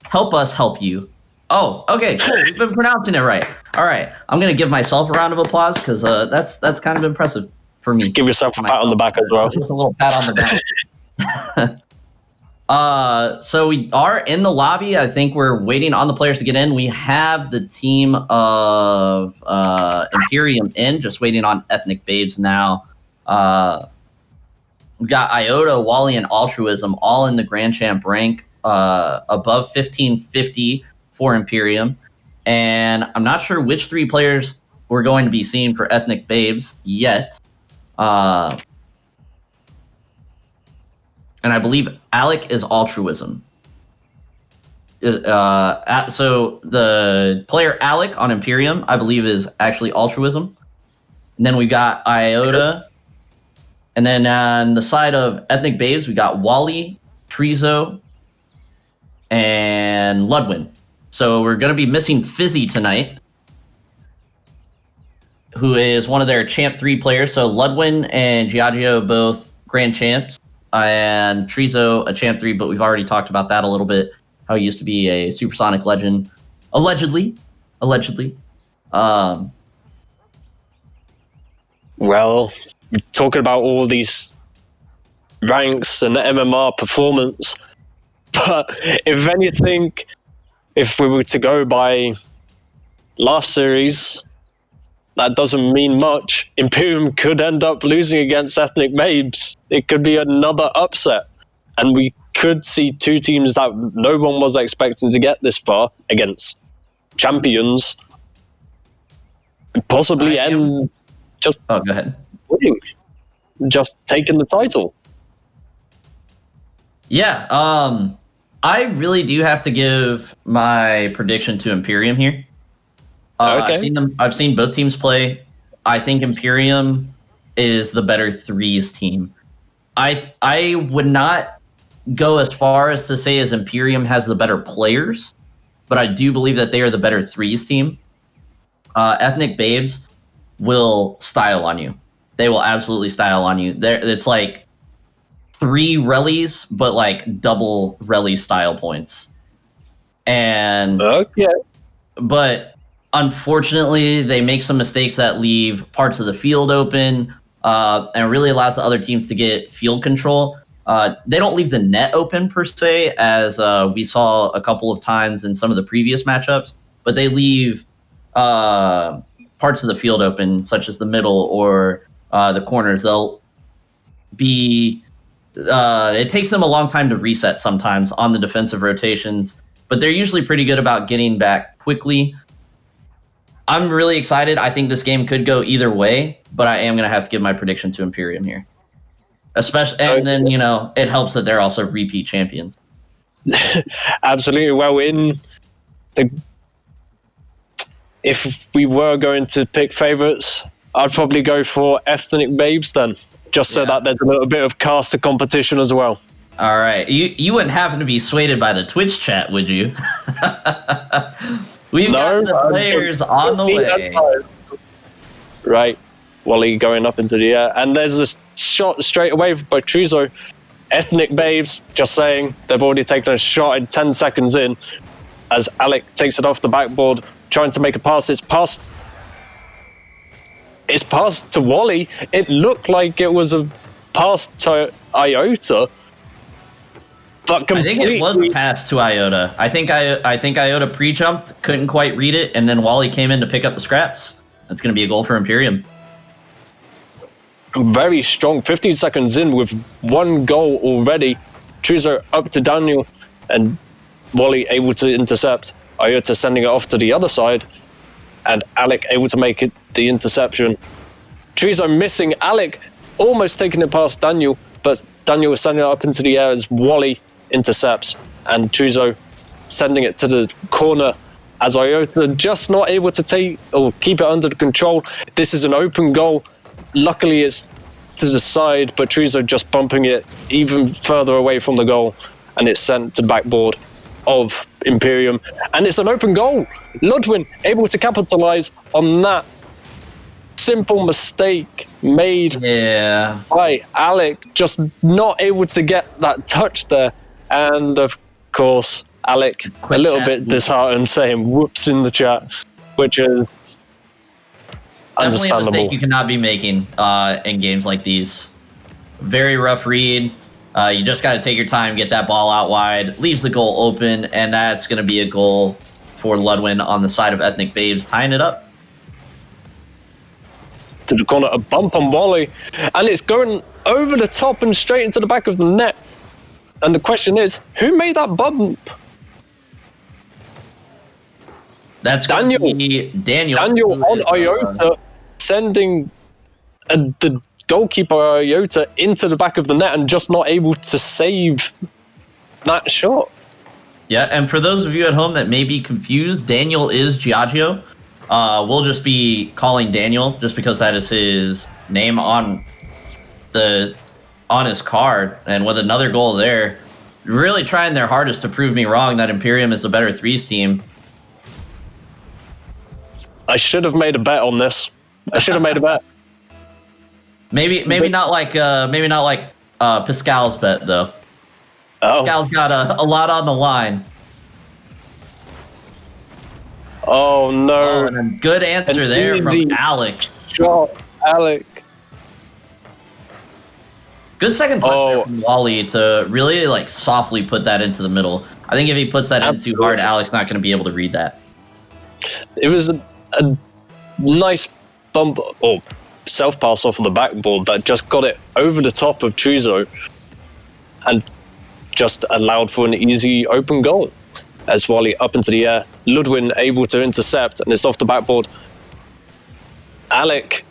help us help you. Oh, okay, cool. We've been pronouncing it right. All right, I'm gonna give myself a round of applause because that's kind of impressive for me. Give yourself a pat on the back as well. Just a little pat on the back. So we are in the lobby. I think we're waiting on the players to get in. We have the team of Imperium in, just waiting on Ethnic Babes now. We've got Iota, Wally, and Altruism all in the Grand Champ rank, above 1550 for Imperium. And I'm not sure which 3 players we're going to be seeing for Ethnic Babes yet. And I believe Alec is Altruism. So the player Alec on Imperium, I believe, is actually Altruism. And then we got Iota. And then on the side of Ethnic Babes, we got Wally, Trizo, and Ludwin. So we're going to be missing Fizzy tonight, who is one of their Champ 3 players. So Ludwin and Giaggio both Grand Champs, and Trizo a Champ 3, but we've already talked about that a little bit, how he used to be a Supersonic legend. Allegedly. Well, talking about all these ranks and MMR performance, but if anything, if we were to go by last series, that doesn't mean much. Imperium could end up losing against Ethnic Babes. It could be another upset, and we could see 2 teams that no one was expecting to get this far against champions possibly end just go ahead. winning, just taking the title. Yeah, I really do have to give my prediction to Imperium here. Okay. I've seen both teams play. I think Imperium is the better threes team. I would not go as far as to say as Imperium has the better players, but I do believe that they are the better threes team. Ethnic Babes will style on you. They will absolutely style on you. It's like 3 rallies, but like double rally style points. And Okay. but unfortunately, they make some mistakes that leave parts of the field open, and really allows the other teams to get field control. They don't leave the net open per se, as we saw a couple of times in some of the previous matchups, but they leave parts of the field open, such as the middle or the corners. They'll be... it takes them a long time to reset sometimes on the defensive rotations, but they're usually pretty good about getting back quickly. I'm really excited. I think this game could go either way, but I am going to have to give my prediction to Imperium here. Especially, and then, it helps that they're also repeat champions. Absolutely. Well, if we were going to pick favorites, I'd probably go for Ethnic Babes then, just so that there's a little bit of caster competition as well. All right. You wouldn't happen to be swayed by the Twitch chat, would you? We've got the players on the way. Right. Wally going up into the air. And there's this shot straight away by Trizo. Ethnic Babes, just saying, they've already taken a shot in 10 seconds in as Alec takes it off the backboard, trying to make a pass. It's passed to Wally. It looked like it was a pass to Iota. But I think it was a pass to Iota. I think Iota pre-jumped, couldn't quite read it, and then Wally came in to pick up the scraps. That's going to be a goal for Imperium. Very strong. 15 seconds in with 1 goal already. Trizo up to Daniel, and Wally able to intercept. Iota sending it off to the other side, and Alec able to make it the interception. Trizo missing. Alec almost taking it past Daniel, but Daniel was sending it up into the air as Wally intercepts, and Trizo sending it to the corner as Iota just not able to take or keep it under control. This is an open goal. Luckily it's to the side, but Trizo just bumping it even further away from the goal, and it's sent to the backboard of Imperium, and it's an open goal. Ludwin able to capitalize on that simple mistake made by Alec, just not able to get that touch there. And of course, Alec, Quick a little chat. bit disheartened, saying whoops in the chat, which is Definitely a understandable. mistake you cannot be making in games like these. Very rough read. You just got to take your time, get that ball out wide, leaves the goal open, and that's going to be a goal for Ludwin on the side of Ethnic Babes, tying it up. To the corner, a bump on Wally, and it's going over the top and straight into the back of the net. And the question is, who made that bump? That's Daniel. going to be Daniel. Daniel who on is, Iota, sending the goalkeeper Iota into the back of the net and just not able to save that shot. Yeah, and for those of you at home that may be confused, Daniel is Giaggio. We'll just be calling Daniel just because that is his name on his card. And with another goal there, really trying their hardest to prove me wrong that Imperium is the better threes team. I should have made a bet on this. I should have made a bet. Maybe not like Pascal's bet though. Oh, Pascal's got a lot on the line. oh no. Oh, and a good answer An there easy from Alec. Shot, Alec. Good second touch Oh. there from Wally to really like softly put that into the middle. I think if he puts that in too hard, Alec's not going to be able to read that. It was a nice bump or self pass off of the backboard that just got it over the top of Chuzo and just allowed for an easy open goal. As Wally up into the air, Ludwin able to intercept, and it's off the backboard. Alec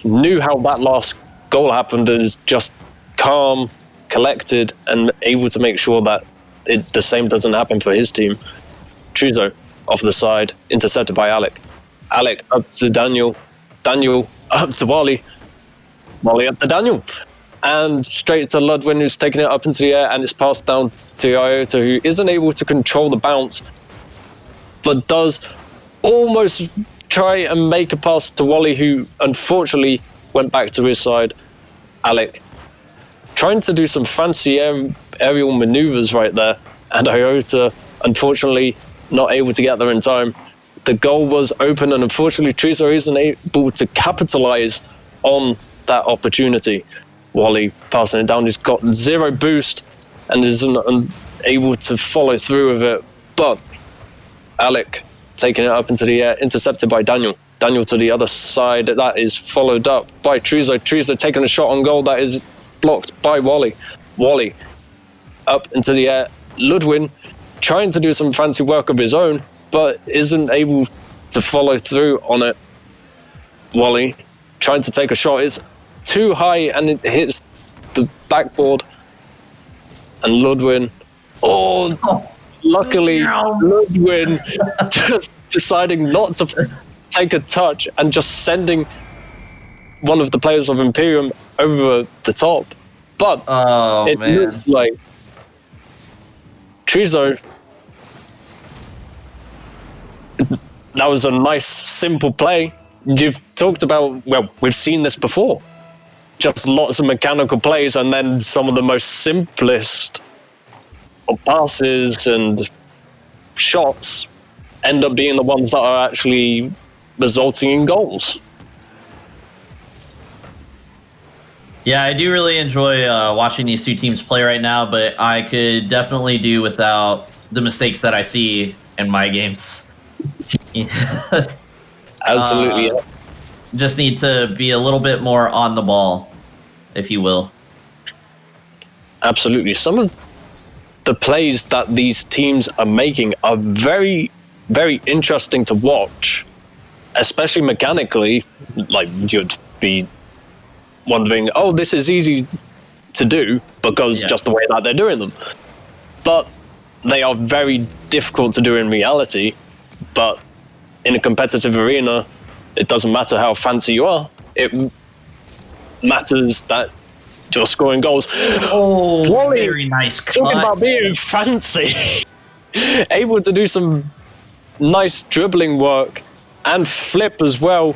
knew how that last goal happened and is just calm, collected, and able to make sure that the same doesn't happen for his team. Chuzo off the side, intercepted by Alec. Alec up to Daniel. Daniel up to Wally. Wally up to Daniel. And straight to Ludwin, who's taking it up into the air, and it's passed down to Iota, who isn't able to control the bounce, but does almost try and make a pass to Wally, who unfortunately went back to his side. Alec trying to do some fancy aerial maneuvers right there, and Iota unfortunately not able to get there in time. The goal was open, and unfortunately Chuzo isn't able to capitalize on that opportunity. Wally passing it down, he's got zero boost and isn't able to follow through with it. But Alec taking it up into the air, intercepted by Daniel. Daniel to the other side, that is followed up by Chuzo. Chuzo taking a shot on goal that is blocked by Wally. Wally up into the air. Ludwin trying to do some fancy work of his own, but isn't able to follow through on it. Wally trying to take a shot. It's too high and it hits the backboard. And Ludwin, luckily Ludwin just deciding not to take a touch and just sending one of the players of Imperium over the top. But it looks like Chuzo, that was a nice, simple play. You've talked about, well, we've seen this before. Just lots of mechanical plays, and then some of the most simplest of passes and shots end up being the ones that are actually resulting in goals. Yeah, I do really enjoy watching these two teams play right now, but I could definitely do without the mistakes that I see in my games. Absolutely. Just need to be a little bit more on the ball, if you will. Absolutely. Some of the plays that these teams are making are very, very interesting to watch, especially mechanically. Like, you'd be wondering, oh, this is easy to do because just the way that they're doing them. But they are very difficult to do in reality. But in a competitive arena, it doesn't matter how fancy you are. It matters that you're scoring goals. Oh, Wally, very nice cut. talking about being fancy. Able to do some nice dribbling work and flip as well.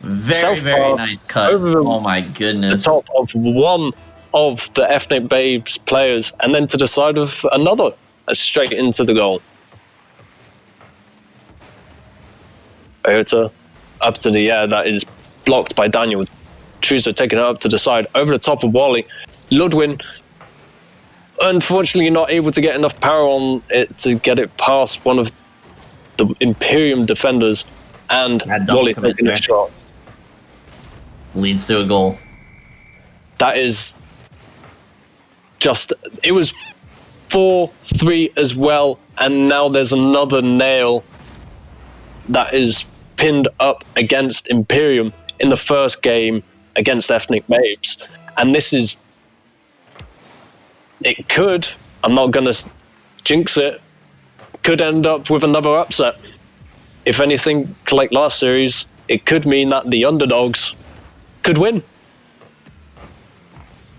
Very nice cut. Oh my goodness. The top of one of the Ethnic Babes players and then to the side of another. straight into the goal. Iota up to the air, that is blocked by Daniel. Truzo taking it up to the side, over the top of Wally. Ludwin, unfortunately not able to get enough power on it to get it past one of the Imperium defenders, and Wally taking a shot. Leads to a goal. That is just, it was 4-3 as well, and now there's another nail that is pinned up against Imperium in the first game against Ethnic Babes. And this is, it could, I'm not going to jinx it, could end up with another upset. If anything, like last series, it could mean that the underdogs could win.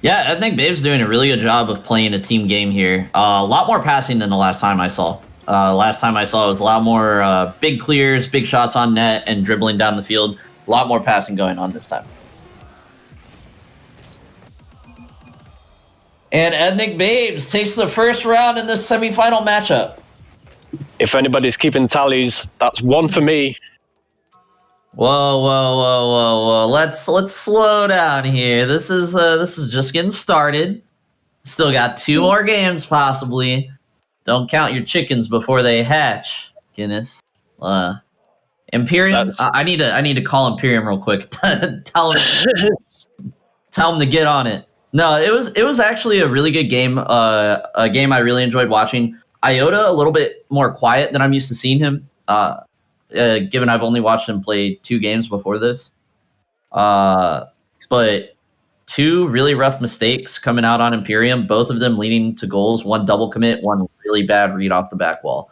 Yeah, I think Babe's doing a really good job of playing a team game here. A lot more passing than the last time I saw. Last time I saw it was a lot more big clears, big shots on net, and dribbling down the field. A lot more passing going on this time. And Ethnic Babes takes the first round in this semifinal matchup. If anybody's keeping tallies, that's one for me. Whoa. Let's slow down here. This is just getting started. Still got 2 more games possibly. Don't count your chickens before they hatch, Guinness. Imperium. I need to call Imperium real quick. tell them to get on it. No, it was actually a really good game. A game I really enjoyed watching. Iota a little bit more quiet than I'm used to seeing him. Given I've only watched him play 2 games before this. But 2 really rough mistakes coming out on Imperium, both of them leading to goals, 1 double commit, 1 really bad read off the back wall.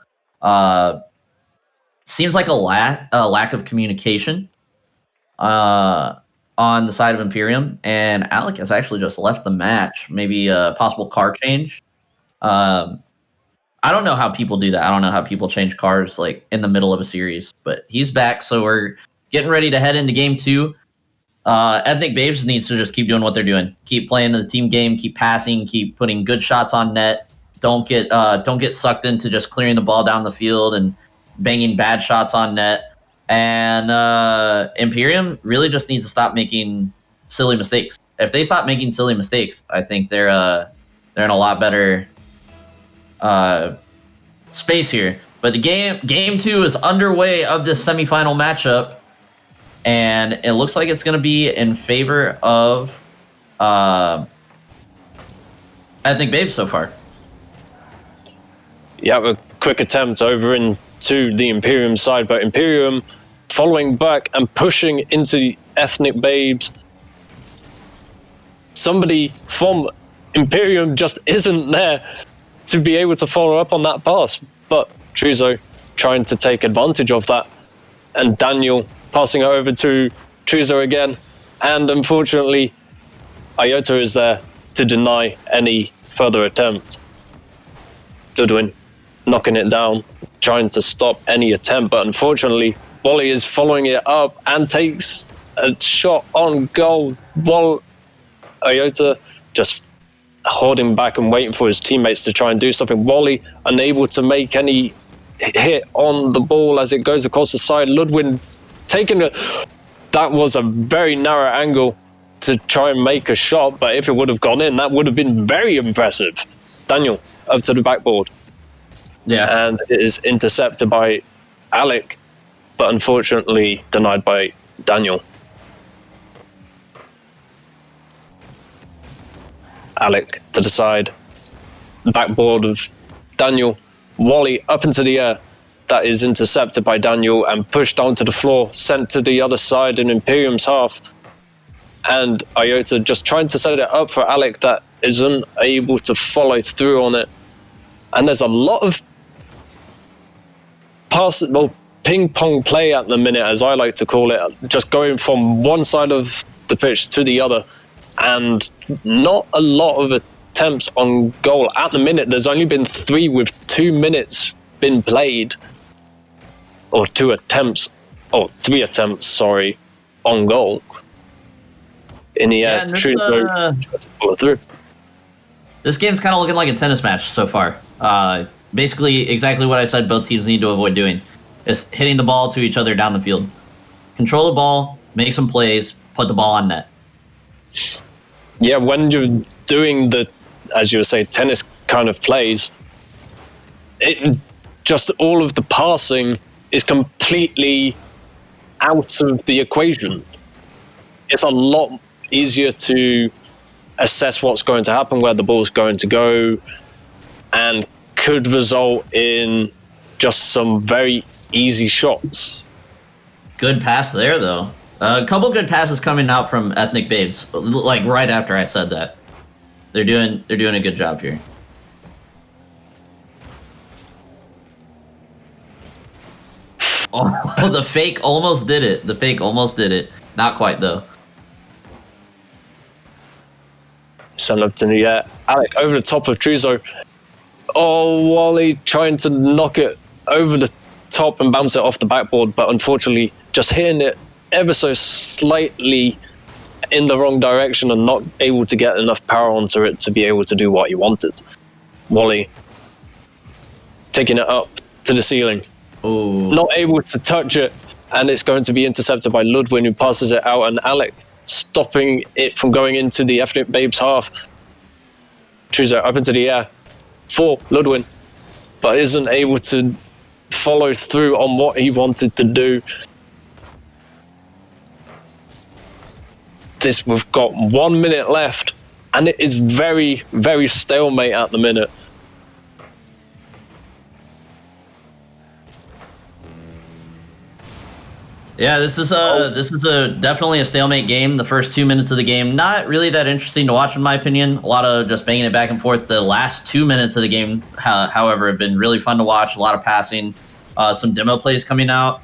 Seems like a lack of communication on the side of Imperium, and Alec has actually just left the match. Maybe a possible car change. I don't know how people do that. I don't know how people change cars like in the middle of a series, but he's back, so we're getting ready to head into game 2. Ethnic Babes needs to just keep doing what they're doing. Keep playing the team game, keep passing, keep putting good shots on net. Don't get sucked into just clearing the ball down the field and banging bad shots on net. And Imperium really just needs to stop making silly mistakes. If they stop making silly mistakes, I think they're in a lot better space here. But the game 2 is underway of this semifinal matchup, and it looks like it's going to be in favor of Ethnic Babes so far. Yeah, a quick attempt over into the Imperium side, but Imperium following back and pushing into the Ethnic Babes. Somebody from Imperium just isn't there to be able to follow up on that pass, but Truzo trying to take advantage of that, and Daniel passing it over to Truzo again, and unfortunately Iota is there to deny any further attempt. Ludwin knocking it down, trying to stop any attempt, but unfortunately Wally is following it up and takes a shot on goal while Iota just holding back and waiting for his teammates to try and do something. Wally unable to make any hit on the ball as it goes across the side. Ludwin taking it. That was a very narrow angle to try and make a shot, but if it would have gone in, that would have been very impressive. Daniel up to the backboard. Yeah. And it is intercepted by Alec, but unfortunately denied by Daniel. Alec to the side. Backboard of Daniel. Wally up into the air. That is intercepted by Daniel and pushed onto the floor, sent to the other side in Imperium's half. And Iota just trying to set it up for Alec that isn't able to follow through on it. And there's a lot of ping pong play at the minute, as I like to call it, just going from one side of the pitch to the other, and not a lot of attempts on goal. At the minute, there's only been 3 with 2 minutes been played, or 3 attempts, sorry, on goal. In the air, Trudeau tried to follow through. This game's kind of looking like a tennis match so far. Basically, exactly what I said both teams need to avoid doing. Is hitting the ball to each other down the field. Control the ball, make some plays, put the ball on net. Yeah, when you're doing the, as you were saying, tennis kind of plays, it just all of the passing is completely out of the equation. It's a lot easier to assess what's going to happen, where the ball's going to go, and could result in just some very easy shots. Good pass there, though. A couple good passes coming out from Ethnic Babes, like right after I said that. They're doing a good job here. Oh, the fake almost did it. The fake almost did it. Not quite, though. Send up to the air. Alec over the top of Truzo. Oh, Wally trying to knock it over the top and bounce it off the backboard, but unfortunately just hitting it ever so slightly in the wrong direction and not able to get enough power onto it to be able to do what he wanted. Wally taking it up to the ceiling. Ooh. Not able to touch it, and it's going to be intercepted by Ludwin, who passes it out, and Alec stopping it from going into the Ethnic Babes half. Truzo up into the air for Ludwin, but isn't able to follow through on what he wanted to do. We've got 1 minute left, and it is very, very stalemate at the minute. Yeah, this is a definitely a stalemate game. The first 2 minutes of the game, not really that interesting to watch in my opinion. A lot of just banging it back and forth. The last 2 minutes of the game, however, have been really fun to watch. A lot of passing, some demo plays coming out,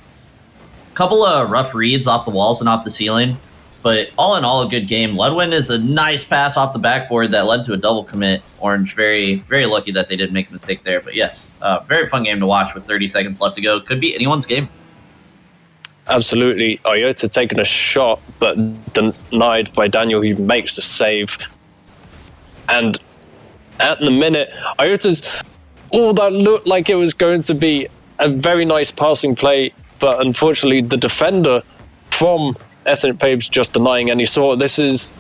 a couple of rough reads off the walls and off the ceiling, but all in all, a good game. Ludwin is a nice pass off the backboard that led to a double commit. Orange very, very lucky that they didn't make a mistake there. But yes, very fun game to watch with 30 seconds left to go. Could be anyone's game. Absolutely. Iota taking a shot, but denied by Daniel, who makes the save. And at the minute, Iota's all that looked like it was going to be a very nice passing play, but unfortunately the defender from Ethnic Babes just denying any sort. This is,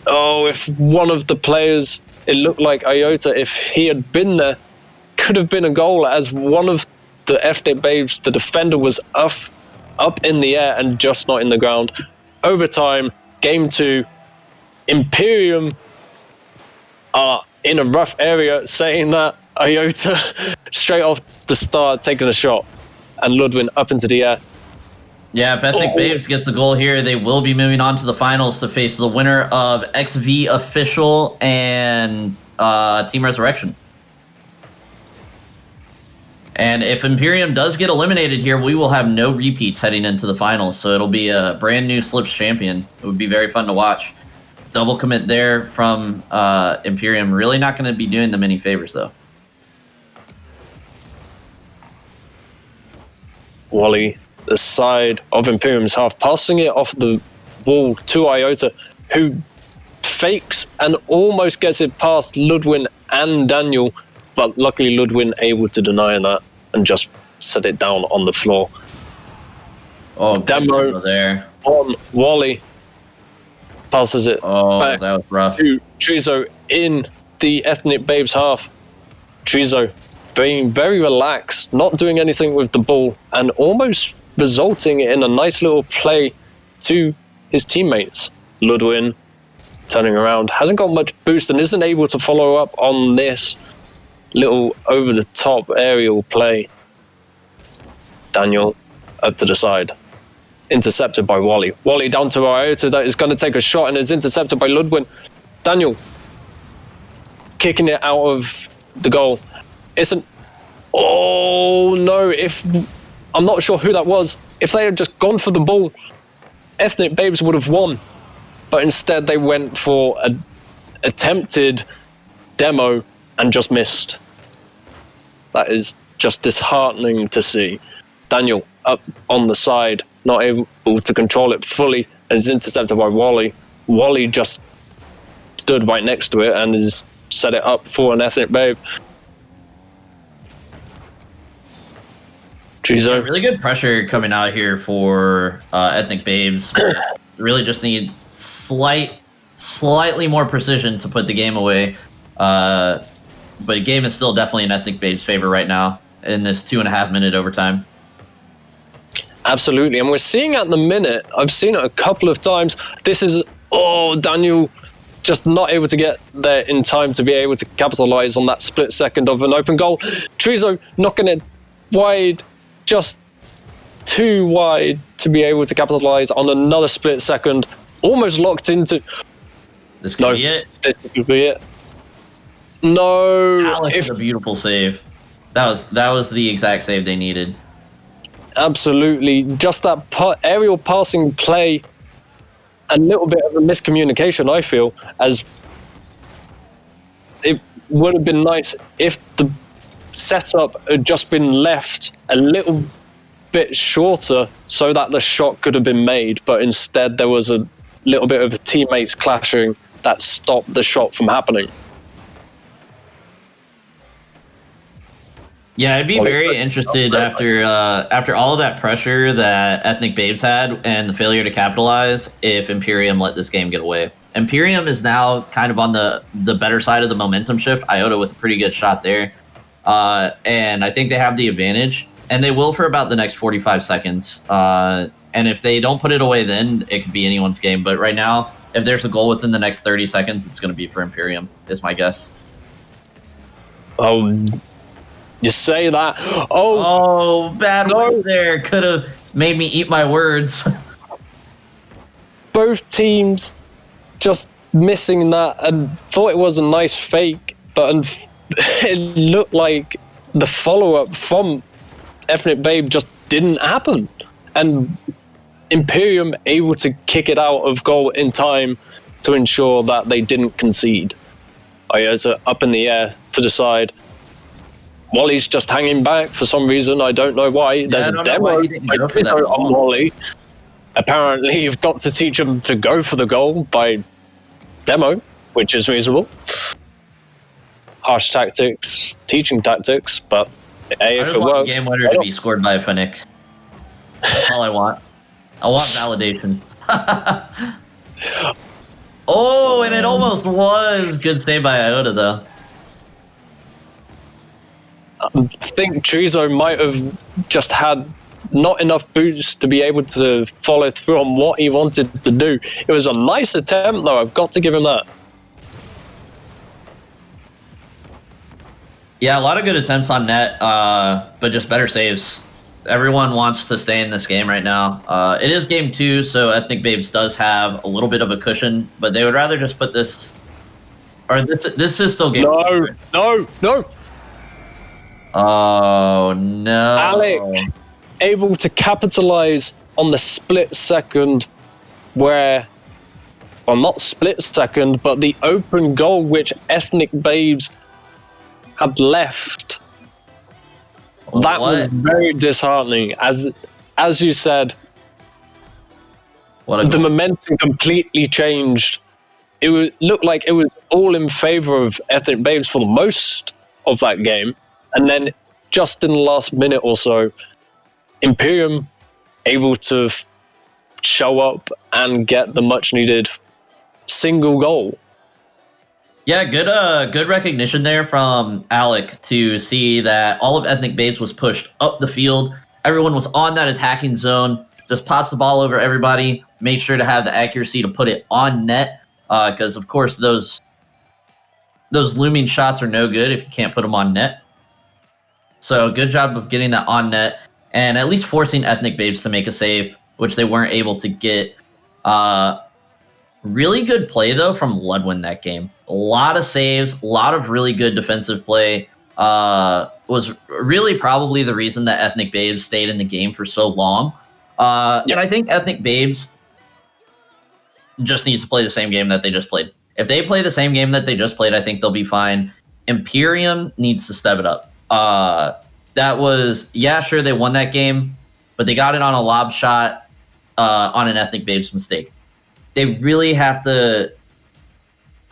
if one of the players, it looked like Iota, if he had been there, could have been a goal, as one of the Ethnic Babes, the defender, was up in the air and just not in the ground. Overtime, game 2, Imperium are in a rough area, saying that Iota straight off the start taking a shot, and Ludwin up into the air. Yeah, if Ethnic Babes gets the goal here, they will be moving on to the finals to face the winner of XV Official and Team Resurrection. And if Imperium does get eliminated here, we will have no repeats heading into the finals. So it'll be a brand new Slips champion. It would be very fun to watch. Double commit there from Imperium. Really not going to be doing them any favors, though. Wally, the side of Imperium's half, passing it off the wall to Iota, who fakes and almost gets it past Ludwin and Daniel, but luckily Ludwin able to deny that and just set it down on the floor. Oh, demo there on Wally, passes it back that was rough. to Trizo in the Ethnic Babes half. Trizo being very relaxed, not doing anything with the ball, and almost resulting in a nice little play to his teammates. Ludwin turning around, hasn't got much boost and isn't able to follow up on this little over-the-top aerial play. Daniel up to the side. Intercepted by Wally. Wally down to Iota, that is going to take a shot and is intercepted by Ludwin. Daniel kicking it out of the goal. Oh no, I'm not sure who that was. If they had just gone for the ball, Ethnic Babes would have won. But instead they went for an attempted demo and just missed. That is just disheartening to see. Daniel up on the side, not able to control it fully, and is intercepted by Wally. Wally just stood right next to it and has set it up for an Ethnic Babe. Trizo. Really good pressure coming out here for Ethnic Babes. Really just need slightly more precision to put the game away. But the game is still definitely in Ethnic Babes' favor right now in this 2.5 minute overtime. Absolutely, and we're seeing at the minute, I've seen it a couple of times, this is, Daniel just not able to get there in time to be able to capitalize on that split second of an open goal. Trizo knocking it wide, just too wide to be able to capitalize on another split second, almost locked into... This could be it. This could be it. No. Alex with a beautiful save. That was the exact save they needed. Absolutely. Just that aerial passing play, a little bit of a miscommunication, I feel, as it would have been nice if the setup had just been left a little bit shorter so that the shot could have been made, but instead there was a little bit of teammates clashing that stopped the shot from happening. Yeah, I'd be very interested after all of that pressure that Ethnic Babes had and the failure to capitalize if Imperium let this game get away. Imperium is now kind of on the better side of the momentum shift. Iota with a pretty good shot there. And I think they have the advantage. And they will for about the next 45 seconds. And if they don't put it away then, it could be anyone's game. But right now, if there's a goal within the next 30 seconds, it's going to be for Imperium, is my guess. Oh, you say that. Oh, bad one there. Could have made me eat my words. Both teams just missing that and thought it was a nice fake, but it looked like the follow-up from Ethnic Babe just didn't happen. And Imperium able to kick it out of goal in time to ensure that they didn't concede. Iota up in the air to the side. Wally's just hanging back for some reason. I don't know why. There's a demo on Wally. Apparently, you've got to teach him to go for the goal by demo, which is reasonable. Harsh tactics, teaching tactics, but hey, if it works. I just want the game winner to be scored by a Phoenix. That's all I want. I want validation. Oh, and it almost was. Good save by Iota, though. I think Trizo might have just had not enough boots to be able to follow through on what he wanted to do. It was a nice attempt, though. I've got to give him that. Yeah, a lot of good attempts on net, but just better saves. Everyone wants to stay in this game right now. It is game 2, so Ethnic Babes does have a little bit of a cushion, but they would rather just put this... Or this is still game 2. No. Oh, no. Alec able to capitalize on the split second where... Well, not split second, but the open goal which Ethnic Babes had left. That was very disheartening. As you said, the momentum completely changed. It looked like it was all in favor of Ethnic Babes for the most of that game. And then just in the last minute or so, Imperium able to show up and get the much needed single goal. Yeah, good recognition there from Alec to see that all of Ethnic Babes was pushed up the field. Everyone was on that attacking zone, just pops the ball over everybody, made sure to have the accuracy to put it on net, because of course those looming shots are no good if you can't put them on net. So good job of getting that on net and at least forcing Ethnic Babes to make a save, which they weren't able to get. Really good play, though, from Ludwin that game. A lot of saves, a lot of really good defensive play. Was really probably the reason that Ethnic Babes stayed in the game for so long. And I think Ethnic Babes just needs to play the same game that they just played. If they play the same game that they just played, I think they'll be fine. Imperium needs to step it up. That was, sure, they won that game, but they got it on a lob shot on an Ethnic Babes mistake. They really have to,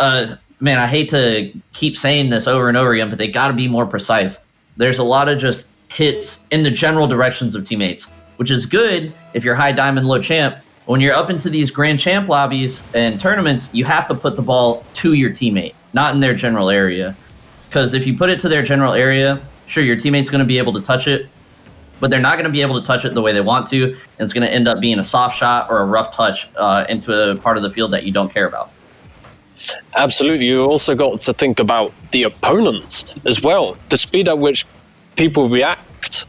I hate to keep saying this over and over again, but they got to be more precise. There's a lot of just hits in the general directions of teammates, which is good if you're high diamond, low champ. When you're up into these grand champ lobbies and tournaments, you have to put the ball to your teammate, not in their general area. Because if you put it to their general area, sure, your teammate's going to be able to touch it, but they're not going to be able to touch it the way they want to, and it's going to end up being a soft shot or a rough touch into a part of the field that you don't care about. Absolutely. You also got to think about the opponents as well. The speed at which people react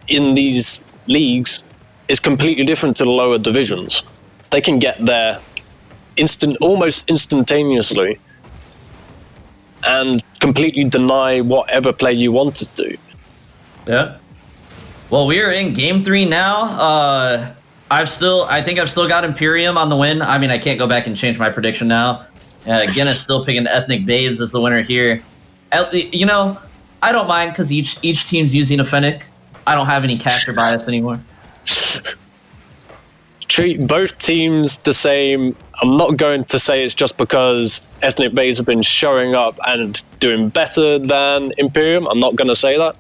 in these leagues is completely different to the lower divisions. They can get there almost instantaneously and completely deny whatever play you wanted to. Yeah. Well, we are in game 3 now. I think I've still got Imperium on the win. I mean, I can't go back and change my prediction now. Again, it's still picking Ethnic Babes as the winner here. You know, I don't mind because each team's using a Fennec. I don't have any caster bias anymore. Treat both teams the same. I'm not going to say it's just because Ethnic Babes have been showing up and doing better than Imperium. I'm not going to say that.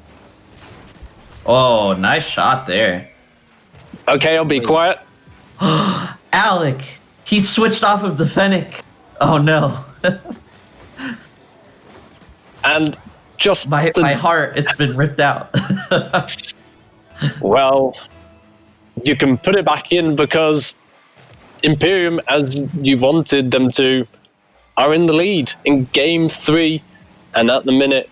Oh, nice shot there. Okay, I'll be quiet. Alec, he switched off of the Fennec. Oh no. And just my heart, it's been ripped out. Well, you can put it back in because Imperium, as you wanted them to, are in the lead in game 3, and at the minute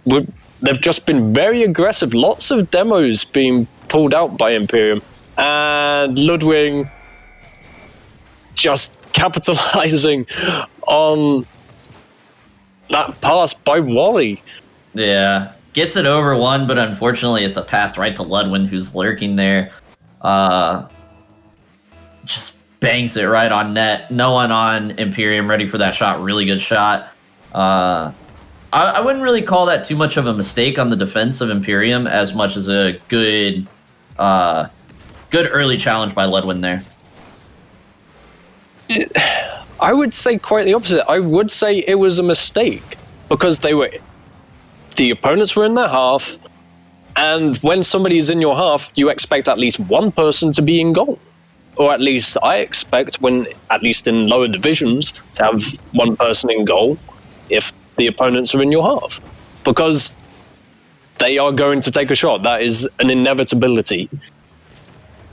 they've just been very aggressive. Lots of demos being pulled out by Imperium, and Ludwig just capitalizing on that pass by Wally. Yeah, gets it over one, but unfortunately it's a pass right to Ludwig, who's lurking there. Just bangs it right on net. No one on Imperium ready for that shot. Really good shot. I wouldn't really call that too much of a mistake on the defense of Imperium as much as a good early challenge by Ludwig there. I would say quite the opposite. I would say it was a mistake because the opponents were in their half, and when somebody's in your half, you expect at least one person to be in goal. Or at least I expect, at least in lower divisions, to have one person in goal if the opponents are in your half. Because they are going to take a shot. That is an inevitability.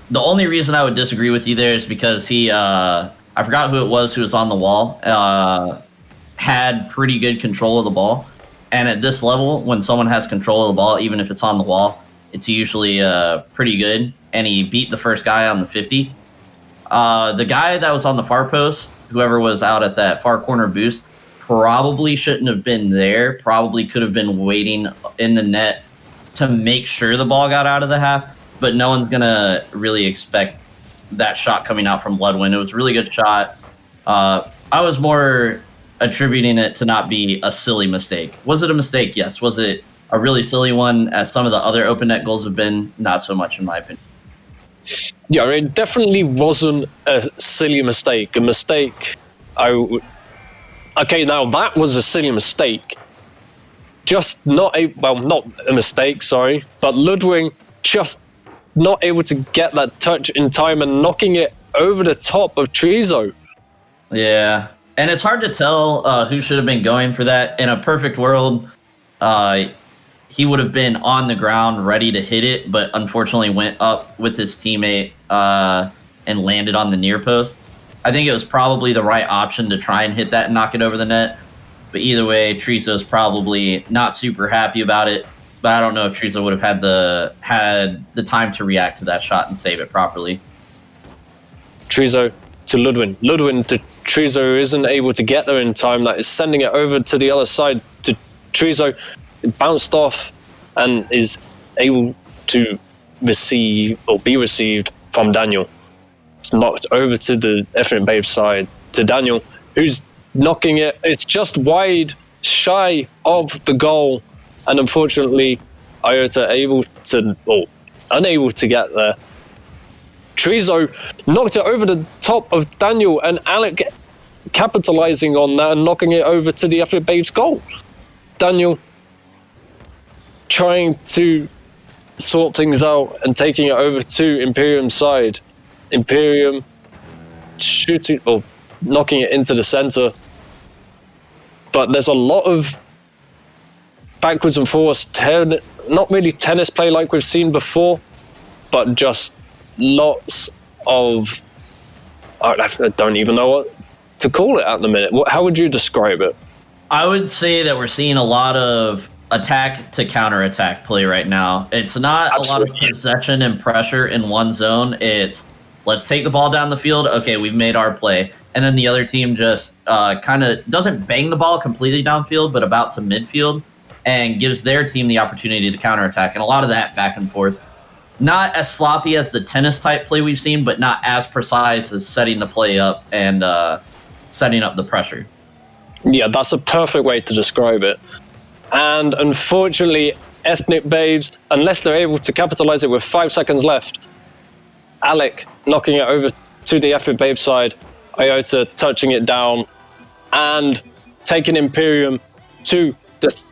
The only reason I would disagree with you there is because I forgot who it was who was on the wall, had pretty good control of the ball. And at this level, when someone has control of the ball, even if it's on the wall, it's usually pretty good. And he beat the first guy on the 50. The guy that was on the far post, whoever was out at that far corner boost, probably shouldn't have been there. Probably could have been waiting in the net to make sure the ball got out of the half. But no one's going to really expect that shot coming out from Ludwig. It was a really good shot. I was more attributing it to not be a silly mistake. Was it a mistake? Yes. Was it a really silly one, as some of the other open net goals have been? Not so much, in my opinion. Yeah, it definitely wasn't a silly mistake. A mistake. Okay, now that was a silly mistake. Just not a mistake, sorry, but Ludwig just not able to get that touch in time and knocking it over the top of Trizo. Yeah, and it's hard to tell who should have been going for that. In a perfect world, he would have been on the ground ready to hit it, but unfortunately went up with his teammate and landed on the near post. I think it was probably the right option to try and hit that and knock it over the net. But either way, Trizo's probably not super happy about it. But I don't know if Trizo would have had the time to react to that shot and save it properly. Trizo to Ludwig. Ludwig to Trizo isn't able to get there in time. That is sending it over to the other side to Trizo. It bounced off and is able to receive or be received from Daniel. It's knocked over to the Ethnic Babe side to Daniel, who's knocking it. It's just wide, shy of the goal. And unfortunately, Iota unable to get there. Trizo knocked it over the top of Daniel, and Alec capitalizing on that and knocking it over to the Ethnic Babe's goal. Daniel trying to sort things out and taking it over to Imperium's side. Imperium shooting or knocking it into the center. But there's a lot of backwards and forwards, not really tennis play like we've seen before, but just lots of... I don't even know what to call it at the minute. How would you describe it? I would say that we're seeing a lot of attack to counterattack play right now. It's not Absolutely. A lot of possession and pressure in one zone. It's let's take the ball down the field. Okay, we've made our play. And then the other team just kind of doesn't bang the ball completely downfield, but about to midfield, and gives their team the opportunity to counterattack. And a lot of that back and forth. Not as sloppy as the tennis type play we've seen, but not as precise as setting the play up and setting up the pressure. Yeah, that's a perfect way to describe it. And unfortunately, Ethnic Babes, unless they're able to capitalize it with 5 seconds left, Alec knocking it over to the Ethnic Babes side, Iota touching it down, and taking Imperium to the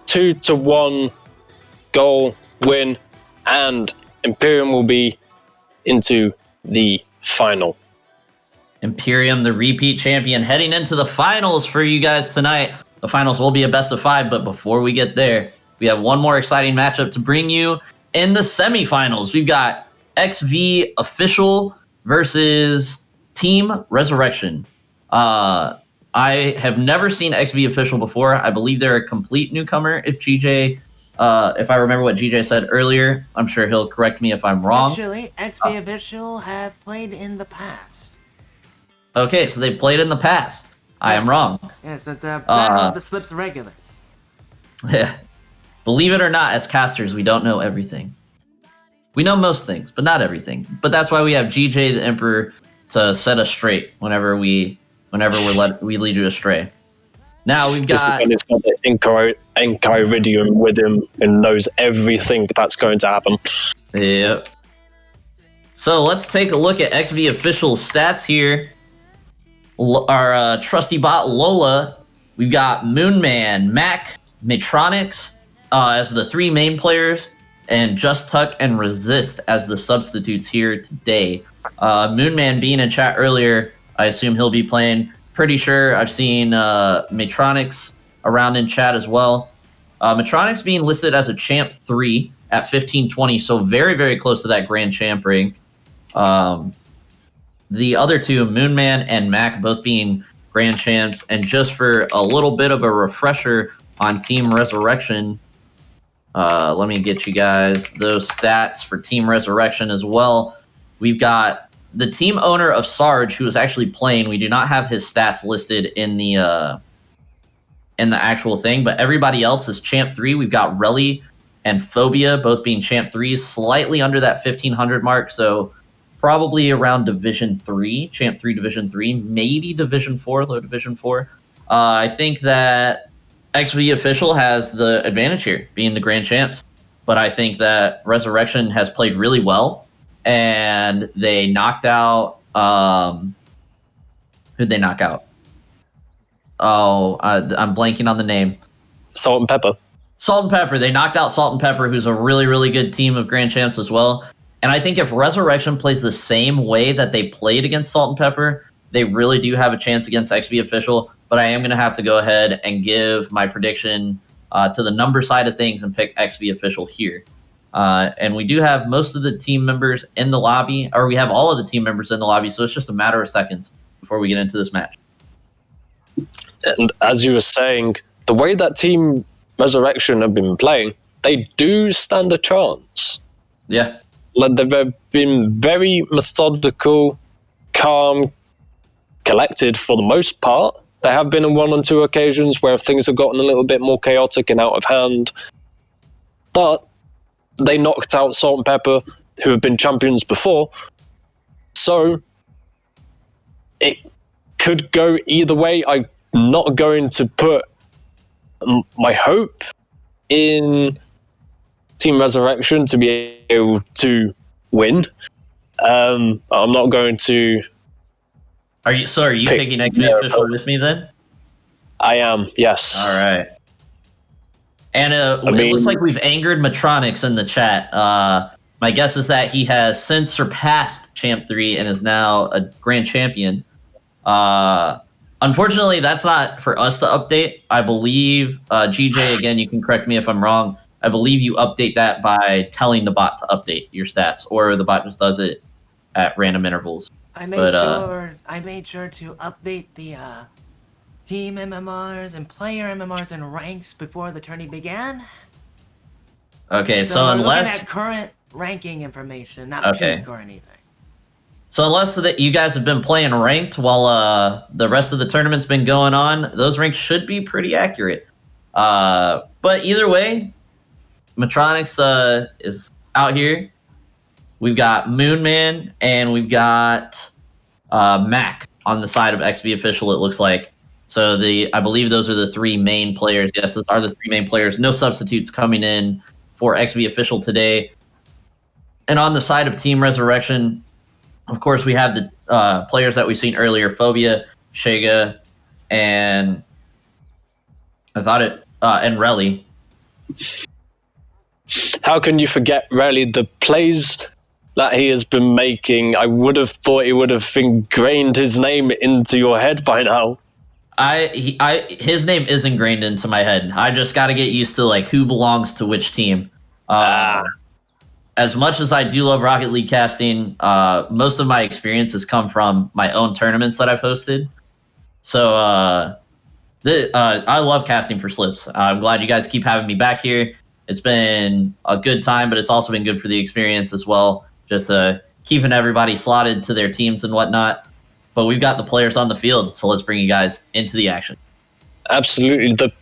2-1 goal win, and Imperium will be into the final. Imperium, the repeat champion, heading into the finals for you guys tonight. The finals will be a best of 5, but before we get there, we have one more exciting matchup to bring you in the semifinals. We've got XV Official versus Team Resurrection. I have never seen XV Official before. I believe they're a complete newcomer. If I remember what GJ said earlier, I'm sure he'll correct me if I'm wrong. Actually, XV Official have played in the past. Okay, so they played in the past. I am wrong. Yes, it's a battle of the Slips regulars. Yeah. Believe it or not, as casters, we don't know everything. We know most things, but not everything. But that's why we have GJ the Emperor to set us straight whenever we lead you astray. Now we've got... He's got the Enchiridium with him and knows everything that's going to happen. Yep. So let's take a look at XV Official's stats here. Our trusty bot Lola. We've got Moonman, Mac, Matronics as the 3 main players, and Just Tuck and Resist as the substitutes here today. Moonman being in chat earlier, I assume he'll be playing. Pretty sure I've seen Matronics around in chat as well. Matronics being listed as a Champ 3 at 1520, so very, very close to that Grand Champ rank. The other two, Moonman and Mac, both being Grand Champs. And just for a little bit of a refresher on Team Resurrection, let me get you guys those stats for Team Resurrection as well. We've got the team owner of Sarge, who is actually playing. We do not have his stats listed in the actual thing, but everybody else is Champ 3. We've got Relly and Phobia both being Champ 3s, slightly under that 1500 mark, so probably around Division 3, Champ 3, Division 3, maybe Division 4, low Division 4. I think that XV Official has the advantage here, being the Grand Champs, but I think that Resurrection has played really well, and they knocked out... who'd they knock out? I'm blanking on the name. Salt and Pepper. Salt and Pepper. They knocked out Salt and Pepper, who's a really, really good team of Grand Champs as well. And I think if Resurrection plays the same way that they played against Salt and Pepper, they really do have a chance against XV Official. But I am going to have to go ahead and give my prediction to the number side of things and pick XV Official here. And we do have most of the team members in the lobby, or we have all of the team members in the lobby, so it's just a matter of seconds before we get into this match. And as you were saying, the way that Team Resurrection have been playing, they do stand a chance. Yeah. Like, they've been very methodical, calm, collected for the most part. There have been on 1 or 2 occasions where things have gotten a little bit more chaotic and out of hand. But they knocked out Salt and Pepper, who have been champions before. So it could go either way. I'm not going to put my hope in Team Resurrection to be able to win. I'm not going to... Are you picking XV Official with me then? I am, yes. All right. And it looks like we've angered Metronix in the chat. My guess is that he has since surpassed Champ 3 and is now a grand champion. Unfortunately, that's not for us to update. I believe, GJ, again, you can correct me if I'm wrong. I believe you update that by telling the bot to update your stats, or the bot just does it at random intervals. I made sure to update the team MMRs and player MMRs and ranks before the tourney began. Okay, so we're unless looking at current ranking information, not peak or anything. So unless that you guys have been playing ranked while the rest of the tournament's been going on, those ranks should be pretty accurate. But either way, Metronix is out here. We've got Moonman and we've got Mac on the side of XV Official, it looks like. So I believe those are the three main players. Yes, those are the three main players. No substitutes coming in for XV Official today. And on the side of Team Resurrection, of course, we have the players that we've seen earlier: Phobia, Shega, and and Relly. How can you forget Relly? The plays that he has been making, I would have thought he would have ingrained his name into your head by now. His name is ingrained into my head. I just got to get used to like who belongs to which team. As much as I do love Rocket League casting, most of my experience has come from my own tournaments that I've hosted. So I love casting for Slips. I'm glad you guys keep having me back here. It's been a good time, but it's also been good for the experience as well. Just keeping everybody slotted to their teams and whatnot. But we've got the players on the field, so let's bring you guys into the action. Absolutely. The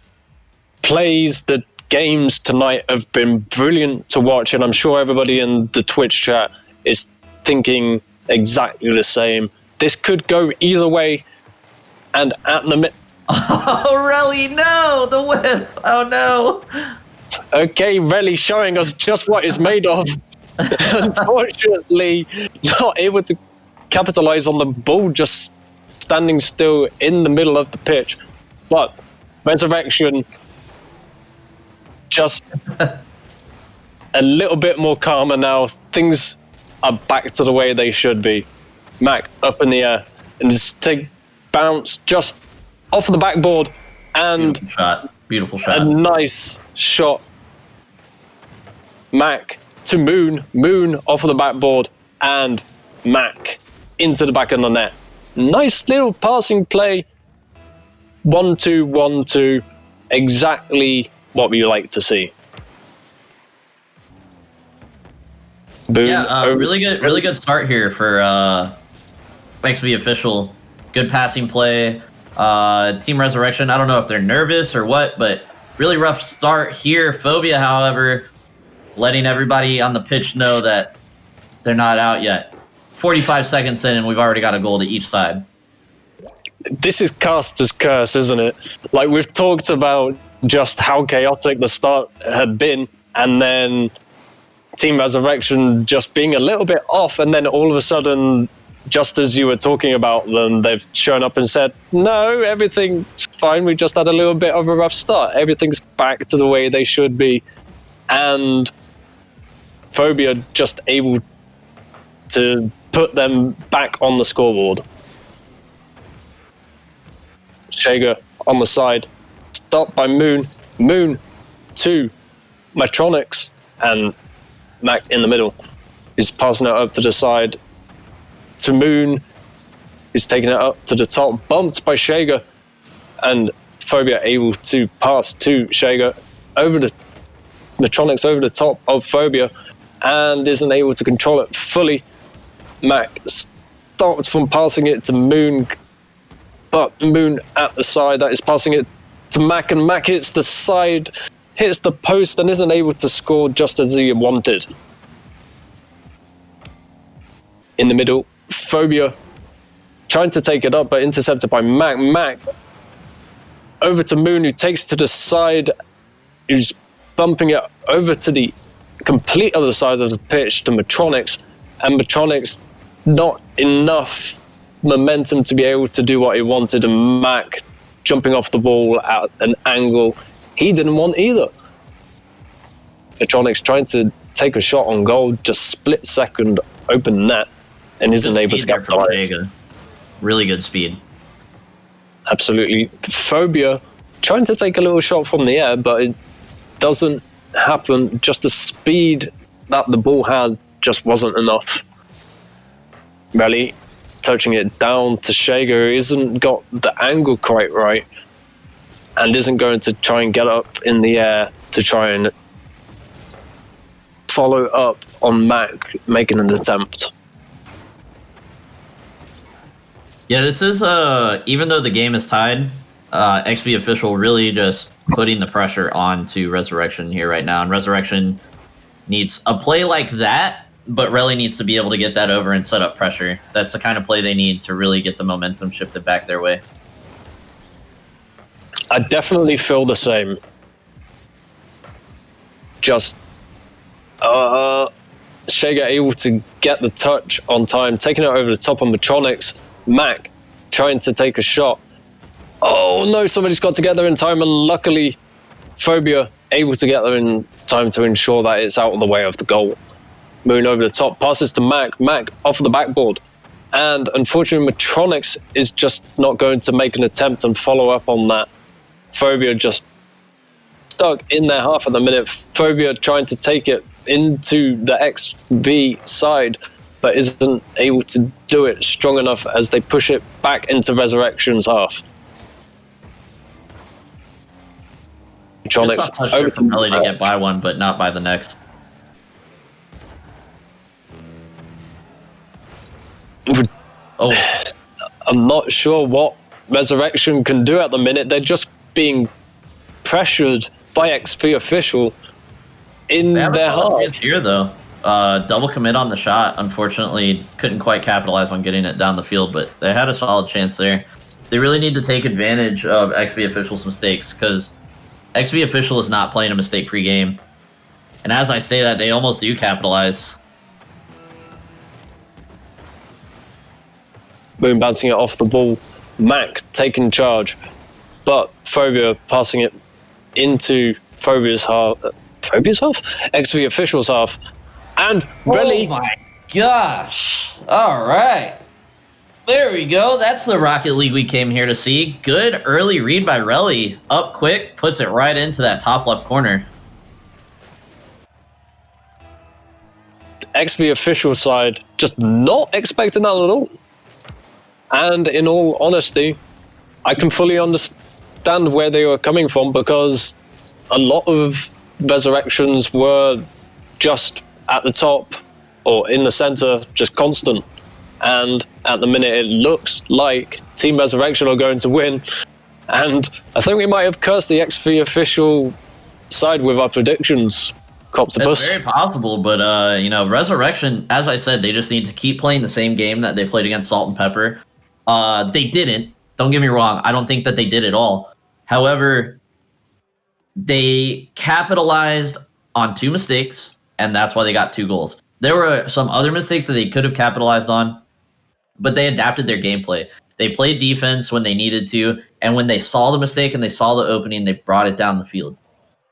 plays, the games tonight have been brilliant to watch, and I'm sure everybody in the Twitch chat is thinking exactly the same. This could go either way, and at the Oh, Relly, no! The whip! Oh, no! Okay, Relly showing us just what it's made of. Unfortunately, not able to capitalize on the ball just standing still in the middle of the pitch. But Resurrection just a little bit more calmer now. Things are back to the way they should be. Mac up in the air and just take bounce just off the backboard, and beautiful shot. A nice shot. Mac to Moon off of the backboard, and Mac into the back of the net. Nice little passing play. 1-2, 1-2. Exactly what we like to see. Boom. Yeah, really good start here for XV Official. Good passing play. Team Resurrection, I don't know if they're nervous or what, but really rough start here. Phobia, however, letting everybody on the pitch know that they're not out yet. 45 seconds in, and we've already got a goal to each side. This is Caster's curse, isn't it? Like, we've talked about just how chaotic the start had been, and then Team Resurrection just being a little bit off, and then all of a sudden, just as you were talking about them, they've shown up and said, no, everything's fine, we just had a little bit of a rough start. Everything's back to the way they should be. And Phobia just able to put them back on the scoreboard. Shega on the side, stopped by Moon to Metronix, and Mac in the middle. He's passing it up to the side to Moon, who's taking it up to the top, bumped by Shega, and Phobia able to pass to Shega over the Metronix over the top of Phobia, and isn't able to control it fully. Mac stopped from passing it to Moon, but Moon at the side that is passing it to Mac, and Mac hits the side, hits the post, and isn't able to score just as he wanted. In the middle, Phobia trying to take it up, but intercepted by Mac. Mac over to Moon, who takes to the side, who's bumping it over to the complete other side of the pitch to Metronix, and Metronix not enough momentum to be able to do what he wanted, and Mac jumping off the ball at an angle he didn't want either. PSYONIX trying to take a shot on goal, just split second open net, and isn't Good able to speed there from capitalize. Sega. Really good speed. Absolutely. Phobia trying to take a little shot from the air, but it doesn't happen. Just the speed that the ball had just wasn't enough. Really touching it down to Shager, who isn't got the angle quite right and isn't going to try and get up in the air to try and follow up on Mac making an attempt. Yeah, this is even though the game is tied, XP official really just putting the pressure onto Resurrection here right now, and Resurrection needs a play like that, but really needs to be able to get that over and set up pressure. That's the kind of play they need to really get the momentum shifted back their way. I definitely feel the same. Just Shager able to get the touch on time, taking it over the top on PSYONIX. Mac trying to take a shot. Oh no, somebody's got together in time, and luckily Phobia able to get there in time to ensure that it's out of the way of the goal. Moving over the top, passes to Mac. Mac off the backboard. And unfortunately, PSYONIX is just not going to make an attempt and follow up on that. Phobia just stuck in their half at the minute. Phobia trying to take it into the XV side, but isn't able to do it strong enough as they push it back into Resurrection's half. PSYONIX over to Really to get by one, but not by the next. Oh, I'm not sure what Resurrection can do at the minute. They're just being pressured by XP official in they have their a solid half. chance here though. Double commit on the shot. Unfortunately, couldn't quite capitalize on getting it down the field, but they had a solid chance there. They really need to take advantage of XP official's mistakes, because XP official is not playing a mistake-free game. And as I say that, they almost do capitalize. Boom, bouncing it off the ball. Mac taking charge, but Phobia passing it into Phobia's half. Phobia's half? XP official's half. And Relly. Oh my gosh. All right. There we go. That's the Rocket League we came here to see. Good early read by Relly. Up quick, puts it right into that top left corner. XP official side just not expecting that at all. And in all honesty, I can fully understand where they were coming from, because a lot of Resurrections were just at the top or in the center, just constant. And at the minute, it looks like Team Resurrection are going to win. And I think we might have cursed the XP official side with our predictions. Coptopus. It's very possible, but you know, Resurrection, as I said, they just need to keep playing the same game that they played against Salt and Pepper. They didn't. Don't get me wrong. I don't think that they did at all. However, they capitalized on 2 mistakes, and that's why they got 2 goals. There were some other mistakes that they could have capitalized on, but they adapted their gameplay. They played defense when they needed to, and when they saw the mistake and they saw the opening, they brought it down the field.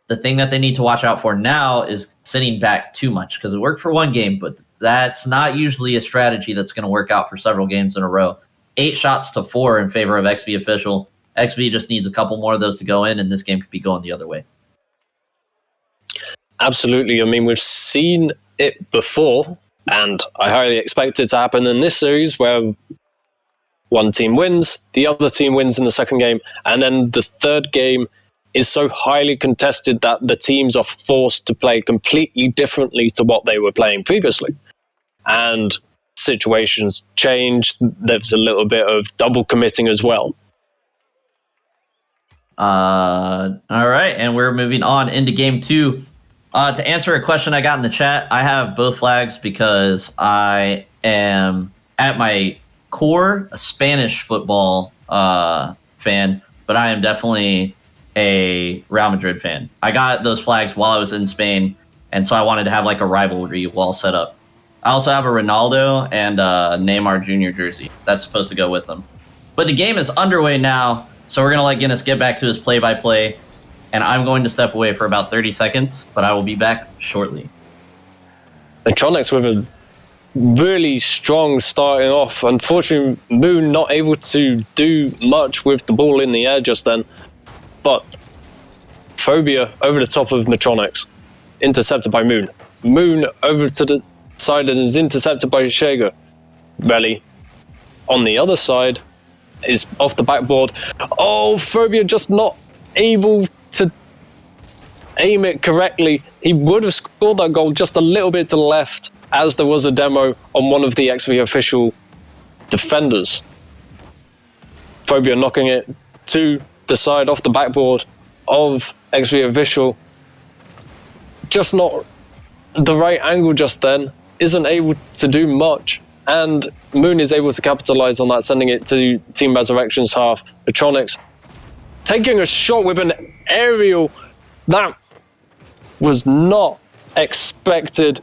The thing that they need to watch out for now is sitting back too much, because it worked for 1 game, but that's not usually a strategy that's going to work out for several games in a row. 8 shots to 4 in favor of XP official. XP just needs a couple more of those to go in, and this game could be going the other way. Absolutely. I mean, we've seen it before, and I highly expect it to happen in this series, where one team wins, the other team wins in the second game, and then the third game is so highly contested that the teams are forced to play completely differently to what they were playing previously. And situations change. There's a little bit of double committing as well. All right, and we're moving on into game 2. To answer a question I got in the chat, I have both flags because I am, at my core, a Spanish football fan, but I am definitely a Real Madrid fan. I got those flags while I was in Spain, and so I wanted to have like a rivalry wall set up. I also have a Ronaldo and Neymar Jr. jersey. That's supposed to go with them. But the game is underway now, so we're going to let Guinness get back to his play-by-play. and I'm going to step away for about 30 seconds, but I will be back shortly. Electronics with a really strong starting off. Unfortunately, Moon not able to do much with the ball in the air just then. But Phobia over the top of Metronics, intercepted by Moon. Moon over to the side and is intercepted by Shager. Rally on the other side is off the backboard. Oh, Phobia just not able to aim it correctly. He would have scored that goal just a little bit to the left, as there was a demo on one of the XV official defenders. Phobia knocking it to the side off the backboard of XV official. Just not the right angle just then. Isn't able to do much. And Moon is able to capitalize on that, sending it to Team Resurrection's half. Metronics taking a shot with an aerial that was not expected.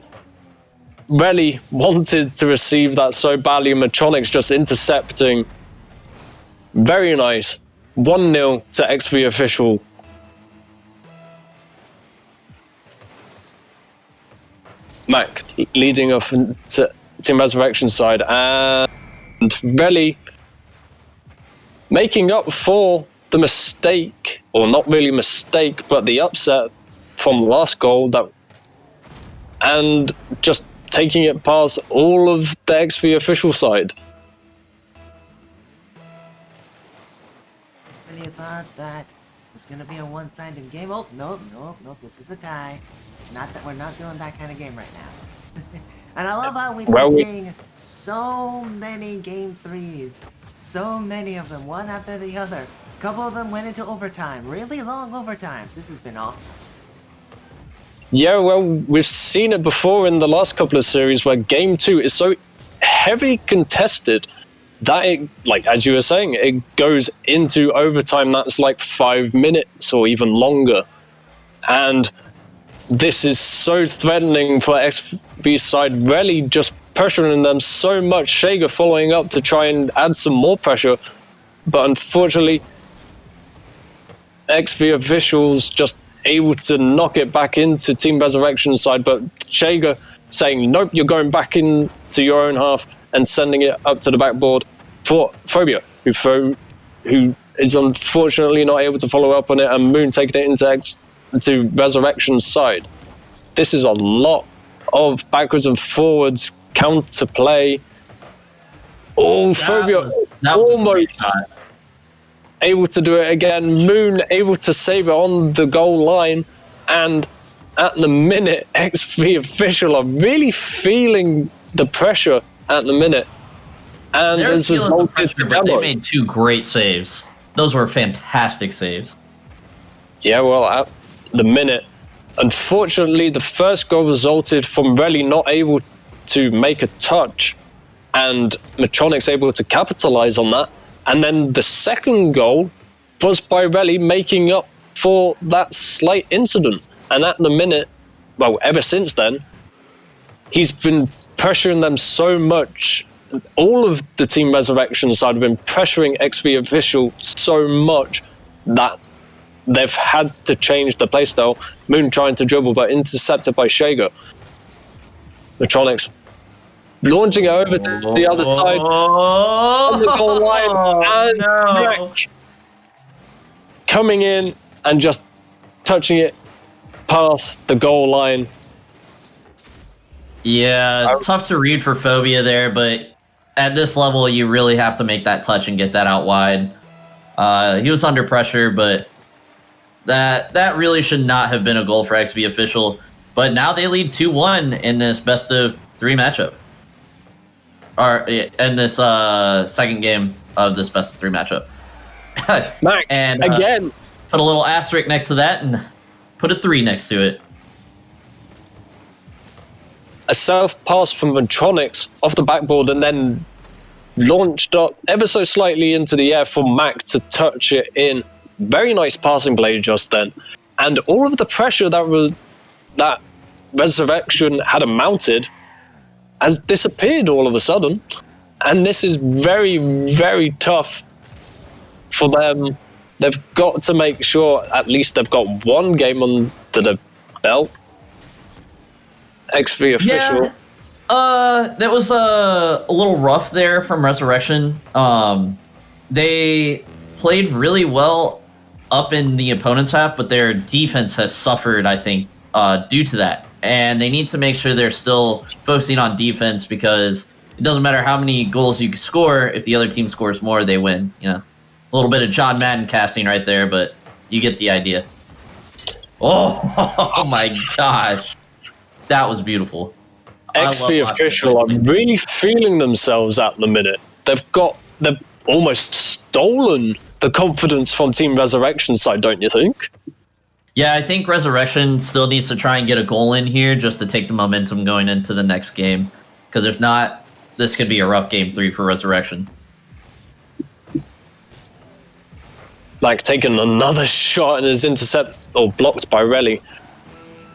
Really wanted to receive that so badly. Metronics just intercepting. Very nice. 1-0 to XV official. Mac leading off to Team Resurrection side, and really making up for the mistake, or not really mistake, but the upset from the last goal, and just taking it past all of the XV official side. Really thought that it's gonna be a one-sided game. Oh, nope, this is a tie. It's not that we're not doing that kind of game right now. And I love how we've been seeing so many game threes. So many of them, one after the other. A couple of them went into overtime, really long overtimes. This has been awesome. Yeah, well, we've seen it before in the last couple of series where game 2 is so heavily contested that it, like as you were saying, it goes into overtime that's like 5 minutes or even longer. And this is so threatening for XB side, really just pressuring them so much. Shager following up to try and add some more pressure, but unfortunately XV officials just able to knock it back into Team Resurrection side, but Shager saying nope, you're going back into your own half and sending it up to the backboard for Phobia, who is unfortunately not able to follow up on it, and Moon taking it into Resurrection's side. This is a lot of backwards and forwards counter play. Oh, Phobia almost able to do it again. Moon able to save it on the goal line, and at the minute, XV official are really feeling the pressure at the minute, and as resulted in they made 2 great saves. Those were fantastic saves. Yeah, well, at the minute, unfortunately, the first goal resulted from Relly not able to make a touch, and Metronics able to capitalize on that. And then the second goal was by Relly making up for that slight incident. And at the minute, well, ever since then, he's been pressuring them so much. All of the Team Resurrection side have been pressuring XV official so much that they've had to change the playstyle. Moon trying to dribble, but intercepted by Shager. Metronics launching it over to the other side on the goal line, and Wreck coming in and just touching it past the goal line. Yeah, tough to read for Phobia there, but at this level, you really have to make that touch and get that out wide. He was under pressure, but that really should not have been a goal for XV official. But now they lead 2-1 in this best of 3 matchup. Or in this second game of this best of 3 matchup. Mac, and again, put a little asterisk next to that and put a 3 next to it. A self pass from Metronics off the backboard and then launched up ever so slightly into the air for Mac to touch it in. Very nice passing play just then. And all of the pressure that Resurrection had mounted has disappeared all of a sudden. And this is very, very tough for them They've got to make sure at least they've got one game under the belt. XV official. Yeah. That was a little rough there from Resurrection. They played really well up in the opponent's half, but their defense has suffered, I think, due to that. And they need to make sure they're still focusing on defense, because it doesn't matter how many goals you score. If the other team scores more, they win. You know, a little bit of John Madden casting right there, but you get the idea. Oh my gosh. That was beautiful. XV official are really feeling themselves at the minute. They've almost stolen the confidence from Team Resurrection's side, don't you think? Yeah, I think Resurrection still needs to try and get a goal in here just to take the momentum going into the next game. Because if not, this could be a rough game 3 for Resurrection. Like taking another shot and is blocked by Relly.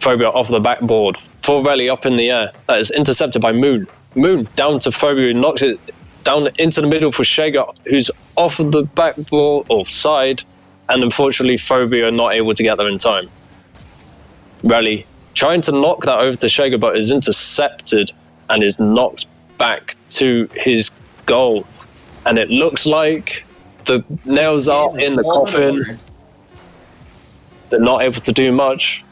Phobia off the backboard. For Relly up in the air. That is intercepted by Moon. Moon down to Phobia, who knocks it down into the middle for Shager, who's off of the backboard or side. And unfortunately, Phobia not able to get there in time. Relly trying to knock that over to Shager, but is intercepted and is knocked back to his goal. And it looks like the nails are in the coffin. They're not able to do much.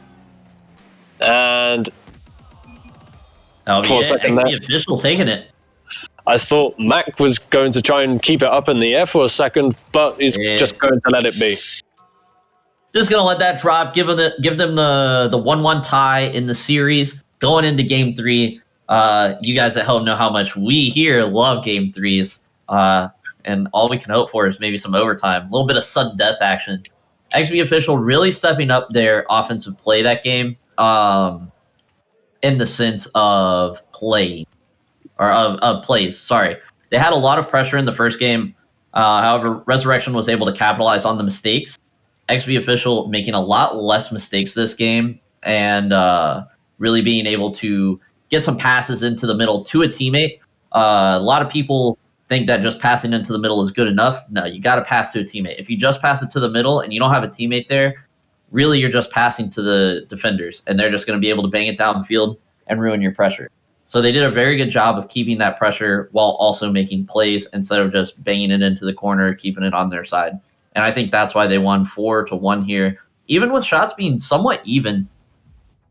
And for a second, the official taking it. I thought Mac was going to try and keep it up in the air for a second, but he's just going to let it be. Just going to let that drop, give them the 1-1 tie in the series. Going into Game 3, you guys at home know how much we here love Game 3s. And all we can hope for is maybe some overtime. A little bit of sudden death action. XV official really stepping up their offensive play that game, in the sense of play. Or of plays, sorry. They had a lot of pressure in the first game. However, Resurrection was able to capitalize on the mistakes. XV official making a lot less mistakes this game, and really being able to get some passes into the middle to a teammate. A lot of people think that just passing into the middle is good enough. No, you got to pass to a teammate. If you just pass it to the middle and you don't have a teammate there, really you're just passing to the defenders, and they're just going to be able to bang it downfield and ruin your pressure. So they did a very good job of keeping that pressure while also making plays instead of just banging it into the corner, keeping it on their side. And I think that's why they won 4-1 here. Even with shots being somewhat even,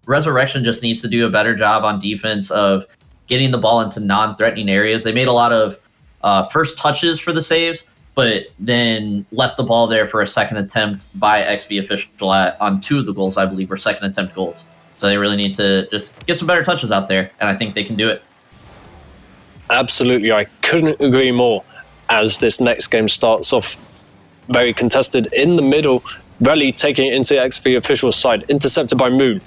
Resurrection just needs to do a better job on defense of getting the ball into non-threatening areas. They made a lot of first touches for the saves, but then left the ball there for a second attempt by XV official on 2 of the goals, I believe, were second attempt goals. So they really need to just get some better touches out there, and I think they can do it. Absolutely, I couldn't agree more. As this next game starts off very contested in the middle, Relly taking it into the XP official side, intercepted by Moon,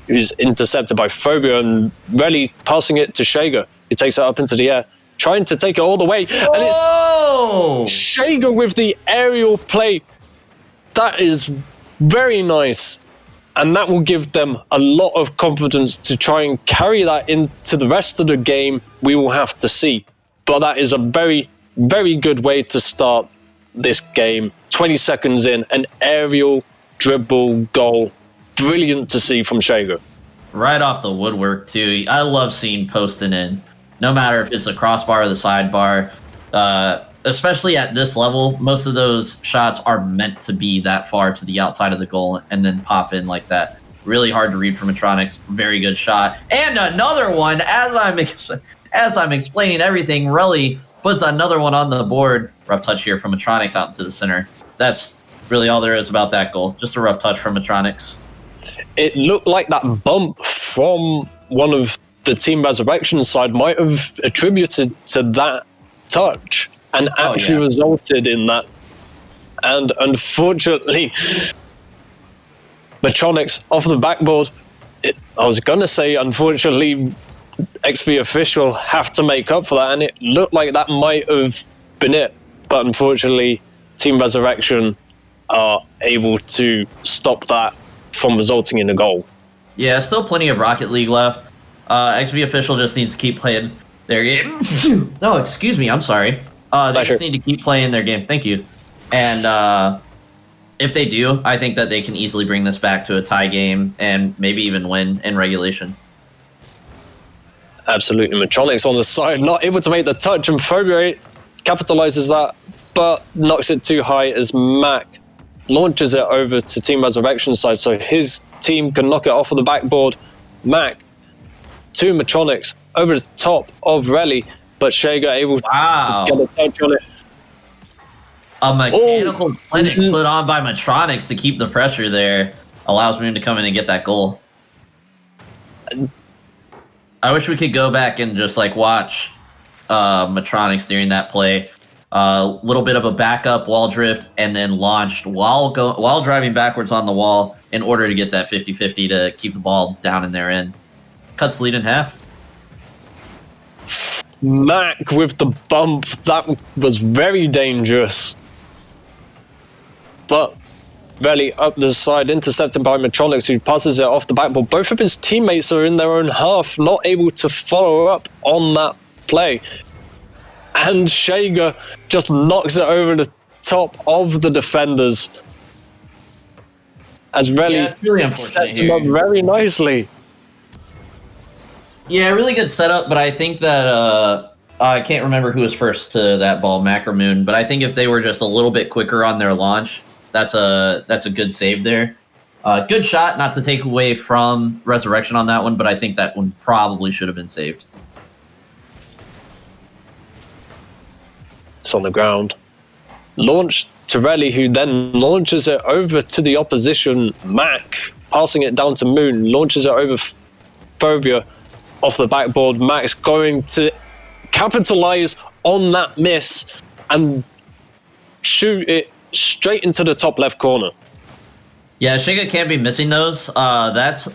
who's intercepted by Phobia, and Relly passing it to Shager, who takes it up into the air, trying to take it all the way, and it's Shager with the aerial play. That is very nice. And that will give them a lot of confidence to try and carry that into the rest of the game. We will have to see. But that is a very, very good way to start this game. 20 seconds in, an aerial dribble goal. Brilliant to see from Shager. Right off the woodwork, too. I love seeing posting in. No matter if it's the crossbar or the sidebar. Especially at this level, most of those shots are meant to be that far to the outside of the goal and then pop in like that. Really hard to read from Metronics. Very good shot. And another one, as I'm explaining everything, Relly puts another one on the board. Rough touch here from Metronics out into the center. That's really all there is about that goal. Just a rough touch from Metronics. It looked like that bump from one of the Team Resurrection side might have attributed to that touch. And actually resulted in that. And unfortunately, Metronics off the backboard. I was going to say, unfortunately, XP official have to make up for that. And it looked like that might have been it. But unfortunately, Team Resurrection are able to stop that from resulting in a goal. Yeah, still plenty of Rocket League left. XP official just needs to keep playing their game. No, excuse me. I'm sorry. They just need to keep playing their game. Thank you. And If they do, I think that they can easily bring this back to a tie game and maybe even win in regulation. Absolutely. Metronics on the side, not able to make the touch, and Phobia capitalizes that, but knocks it too high as Mac launches it over to Team Resurrection side, so his team can knock it off of the backboard. Mac to Metronics over the top of Relly, but Shager able to get a touch on it. A mechanical clinic put on by Metronics to keep the pressure there allows Moon to come in and get that goal. I wish we could go back and just like watch Metronics during that play. A little bit of a backup wall drift and then launched while driving backwards on the wall in order to get that 50-50 to keep the ball down in their end. Cuts lead in half. Mac with the bump, that was very dangerous. But Relly up the side, intercepted by Metronics, who passes it off the backboard. Both of his teammates are in their own half, not able to follow up on that play. And Shager just knocks it over the top of the defenders. As Relly sets him up very nicely. Yeah, really good setup, but I think that I can't remember who was first to that ball, Mac or Moon, but I think if they were just a little bit quicker on their launch, that's a good save there. Good shot, not to take away from Resurrection on that one, but I think that one probably should have been saved. It's on the ground. Launched to Relly, who then launches it over to the opposition, Mac, passing it down to Moon, launches it over Phobia off the backboard. Mac's going to capitalize on that miss and shoot it straight into the top left corner. Yeah, Shiga can't be missing those. That's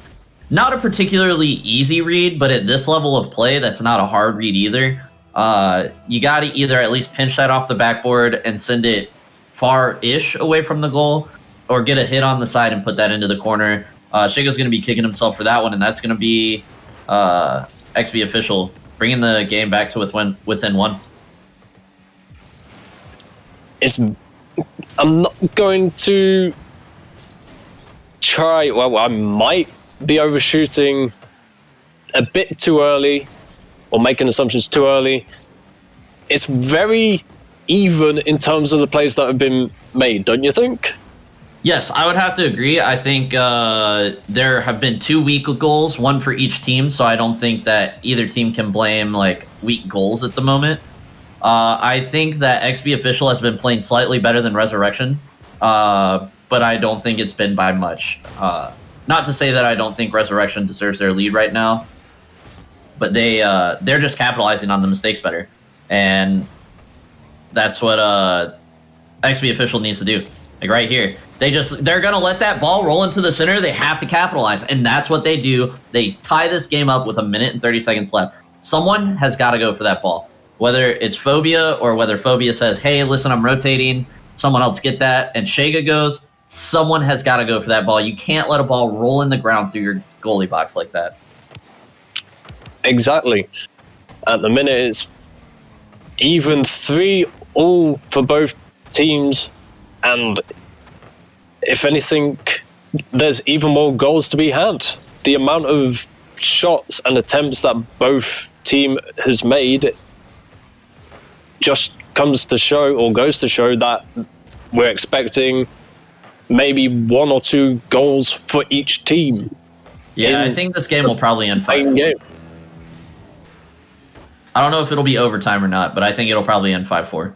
not a particularly easy read, but at this level of play, that's not a hard read either. You got to either at least pinch that off the backboard and send it far-ish away from the goal, or get a hit on the side and put that into the corner. Shiga's going to be kicking himself for that one, and that's going to be XV official, bringing the game back to within one. I'm not going to try. Well, I might be overshooting a bit too early or making assumptions too early. It's very even in terms of the plays that have been made, don't you think? Yes, I would have to agree. I think there have been 2 weak goals, one for each team, so I don't think that either team can blame like weak goals at the moment. I think that XV Official has been playing slightly better than Resurrection, but I don't think it's been by much. Not to say that I don't think Resurrection deserves their lead right now, but they're just capitalizing on the mistakes better, and that's what XV Official needs to do. Like right here, they're gonna let that ball roll into the center. They have to capitalize, and that's what they do. They tie this game up with 1 minute and 30 seconds left. Someone has got to go for that ball. Whether it's Phobia or whether Phobia says, hey, listen, I'm rotating, someone else get that, and Shaga goes, someone has got to go for that ball. You can't let a ball roll in the ground through your goalie box like that. Exactly. At the minute, it's even 3-all for both teams, and if anything, there's even more goals to be had. The amount of shots and attempts that both team has made just comes to show, or goes to show, that we're expecting maybe 1 or 2 goals for each team. Yeah, I think this game will probably end 5-4. I don't know if it'll be overtime or not, but I think it'll probably end 5-4.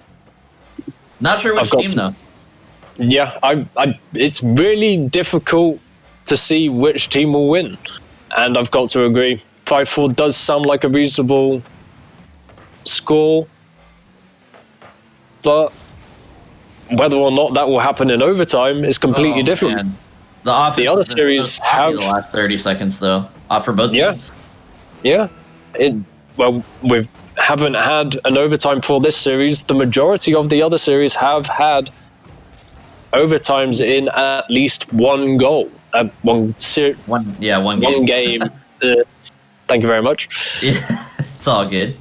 Not sure which team, though. Yeah, it's really difficult to see which team will win. And I've got to agree, 5-4 does sound like a reasonable score. But whether or not that will happen in overtime is completely different. Man. The other series have the last 30 seconds though, for both teams. Yeah. Well, we haven't had an overtime for this series. The majority of the other series have had overtimes in at least 1 goal. One game. Thank you very much. Yeah, it's all good.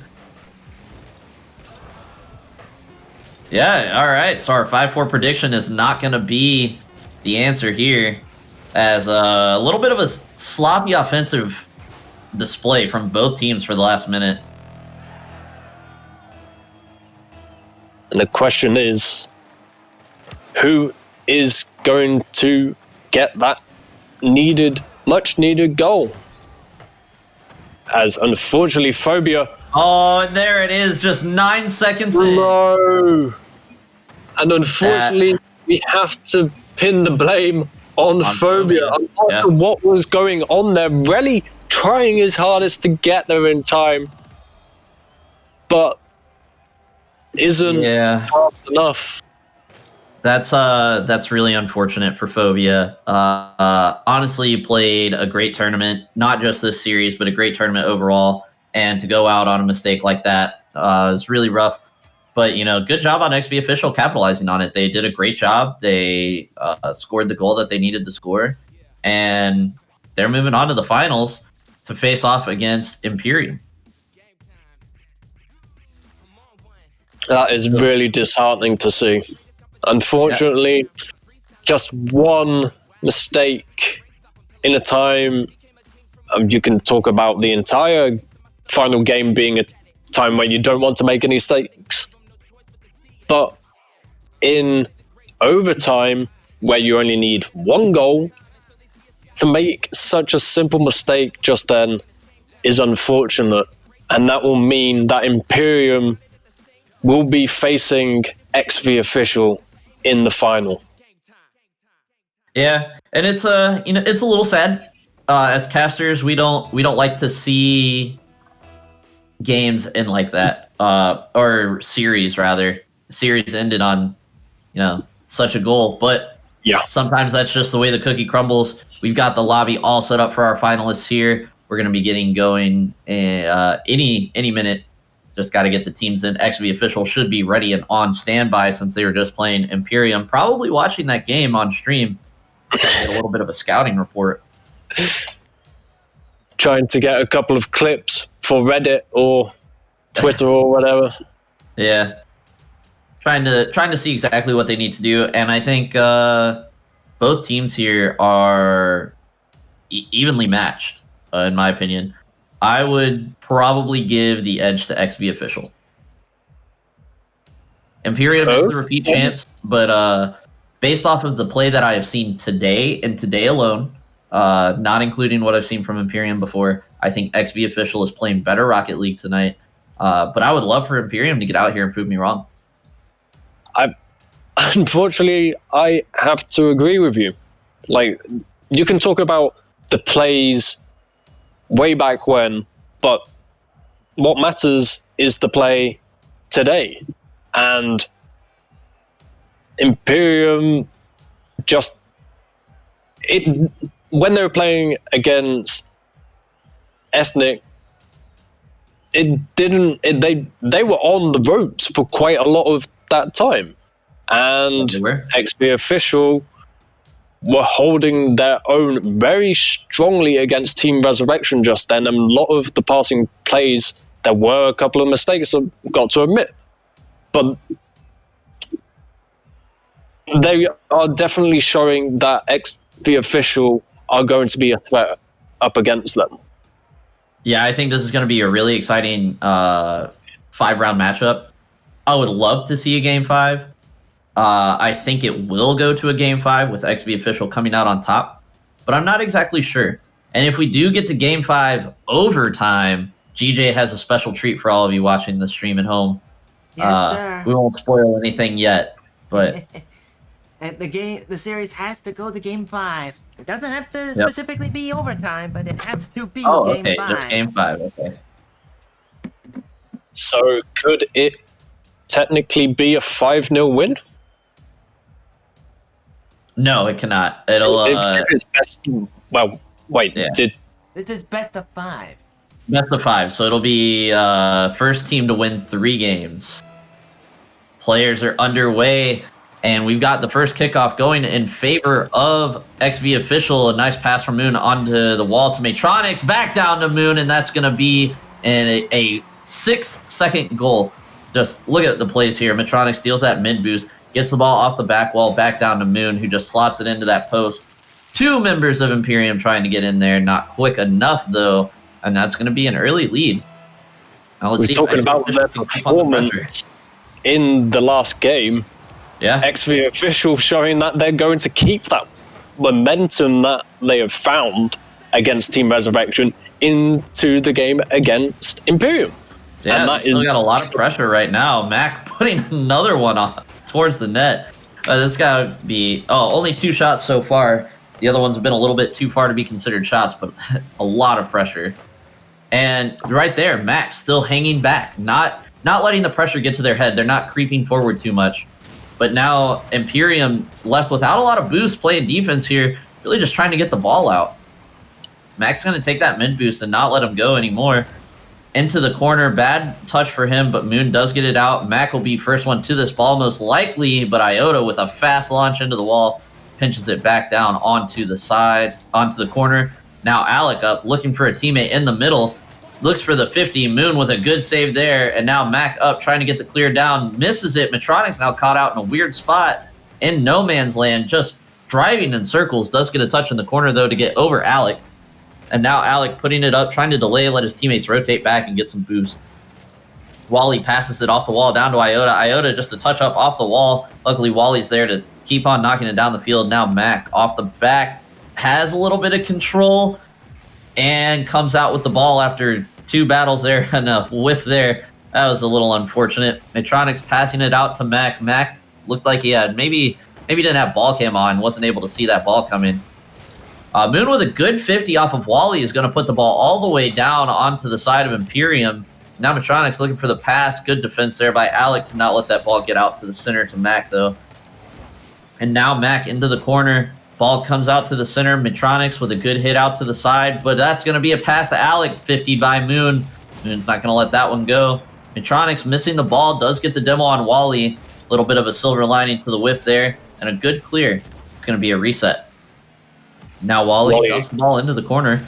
Yeah, all right. So our 5-4 prediction is not going to be the answer here, as a little bit of a sloppy offensive display from both teams for the last minute. And the question is, who is going to get that much needed goal? As unfortunately, Phobia. Oh, and there it is, just 9 seconds in. No. And unfortunately, we have to pin the blame on Phobia. I'm not sure what was going on there. Relly trying his hardest to get there in time, but isn't fast enough. That's really unfortunate for Phobia. Honestly, you played a great tournament, not just this series, but a great tournament overall. And to go out on a mistake like that is really rough. But, good job on XV Official capitalizing on it. They did a great job. They scored the goal that they needed to score. And they're moving on to the finals to face off against Imperium. That is really disheartening to see. Unfortunately, just one mistake in a time. You can talk about the entire final game being a time where you don't want to make any mistakes. But in overtime, where you only need one goal, to make such a simple mistake just then is unfortunate. And that will mean that Imperium will be facing XV Official in the final. Yeah, and it's it's a little sad. As casters, we don't like to see games end like that, or series rather. Series ended on, such a goal, but sometimes that's just the way the cookie crumbles. We've got the lobby all set up for our finalists here. We're going to be getting going any minute. Just got to get the teams in. XV Official should be ready and on standby since they were just playing Imperium. Probably watching that game on stream. Get a little bit of a scouting report. Trying to get a couple of clips for Reddit or Twitter or whatever. Yeah. Trying to see exactly what they need to do. And I think both teams here are evenly matched, in my opinion. I would probably give the edge to XV Official. Imperium is the repeat champs, but based off of the play that I have seen today and today alone, not including what I've seen from Imperium before, I think XV Official is playing better Rocket League tonight. But I would love for Imperium to get out here and prove me wrong. Unfortunately, I have to agree with you. Like, you can talk about the plays way back when, but what matters is the play today. And Imperium when they were playing against Ethnic, they were on the ropes for quite a lot of that time. And XP Official were holding their own very strongly against Team Resurrection just then, and a lot of the passing plays, there were a couple of mistakes, I've got to admit. But they are definitely showing that XP Official are going to be a threat up against them. Yeah, I think this is going to be a really exciting 5-round matchup. I would love to see a Game 5. I think it will go to a Game 5 with XV Official coming out on top, but I'm not exactly sure. And if we do get to Game 5 overtime, GJ has a special treat for all of you watching the stream at home. Yes, sir. We won't spoil anything yet, but the series has to go to Game 5. It doesn't have to specifically be overtime, but it has to be Game 5. Just Game 5, okay. So could it technically be a 5-0 win? No, it cannot. It'll. If it's best. Well, wait. Yeah. This is best of 5. Best of 5. So it'll be first team to win 3 games. Players are underway, and we've got the first kickoff going in favor of XV Official. A nice pass from Moon onto the wall to PSYONIX, back down to Moon, and that's going to be a 6-second goal. Just look at the plays here. PSYONIX steals that mid boost, Gets the ball off the back wall, back down to Moon, who just slots it into that post. 2 members of Imperium trying to get in there, not quick enough though, and that's going to be an early lead. Now let's We're see talking if about their performance in the last game. Yeah, XV official showing that they're going to keep that momentum that they have found against Team Resurrection into the game against Imperium. yeah, and they that still is got a lot of pressure right now. Mac putting another one on towards the net. This got to be only 2 shots so far. The other ones have been a little bit too far to be considered shots, but a lot of pressure. And right there, Mac still hanging back, not letting the pressure get to their head. They're not creeping forward too much. But now Imperium left without a lot of boost, playing defense here, really just trying to get the ball out. Mac's going to take that mid boost and not let him go anymore. Into the corner, bad touch for him, but Moon does get it out. Mac will be first one to this ball most likely, but Iota with a fast launch into the wall pinches it back down onto the side, onto the corner. Now Alec up, looking for a teammate in the middle. Looks for the 50. Moon with a good save there, and now Mac up, trying to get the clear down. Misses it. Metronics now caught out in a weird spot in no man's land, just driving in circles. Does get a touch in the corner, though, to get over Alec. And now Alec putting it up, trying to delay, let his teammates rotate back and get some boost. Wally passes it off the wall down to Iota. Iota just a touch up off the wall. Luckily, Wally's there to keep on knocking it down the field. Now Mac off the back has a little bit of control and comes out with the ball after 2 battles there and a whiff there. That was a little unfortunate. Metronics passing it out to Mac. Mac looked like he had maybe didn't have ball cam on, wasn't able to see that ball come in. Moon with a good 50 off of Wally is going to put the ball all the way down onto the side of Imperium. Now Metronics looking for the pass. Good defense there by Alec to not let that ball get out to the center to Mac, though. And now Mac into the corner. Ball comes out to the center. Metronics with a good hit out to the side, but that's going to be a pass to Alec. 50 by Moon. Moon's not going to let that one go. Metronics missing the ball. Does get the demo on Wally. A little bit of a silver lining to the whiff there. And a good clear. It's going to be a reset. Now Wally dumps the ball into the corner.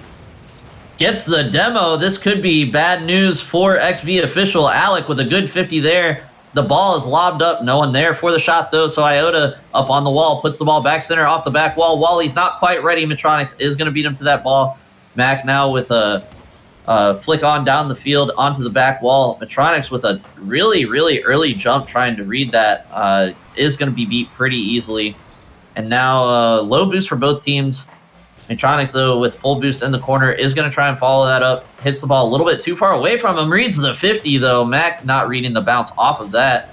Gets the demo. This could be bad news for XV official. Alec with a good 50 there. The ball is lobbed up. No one there for the shot, though. So Iota up on the wall. Puts the ball back center off the back wall. Wally's not quite ready. Metronics is going to beat him to that ball. Mac now with a flick on down the field onto the back wall. Metronics with a really, really early jump trying to read that is going to be beat pretty easily. And now low boost for both teams. Metronics, though, with full boost in the corner, is going to try and follow that up. Hits the ball a little bit too far away from him. Reads the 50, though. Mac not reading the bounce off of that.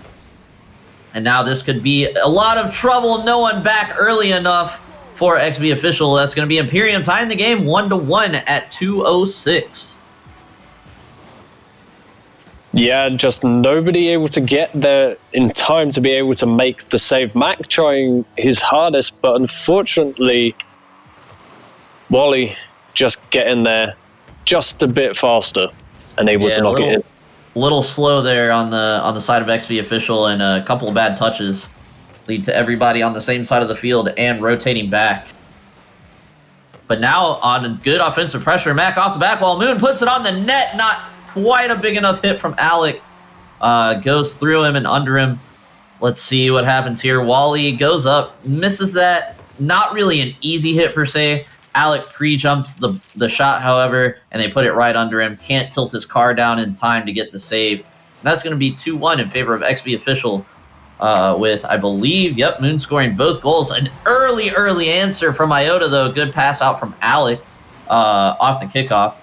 And now this could be a lot of trouble. No one back early enough for XV official. That's going to be Imperium tying the game 1-1 at 2:06. Yeah, just nobody able to get there in time to be able to make the save. Mac trying his hardest, but unfortunately, Wally just getting there just a bit faster and able to knock it in. A little slow there on the side of XV official, and a couple of bad touches lead to everybody on the same side of the field and rotating back. But now on good offensive pressure, Mac off the back wall. Moon puts it on the net. Not quite a big enough hit from Alec. Goes through him and under him. Let's see what happens here. Wally goes up, misses that. Not really an easy hit per se. Alec pre-jumps the shot, however, and they put it right under him. Can't tilt his car down in time to get the save. And that's going to be 2-1 in favor of XV official with, I believe, Moon scoring both goals. An early answer from Iota, though. Good pass out from Alec off the kickoff.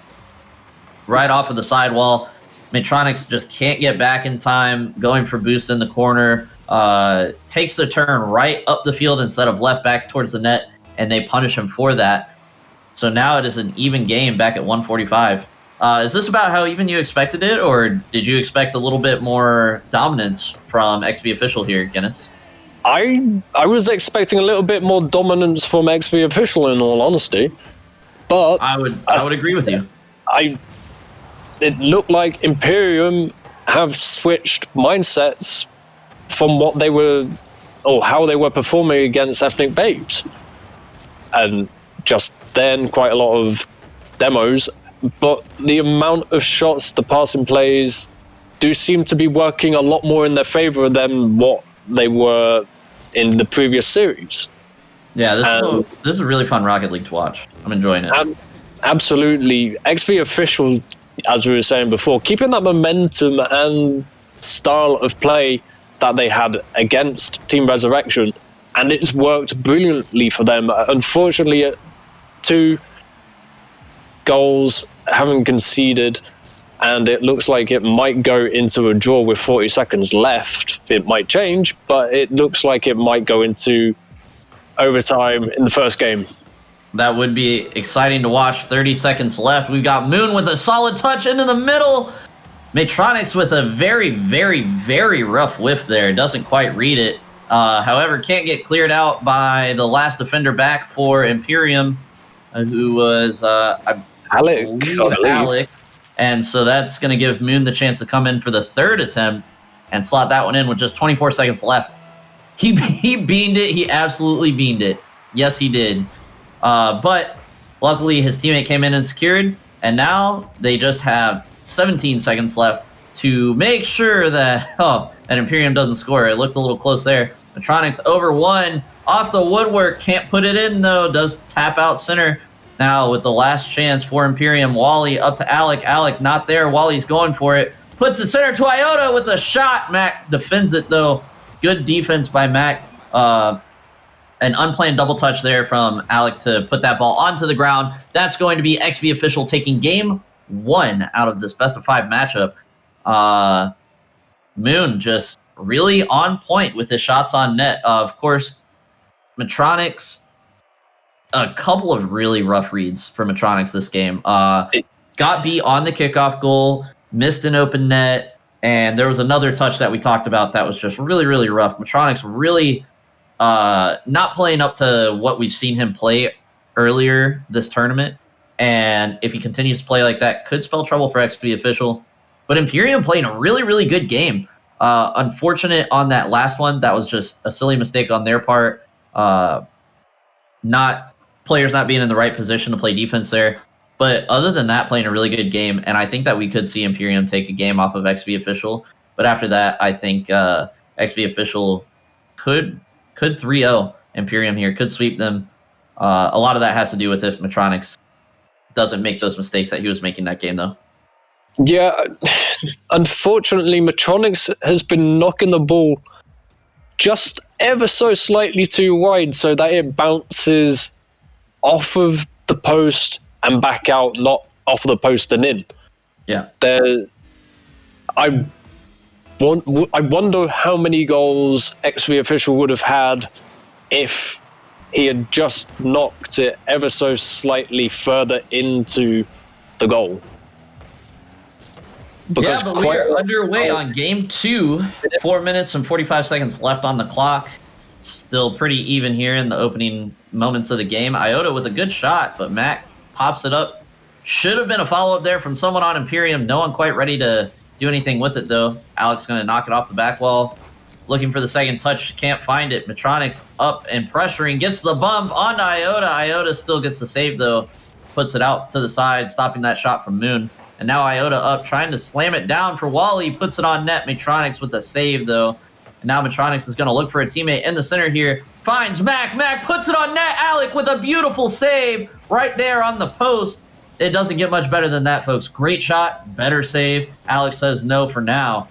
Right off of the sidewall. Metronics just can't get back in time. Going for boost in the corner. Takes the turn right up the field instead of left back towards the net, and they punish him for that. So now it is an even game back at 145. Is this about how even you expected it, or did you expect a little bit more dominance from XV official here, Guinness? I was expecting a little bit more dominance from XV official, in all honesty, but I would agree with you. It looked like Imperium have switched mindsets from what they were, or how they were performing against Ethnic Babes, and just then quite a lot of demos, but the amount of shots, the passing plays do seem to be working a lot more in their favor than what they were in the previous series. Yeah, this is a really fun Rocket League to watch. I'm enjoying it. Absolutely. XP Official, as we were saying before, keeping that momentum and style of play that they had against Team Resurrection, and it's worked brilliantly for them. Unfortunately, 2 goals haven't conceded, and it looks like it might go into a draw with 40 seconds left. It might change, but it looks like it might go into overtime in the first game. That would be exciting to watch. 30 seconds left. We've got Moon with a solid touch into the middle. Matronics with a very, very, very rough whiff there. Doesn't quite read it. However, can't get cleared out by the last defender back for Imperium, who was, I believe Alec. And so that's going to give Moon the chance to come in for the third attempt and slot that one in with just 24 seconds left. He beamed it. He absolutely beamed it. Yes, he did. But luckily his teammate came in and secured, and now they just have 17 seconds left to make sure that Imperium doesn't score. It looked a little close there. Matronics over 1 off the woodwork, can't put it in though. Does tap out center. Now with the last chance for Imperium, Wally up to Alec. Alec not there. Wally's going for it. Puts it center to Iota with the shot. Mac defends it though. Good defense by Mac. An unplanned double touch there from Alec to put that ball onto the ground. That's going to be XV Official taking game 1 out of this best-of-5 matchup. Moon just really on point with his shots on net. Of course, Matronics, a couple of really rough reads for Matronics this game. Got beat on the kickoff goal, missed an open net, and there was another touch that we talked about that was just really, really rough. Matronics really not playing up to what we've seen him play earlier this tournament. And if he continues to play like that, could spell trouble for XP Official. But Imperium playing a really, really good game. Unfortunate on that last one. That was just a silly mistake on their part. Players not being in the right position to play defense there. But other than that, playing a really good game. And I think that we could see Imperium take a game off of XP Official. But after that, I think XP Official could 3-0 Imperium here, could sweep them. A lot of that has to do with if Matronics doesn't make those mistakes that he was making that game, though. Yeah, unfortunately, Matronics has been knocking the ball just ever so slightly too wide so that it bounces off of the post and back out, not off the post and in. Yeah. I wonder how many goals XV Official would have had if he had just knocked it ever so slightly further into the goal. Because but we're underway on game 2. 4 minutes and 45 seconds left on the clock. Still pretty even here in the opening moments of the game. Iota with a good shot, but Mac pops it up. Should have been a follow-up there from someone on Imperium. No one quite ready to do anything with it, though. Alex going to knock it off the back wall. Looking for the second touch. Can't find it. Matronics up and pressuring. Gets the bump onto Iota. Iota still gets the save, though. Puts it out to the side, stopping that shot from Moon. And now Iota up, trying to slam it down for Wally. Puts it on net. Matronics with the save, though. And now Matronics is going to look for a teammate in the center here. Finds Mac. Mac puts it on net. Alec with a beautiful save right there on the post. It doesn't get much better than that, folks. Great shot, better save. Alex says no for now.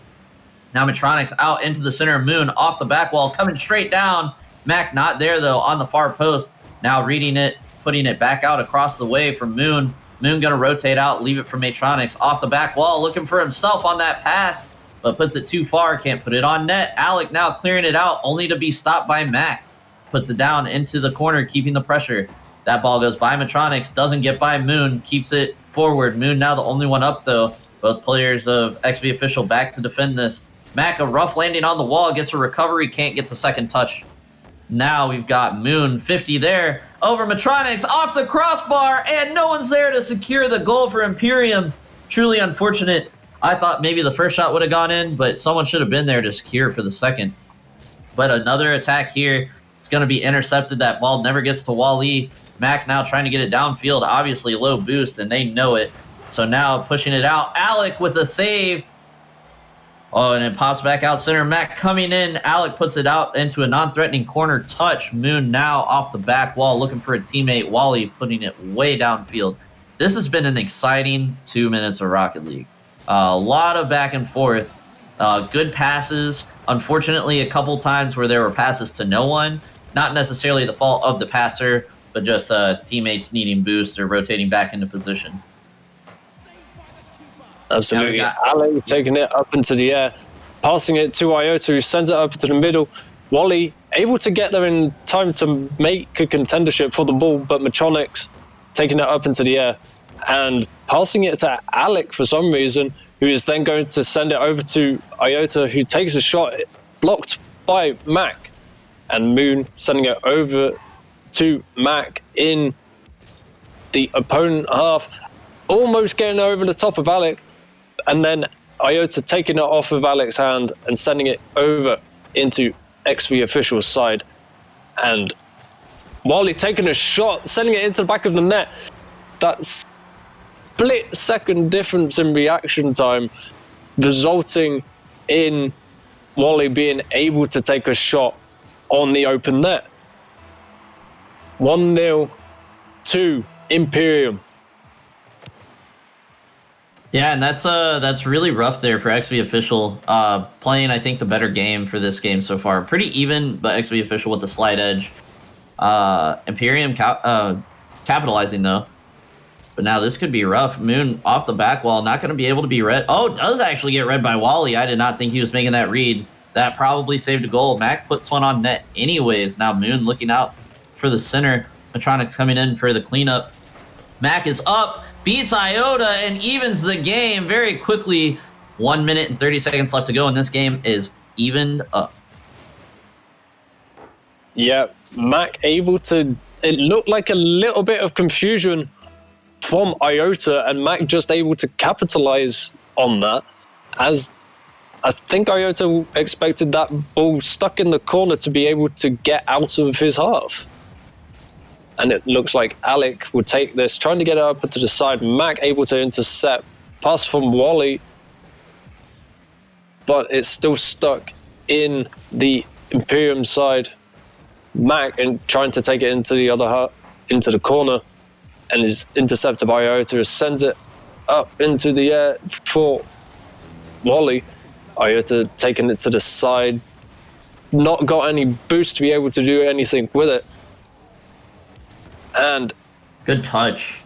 Now Matronics out into the center of Moon, off the back wall, coming straight down. Mac not there, though, on the far post. Now reading it, putting it back out across the way from Moon. Moon going to rotate out, leave it for Matronics. Off the back wall, looking for himself on that pass, but puts it too far, can't put it on net. Alec now clearing it out, only to be stopped by Mac. Puts it down into the corner, keeping the pressure. That ball goes by Matronics, doesn't get by Moon, keeps it forward. Moon now the only one up, though. Both players of XV Official back to defend this. Mac, a rough landing on the wall, gets a recovery, can't get the second touch. Now we've got Moon, 50 there, over Matronics, off the crossbar, and no one's there to secure the goal for Imperium. Truly unfortunate. I thought maybe the first shot would have gone in, but someone should have been there to secure for the second. But another attack here. It's going to be intercepted. That ball never gets to Wally. Mac now trying to get it downfield, obviously low boost, and they know it. So now pushing it out. Alec with a save. Oh, and it pops back out center. Mac coming in. Alec puts it out into a non-threatening corner touch. Moon now off the back wall looking for a teammate. Wally putting it way downfield. This has been an exciting 2 minutes of Rocket League. A lot of back and forth. Good passes. Unfortunately, a couple times where there were passes to no one. Not necessarily the fault of the passer, but just teammates needing boost or rotating back into position. Absolutely. Alec taking it up into the air, passing it to Iota, who sends it up to the middle. Wally able to get there in time to make a contendership for the ball, but PSYONIX taking it up into the air and passing it to Alec for some reason, who is then going to send it over to Iota, who takes a shot blocked by Mac, and Moon sending it over to Mac in the opponent half, almost getting over the top of Alec. And then Iota taking it off of Alec's hand and sending it over into XV Official's side. And Wally taking a shot, sending it into the back of the net. That split-second difference in reaction time, resulting in Wally being able to take a shot on the open net. 1-0 to Imperium. Yeah, and that's really rough there for XV Official. Playing, I think, the better game for this game so far. Pretty even, but XV Official with the slight edge. Imperium capitalizing, though. But now this could be rough. Moon off the back wall, not going to be able to be read. Oh, does actually get read by Wally. I did not think he was making that read. That probably saved a goal. Mac puts one on net anyways. Now Moon looking out for the center. PSYONIX coming in for the cleanup. Mac is up, beats Iota, and evens the game very quickly. 1 minute and 30 seconds left to go, and this game is evened up. Yeah, Mac able to... It looked like a little bit of confusion from Iota, and Mac just able to capitalize on that, as I think Iota expected that ball stuck in the corner to be able to get out of his half. And it looks like Alec would take this, trying to get it up to the side. Mac able to intercept. Pass from Wally. But it's still stuck in the Imperium side. Mac and trying to take it into the other into the corner, and is intercepted by Iota, who sends it up into the air for Wally. Iota taking it to the side. Not got any boost to be able to do anything with it. And good touch.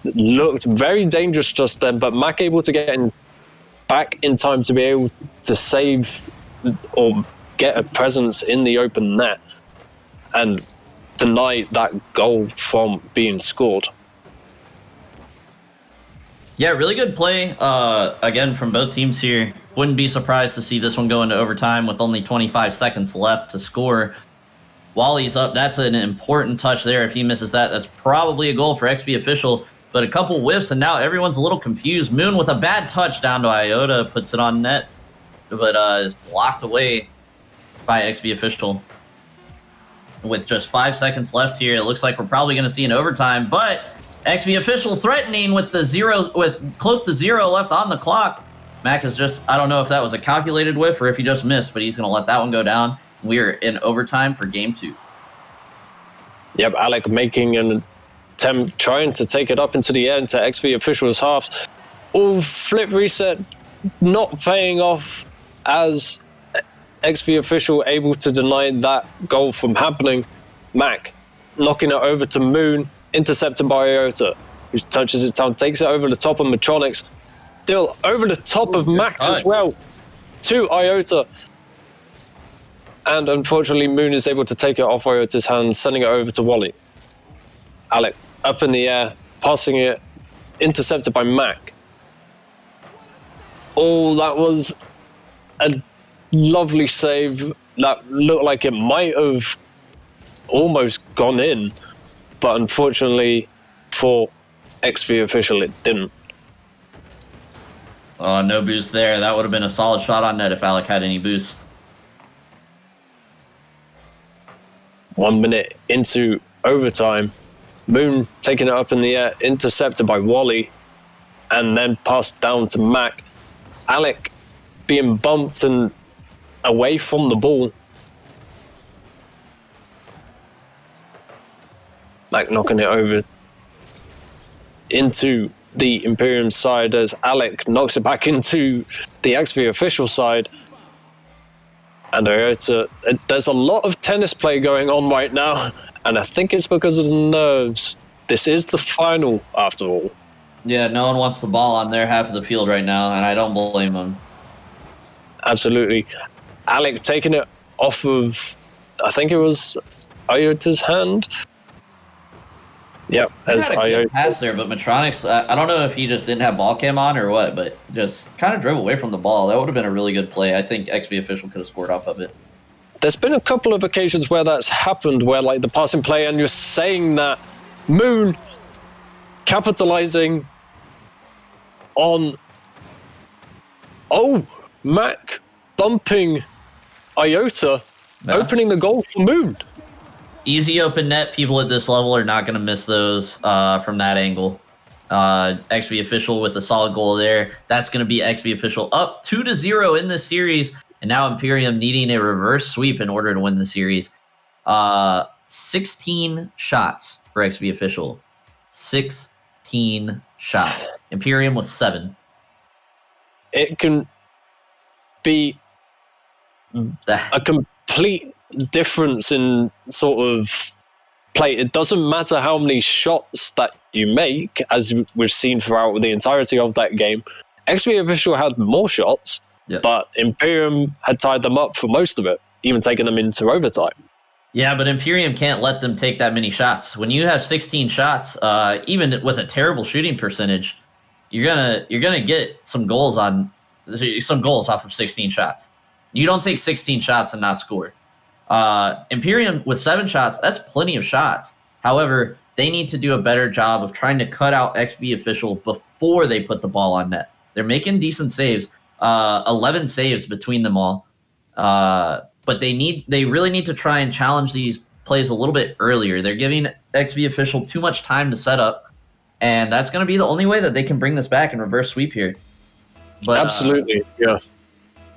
Looked very dangerous just then, but Mac able to get back in time to be able to save or get a presence in the open net and deny that goal from being scored. Yeah, really good play, again, from both teams here. Wouldn't be surprised to see this one go into overtime with only 25 seconds left to score. Wally's up. That's an important touch there. If he misses that, that's probably a goal for XV Official. But a couple whiffs, and now everyone's a little confused. Moon with a bad touch down to Iota, puts it on net, but is blocked away by XV Official. With just 5 seconds left here, it looks like we're probably going to see an overtime. But XV Official threatening with close to 0 left on the clock. Mac is just, I don't know if that was a calculated whiff or if he just missed, but he's going to let that one go down. We're in overtime for game 2. Yep, Alec making an attempt, trying to take it up into the air into XV Official's half. All flip reset, not paying off, as XV Official able to deny that goal from happening. Mac knocking it over to Moon, intercepted by Iota, who touches it down, takes it over the top of PSYONIX. Still over the top of Mac as well to Iota. And unfortunately, Moon is able to take it off Iota's hand, sending it over to Wally. Alec up in the air, passing it, intercepted by Mac. Oh, that was a lovely save. That looked like it might have almost gone in, but unfortunately for XV Official, it didn't. Oh, no boost there. That would have been a solid shot on net if Alec had any boost. 1 minute into overtime. Moon taking it up in the air, intercepted by Wally, and then passed down to Mac. Alec being bumped and away from the ball. Like knocking it over into the Imperium side as Alec knocks it back into the XP official side. And Iota, there's a lot of tennis play going on right now, and I think it's because of the nerves. This is the final, after all. Yeah, no one wants the ball on their half of the field right now, and I don't blame them. Absolutely. Alec taking it off of, I think it was Iota's hand. Yep, as Had a good Iota. pass there, but Metronix, I don't know if he just didn't have ball cam on or what, but just kind of drove away from the ball. That would have been a really good play. I think XP official could have scored off of it. There's been a couple of occasions where that's happened, where like the passing play, and you're saying that Moon capitalizing on Mac bumping Iota, Yeah. opening the goal for Moon. Easy open net. People at this level are not going to miss those from that angle. XP official with a solid goal there. That's going to be XP official up 2-0 in this series. And now Imperium needing a reverse sweep in order to win the series. 16 shots for XP official. 16 shots. Imperium with 7. It can be a complete difference in sort of play. It doesn't matter how many shots that you make, as we've seen throughout the entirety of that game. XP official had more shots, but Imperium had tied them up for most of it, even taking them into overtime. Yeah, but Imperium can't let them take that many shots. When you have 16 shots, even with a terrible shooting percentage, you're gonna get some goals off of 16 shots. You don't take 16 shots and not score. Imperium with 7 shots, that's plenty of shots. However, they need to do a better job of trying to cut out XP official before they put the ball on net. They're making decent saves, 11 saves between them all. But they really need to try and challenge these plays a little bit earlier. They're giving XP official too much time to set up, and that's going to be the only way that they can bring this back and reverse sweep here. But, absolutely, yeah.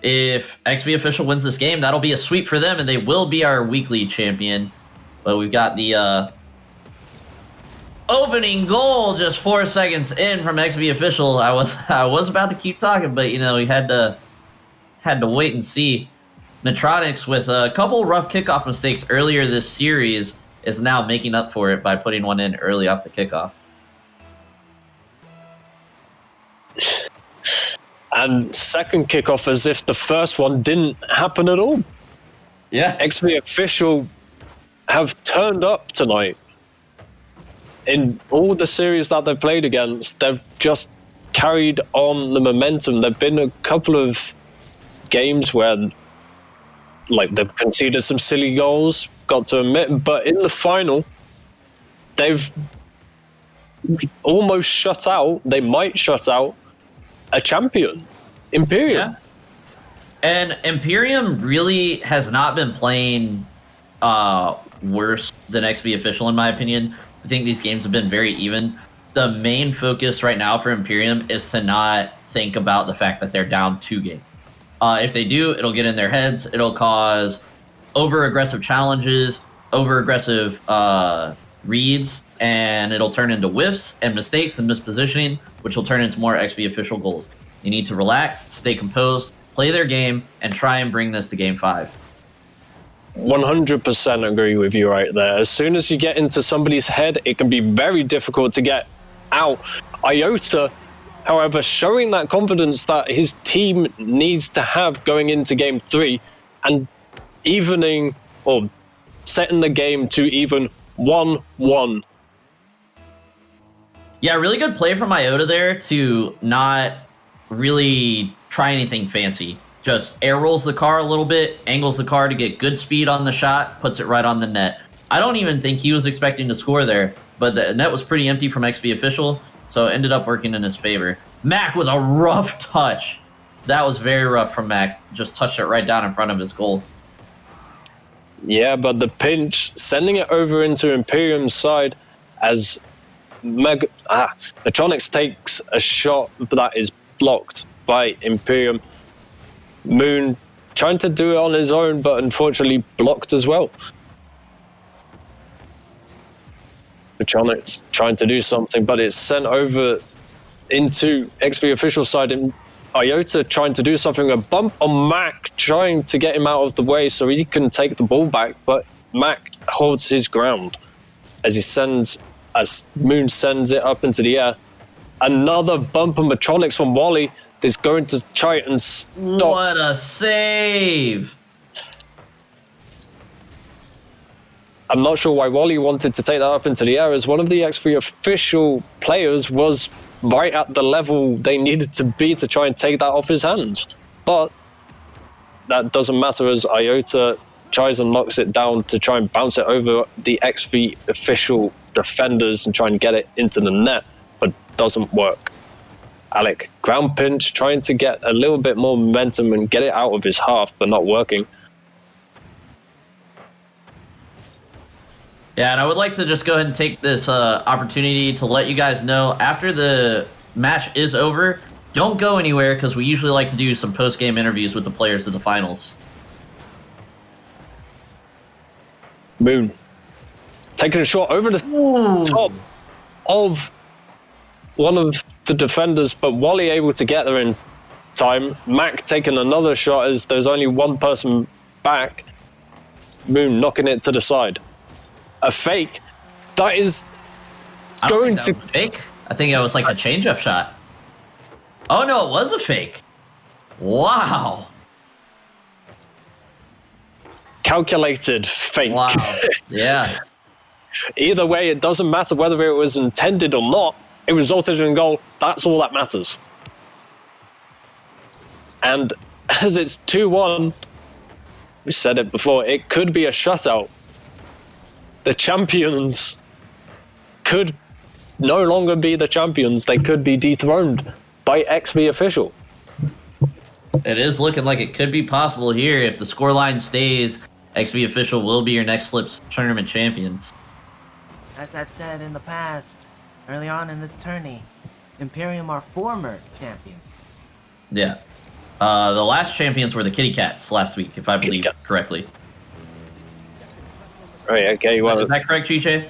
If XP official wins this game, that'll be a sweep for them, and they will be our weekly champion. But we've got the opening goal just 4 seconds in from XP official. I was about to keep talking, but we had to wait and see. Metronix, with a couple rough kickoff mistakes earlier this series, is now making up for it by putting one in early off the kickoff. And second kickoff as if the first one didn't happen at all. Yeah. XP official have turned up tonight. In all the series that they've played against, they've just carried on the momentum. There've been a couple of games where they've conceded some silly goals, got to admit, but in the final, they've almost shut out, they might shut out a champion, Imperium. Yeah. And Imperium really has not been playing worse than XP official, in my opinion. I think these games have been very even. The main focus right now for Imperium is to not think about the fact that they're down 2 games. If they do, it'll get in their heads. It'll cause over-aggressive challenges, over-aggressive reads, and it'll turn into whiffs and mistakes and mispositioning, which will turn into more XP official goals. You need to relax, stay composed, play their game, and try and bring this to Game 5. 100% agree with you right there. As soon as you get into somebody's head, it can be very difficult to get out. Iota, however, showing that confidence that his team needs to have going into Game 3 and evening or setting the game to even 1-1. Yeah, really good play from Iota there to not really try anything fancy. Just air rolls the car a little bit, angles the car to get good speed on the shot, puts it right on the net. I don't even think he was expecting to score there, but the net was pretty empty from XP official, so it ended up working in his favor. Mac with a rough touch. That was very rough from Mac. Just touched it right down in front of his goal. Yeah, but the pinch, sending it over into Imperium's side as Metronix takes a shot that is blocked by Imperium. Moon trying to do it on his own, but unfortunately blocked as well. PSYONIX trying to do something, but it's sent over into XV official side, and IOTA trying to do something, a bump on Mac, trying to get him out of the way so he can take the ball back, but Mac holds his ground as Moon sends it up into the air. Another bump on PSYONIX from Wally is going to try and stop. What a save! I'm not sure why Wally wanted to take that up into the air, as one of the XV official players was right at the level they needed to be to try and take that off his hands. But that doesn't matter, as IOTA tries and knocks it down to try and bounce it over the XV official defenders and try and get it into the net, but doesn't work. Alec, ground pinch, trying to get a little bit more momentum and get it out of his half, but not working. Yeah, and I would like to just go ahead and take this opportunity to let you guys know, after the match is over, don't go anywhere, because we usually like to do some post-game interviews with the players in the finals. Moon taking a shot over the top of one of the defenders, but Wally able to get there in time. Mac taking another shot as there's only one person back. Moon knocking it to the side. A fake. That is going to... fake? I think it was like a change-up shot. Oh, no, it was a fake. Wow. Calculated fake. Wow. Yeah. Either way, it doesn't matter whether it was intended or not. It resulted in a goal. That's all that matters. And as it's 2-1, we said it before, it could be a shutout. The champions could no longer be the champions. They could be dethroned by XV official. It is looking like it could be possible here. If the scoreline stays, XV official will be your next Slips tournament champions. As I've said in the past, earlier on in this tourney, Imperium are former champions. Yeah. The last champions were the Kitty Cats last week, if I believe correctly. Right, okay, well... Is that correct, GJ?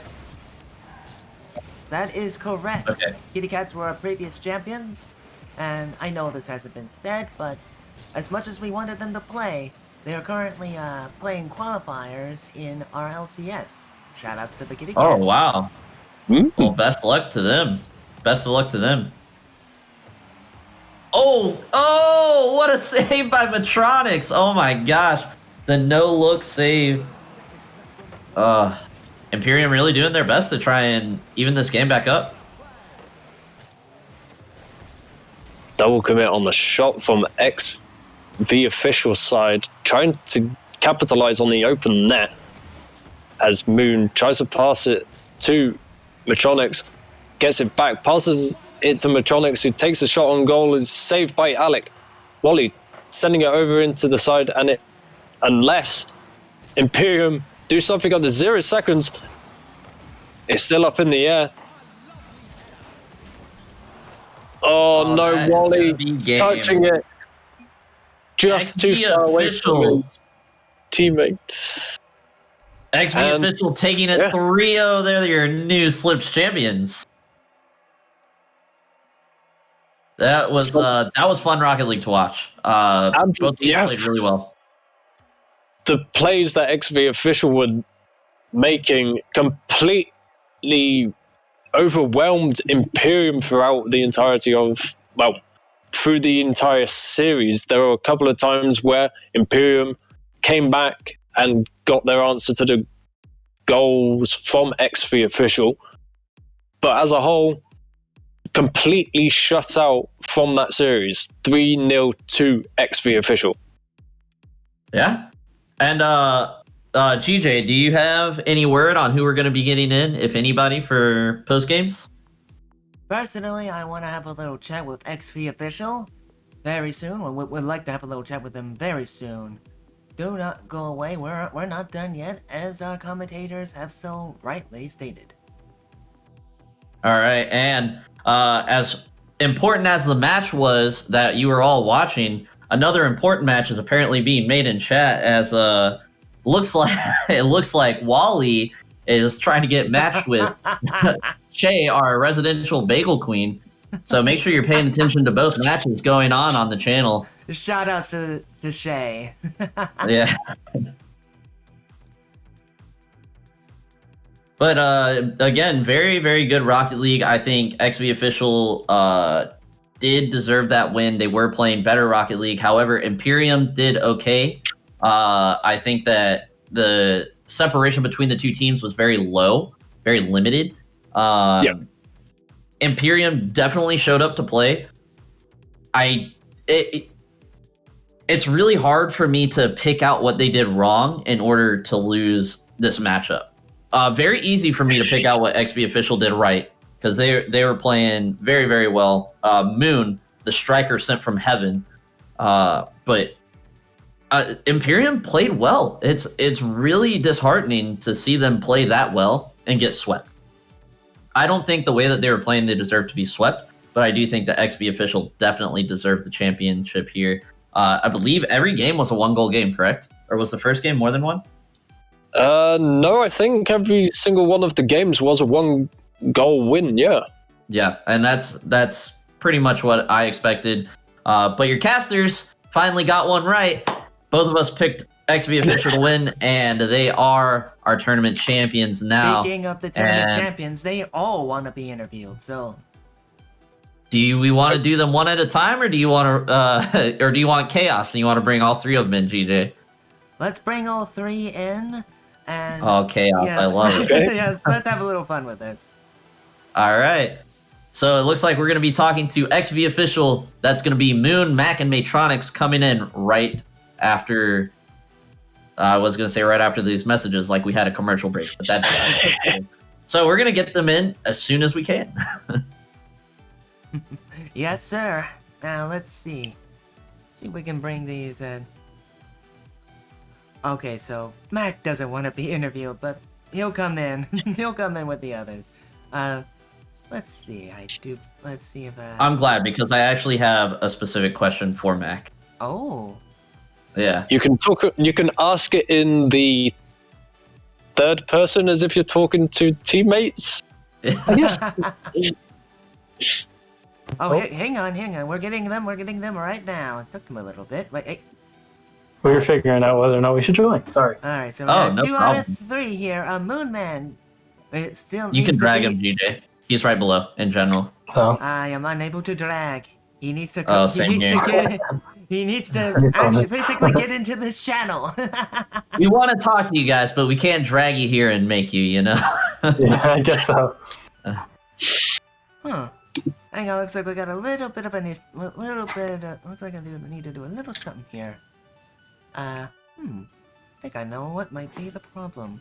That is correct. Okay. Kitty Cats were our previous champions, and I know this hasn't been said, but as much as we wanted them to play, they are currently playing qualifiers in our LCS. Shoutouts to the Kitty Cats. Oh, wow. Well, best luck to them. Best of luck to them. Oh, what a save by PSYONIX. Oh my gosh. The no-look save. Imperium really doing their best to try and even this game back up. Double commit on the shot from XV official side, trying to capitalize on the open net as Moon tries to pass it to PSYONIX, gets it back, passes it to PSYONIX, who takes a shot on goal, is saved by Alec. Wally sending it over into the side, and it, unless Imperium do something under 0 seconds, it's still up in the air. Oh no, Wally touching it just too far away from his teammate. XV official taking it 3-0. They're your new Slips champions. That was fun Rocket League to watch. Both teams played really well. The plays that XV official were making completely overwhelmed Imperium throughout the entirety of, well, through the entire series. There were a couple of times where Imperium came back and got their answer to the goals from XV official, but as a whole, completely shut out from that series. 3-0 to XV official. Yeah. And GJ, do you have any word on who we're going to be getting in, if anybody, for post games? Personally, I want to have a little chat with XV official very soon. We'd like to have a little chat with them very soon. Do not go away. We're not done yet, as our commentators have so rightly stated. All right, and as important as the match was that you were all watching, another important match is apparently being made in chat as it looks like Wally is trying to get matched with Shay, our residential bagel queen. So make sure you're paying attention to both matches going on the channel. Shout outs to Shay. Yeah. But again, very, very good Rocket League. I think XV Official did deserve that win. They were playing better Rocket League. However, Imperium did okay. I think that the separation between the two teams was very low, very limited. Imperium definitely showed up to play. It's really hard for me to pick out what they did wrong in order to lose this matchup. Very easy for me to pick out what XP Official did right, because they were playing very, very well. Moon, the striker sent from heaven, but Imperium played well. It's really disheartening to see them play that well and get swept. I don't think the way that they were playing they deserve to be swept, but I do think that XP Official definitely deserved the championship here. I believe every game was a 1-goal game, correct? Or was the first game more than one? No, I think every single one of the games was a 1-goal win, yeah. Yeah, and that's pretty much what I expected. But your casters finally got one right. Both of us picked XP Official to win, and they are our tournament champions now. Speaking of the tournament champions, they all want to be interviewed, so... Do we want to do them one at a time, or do you want to, or do you want chaos and you want to bring all three of them in, GJ? Let's bring all three in, and... Oh, chaos, yeah. I love it. Yeah, let's have a little fun with this. All right. So it looks like we're going to be talking to XV Official. That's going to be Moon, Mac, and Matronics coming in right after... I was going to say right after these messages, like we had a commercial break, but that's... So we're going to get them in as soon as we can. Yes, sir. Now, let's see. See if we can bring these in. Okay, so Mac doesn't want to be interviewed, but he'll come in. He'll come in with the others. Let's see. Let's see if I'm glad, because I actually have a specific question for Mac. Oh. Yeah. You can ask it in the third person as if you're talking to teammates. I guess. Hang on. We're getting them right now. It took them a little bit. Wait, hey. We were figuring out whether or not we should join. Sorry. Alright, so we got two out of three here. Moonman. You can drag him, GJ. He's right below, in general. Oh. I am unable to drag. He needs to come. He needs to actually basically get into this channel. We want to talk to you guys, but we can't drag you here and make you, you know? Yeah, I guess so. Huh. Hang on, looks like we got a little bit of looks like I need to do a little something here. I think I know what might be the problem.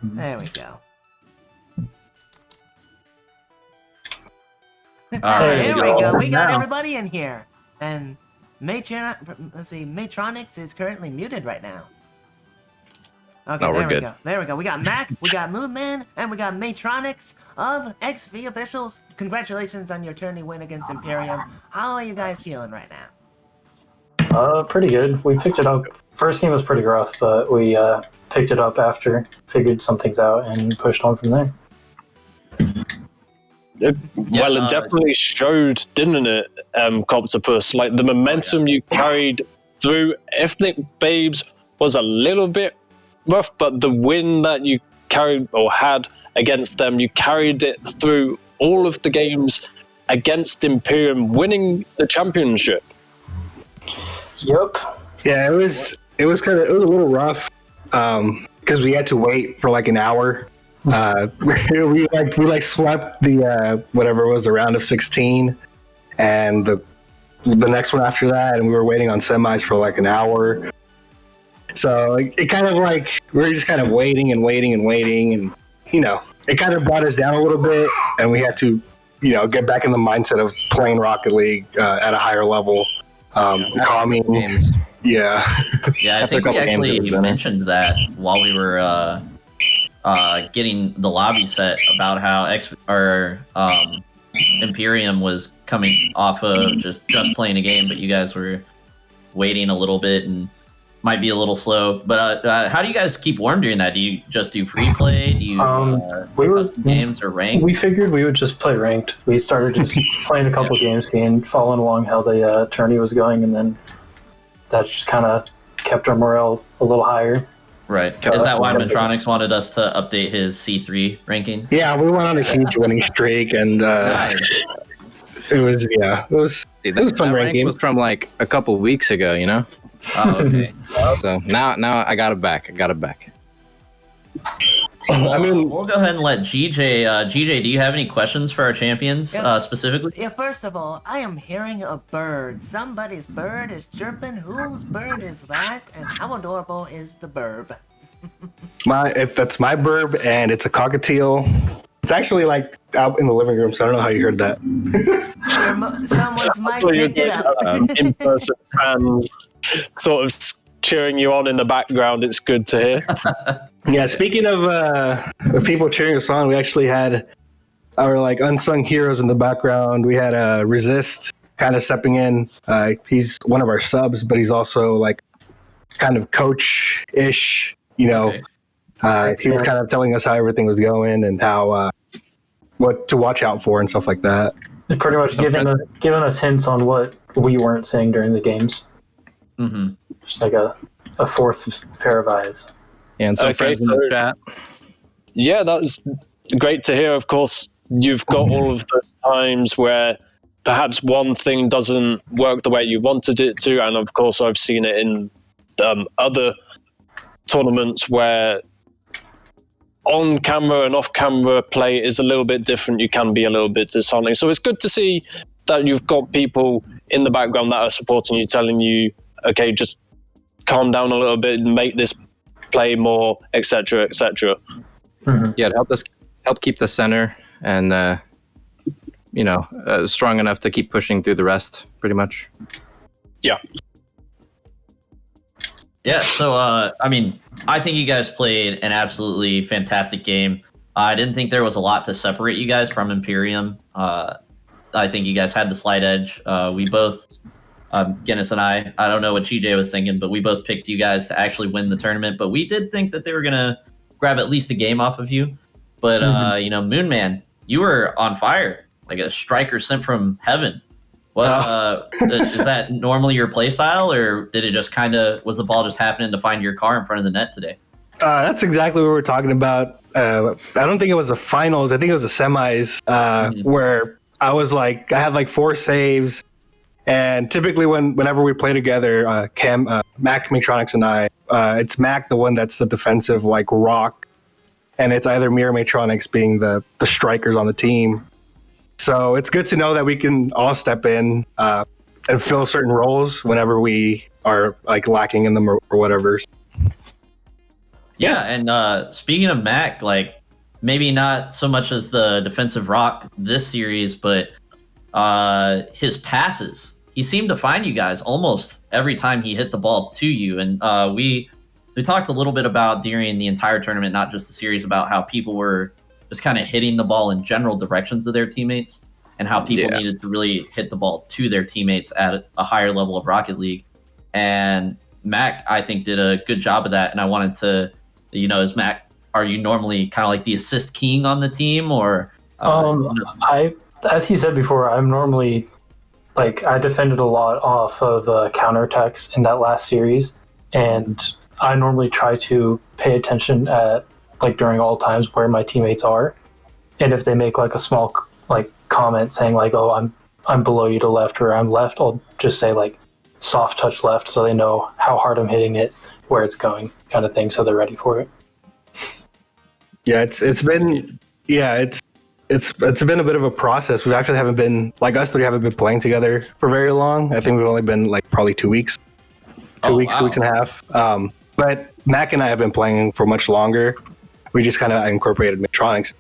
There we go. Alright, here we go. We got everybody in here. And Matronics is currently muted right now. Okay, there we go. We got Mac, we got Moonman, and we got Matronics of XV Officials. Congratulations on your tourney win against Imperium. How are you guys feeling right now? Pretty good. We picked it up. First game was pretty rough, but we picked it up after, figured some things out, and pushed on from there. It definitely showed, didn't it, Coptopus? Like, the momentum you carried through Ethnic Babes was a little bit rough, but the win that you carried or had against them, you carried it through all of the games against Imperium, winning the championship. Yep. Yeah, it was a little rough because we had to wait for like an hour. We swept the whatever it was, the round of 16, and the next one after that, and we were waiting on semis for like an hour. So it kind of like we were just kind of waiting, and you know, it kind of brought us down a little bit, and we had to, you know, get back in the mindset of playing Rocket League at a higher level. Calming. Yeah. Yeah, I think we actually mentioned that while we were getting the lobby set about how Imperium was coming off of just playing a game, but you guys were waiting a little bit and might be a little slow. But how do you guys keep warm during that? Do you just do free play? Do you we were custom games or ranked? We figured we would just play ranked. We started just playing a couple games, seeing, following along how the tourney was going, and then that just kind of kept our morale a little higher. Right. Is that why PSYONIX wanted us to update his C3 ranking? Yeah, we went on a huge winning streak, and it was a fun ranking. It was from like a couple weeks ago, you know. Oh, okay. So now I got it back. Well, I mean, we'll go ahead and let GJ. GJ, do you have any questions for our champions specifically? Yeah, first of all, I am hearing a bird. Somebody's bird is chirping. Whose bird is that? And how adorable is the burb? that's my burb, and it's a cockatiel. It's actually like out in the living room, so I don't know how you heard that. Someone's mic picked it up. In-person fans sort of cheering you on in the background. It's good to hear. Yeah, speaking of people cheering us on, we actually had our like unsung heroes in the background. We had Resist kind of stepping in. He's one of our subs, but he's also like kind of coach-ish, you know. Okay. He was kind of telling us how everything was going and how what to watch out for and stuff like that. Pretty much giving us hints on what we weren't saying during the games. Mm-hmm. Just like a fourth pair of eyes. Yeah, and some friends in the chat. Yeah, that's great to hear. Of course, you've got all of those times where perhaps one thing doesn't work the way you wanted it to, and of course, I've seen it in other tournaments where on-camera and off-camera play is a little bit different. You can be a little bit disheartening. So it's good to see that you've got people in the background that are supporting you, telling you, okay, just calm down a little bit and make this play more, etc., etc. Mm-hmm. Yeah, to help keep the center and strong enough to keep pushing through the rest, pretty much. Yeah. Yeah, so, I think you guys played an absolutely fantastic game. I didn't think there was a lot to separate you guys from Imperium. I think you guys had the slight edge. We both, Guinness and I don't know what GJ was thinking, but we both picked you guys to actually win the tournament. But we did think that they were going to grab at least a game off of you. But, Moonman, you were on fire, like a striker sent from heaven. What is that normally your play style, or did it just was the ball just happening to find your car in front of the net today? That's exactly what we're talking about. I don't think it was the finals. I think it was the semis where I had like 4 saves. And typically whenever we play together, Mac, Matronics, and I, it's Mac, the one that's the defensive like rock. And it's either me or Matronics being the strikers on the team. So it's good to know that we can all step in and fill certain roles whenever we are like lacking in them or whatever. Yeah, and speaking of Mac, like maybe not so much as the defensive rock this series, but his passes. He seemed to find you guys almost every time he hit the ball to you. And we talked a little bit about during the entire tournament, not just the series, about how people were just kind of hitting the ball in general directions of their teammates and how people needed to really hit the ball to their teammates at a higher level of Rocket League. And Mac, I think, did a good job of that. And I wanted to, are you normally kind of like the assist king on the team, or? As he said before, I'm normally I defended a lot off of counterattacks in that last series, and I normally try to pay attention at during all times where my teammates are, and if they make a small comment saying oh, I'm below you to left or I'm left, I'll just say soft touch left, so they know how hard I'm hitting it, where it's going, kind of thing, so they're ready for it. Yeah, it's been a bit of a process. We actually haven't been us 3 haven't been playing together for very long. I think we've only been probably 2 weeks, 2 weeks and a half. But Mac and I have been playing for much longer. We just kind of incorporated Matronics.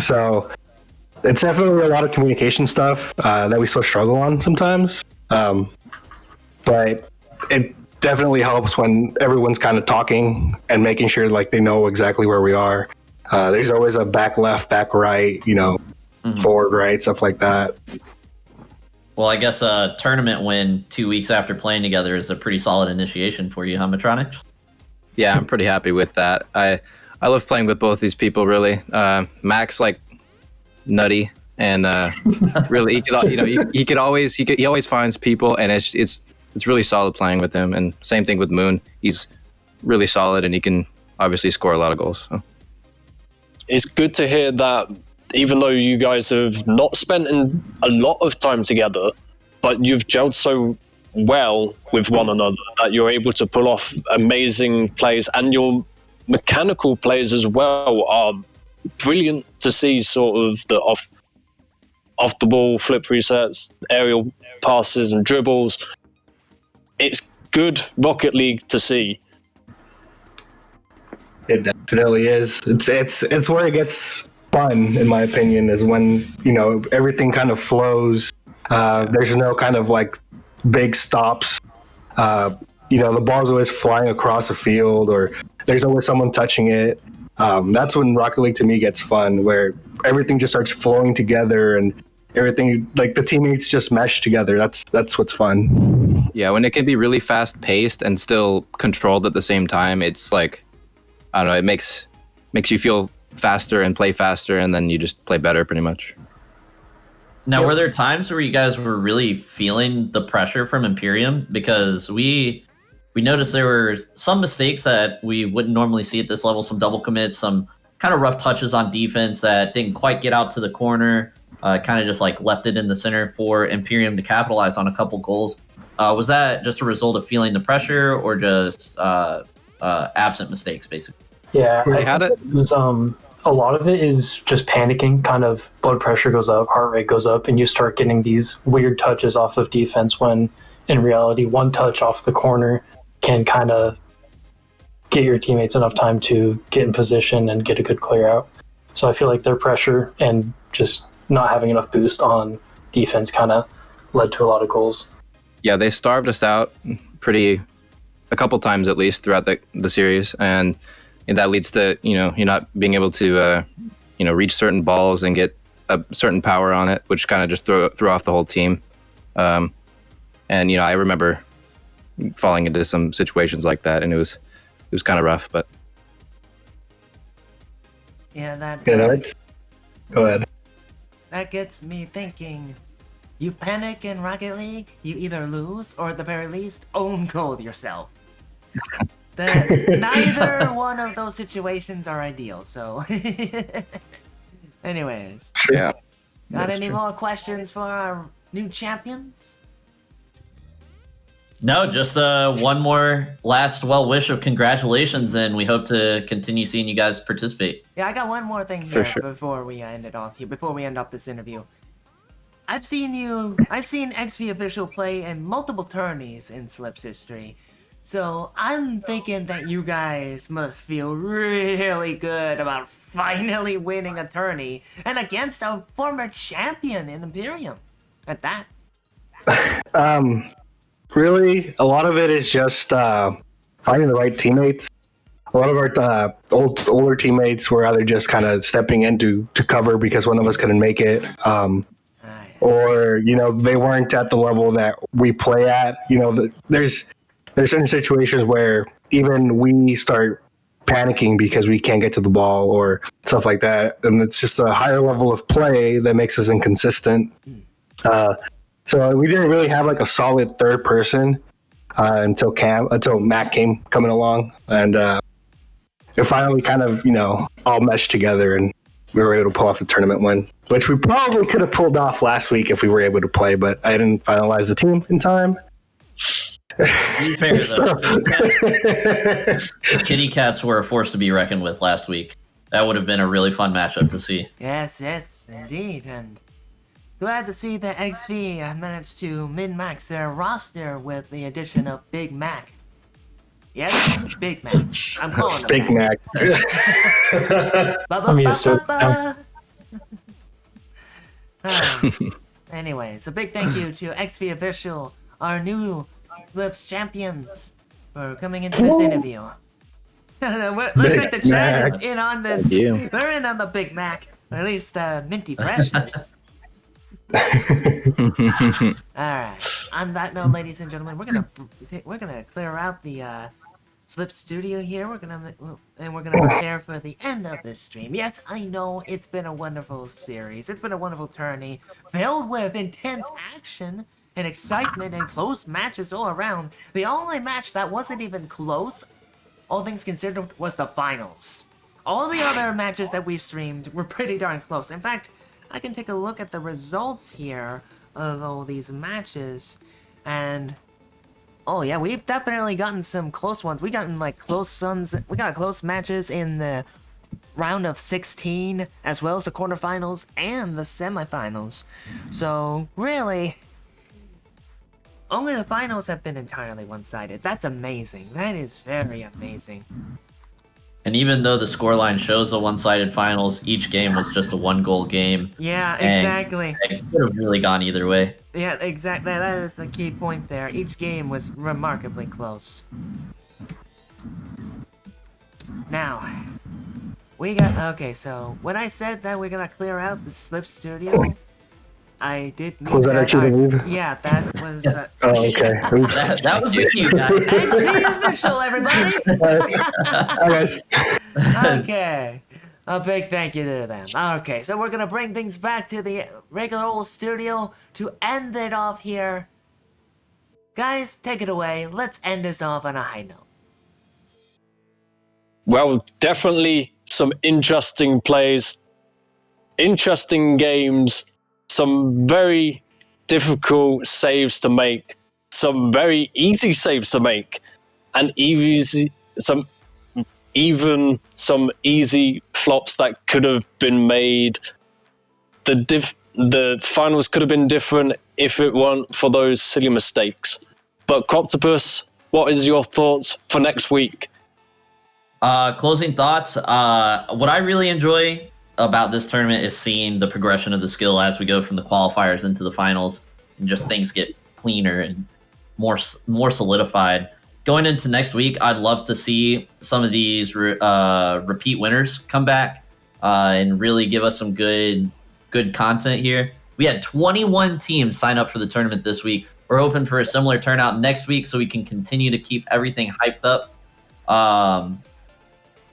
So it's definitely a lot of communication stuff that we still struggle on sometimes. But it definitely helps when everyone's kind of talking and making sure they know exactly where we are. There's always a back left, back right, forward, right? Stuff like that. Well, I guess a tournament win 2 weeks after playing together is a pretty solid initiation for you, huh, Metronic? Yeah, I'm pretty happy with that. I love playing with both these people. Really, Max like nutty and really he always finds people, and it's really solid playing with him. And same thing with Moon. He's really solid, and he can obviously score a lot of goals. So. It's good to hear that even though you guys have not spent a lot of time together, but you've gelled so well with one another that you're able to pull off amazing plays, and your mechanical plays as well are brilliant to see, sort of the off the ball flip resets, aerial passes and dribbles. It's good Rocket League to see. It definitely is. It's where it gets fun, in my opinion, is when, everything kind of flows. There's no kind of like big stops. The ball's always flying across the field, or there's always someone touching it. That's when Rocket League to me gets fun, where everything just starts flowing together and everything, like the teammates just mesh together. That's what's fun. Yeah, when it can be really fast paced and still controlled at the same time, it's like, I don't know, it makes you feel faster and play faster, and then you just play better pretty much. Now, were there times where you guys were really feeling the pressure from Imperium? Because we noticed there were some mistakes that we wouldn't normally see at this level, some double commits, some kind of rough touches on defense that didn't quite get out to the corner, kind of just like left it in the center for Imperium to capitalize on a couple goals. Was that just a result of feeling the pressure, or just absent mistakes, basically? Yeah, a lot of it is just panicking. Kind of blood pressure goes up, heart rate goes up, and you start getting these weird touches off of defense when in reality one touch off the corner can kind of get your teammates enough time to get in position and get a good clear out. So I feel like their pressure and just not having enough boost on defense kind of led to a lot of goals. Yeah, they starved us out a couple times at least throughout the series, and that leads to you're not being able to reach certain balls and get a certain power on it, which kind of just threw off the whole team. And I remember falling into some situations like that, and it was kind of rough. But yeah, Go ahead. that gets me thinking. You panic in Rocket League, you either lose or at the very least own goal yourself. Neither one of those situations are ideal, so anyways. Yeah. Got any more questions for our new champions? No, just one more last well wish of congratulations, and we hope to continue seeing you guys participate. Yeah, I got one more thing here sure. before we end up this interview. I've seen XP Official play in multiple tourneys in Slip's history. So I'm thinking that you guys must feel really good about finally winning a tourney and against a former champion in Imperium. At that. Really, a lot of it is just finding the right teammates. A lot of our older teammates were either just kind of stepping in to cover because one of us couldn't make it, or they weren't at the level that we play at. There's certain situations where even we start panicking because we can't get to the ball or stuff like that, and it's just a higher level of play that makes us inconsistent. So we didn't really have like a solid third person until Matt came coming along, and it finally kind of all meshed together, and we were able to pull off the tournament win, which we probably could have pulled off last week if we were able to play, but I didn't finalize the team in time. Fair, the Kitty Cats were a force to be reckoned with last week. That would have been a really fun matchup to see. Yes, indeed, and glad to see that XV managed to min-max their roster with the addition of Big Mac. Yes, Big Mac. I'm calling him Big Mac. I'm used to it. Anyways, a big thank you to XV Official, our new Flips champions, for coming into this interview. Looks like the chat is in on this. They're in on the Big Mac. Or at least minty freshness. Alright. On that note, ladies and gentlemen, we're gonna clear out the Slip Studio here. We're gonna prepare for the end of this stream. Yes, I know it's been a wonderful series. It's been a wonderful tourney filled with intense action and excitement and close matches all around. The only match that wasn't even close, all things considered, was the finals. All the other matches that we streamed were pretty darn close. In fact, I can take a look at the results here of all these matches, and oh yeah, we've definitely gotten some close ones. We gotten like we got close matches in the round of 16, as well as the quarterfinals and the semifinals. So really, only the finals have been entirely one-sided. That's amazing. That is very amazing. And even though the scoreline shows a one-sided finals, each game was just a one-goal game. Yeah, exactly. It could have really gone either way. Yeah, exactly. That is a key point there. Each game was remarkably close. Now, we got... Okay, so when I said that we're gonna clear out the Slip Studio, I did mean Was that actually the move? Yeah, that was... Oh, okay. Oops. That was with you guys. XP official, everybody! Hi, guys. Okay. A big thank you to them. Okay, so we're gonna bring things back to the regular old studio to end it off here. Guys, take it away. Let's end this off on a high note. Well, definitely some interesting plays, interesting games, some very difficult saves to make, some very easy saves to make, and even some easy flops that could have been made. The finals could have been different if it weren't for those silly mistakes. But Croptopus, what is your thoughts for next week? Closing thoughts. What I really enjoy about this tournament is seeing the progression of the skill as we go from the qualifiers into the finals, and just things get cleaner and more solidified. Going into next week, I'd love to see some of these repeat winners come back and really give us some good content here. We had 21 teams sign up for the tournament this week. We're hoping for a similar turnout next week so we can continue to keep everything hyped up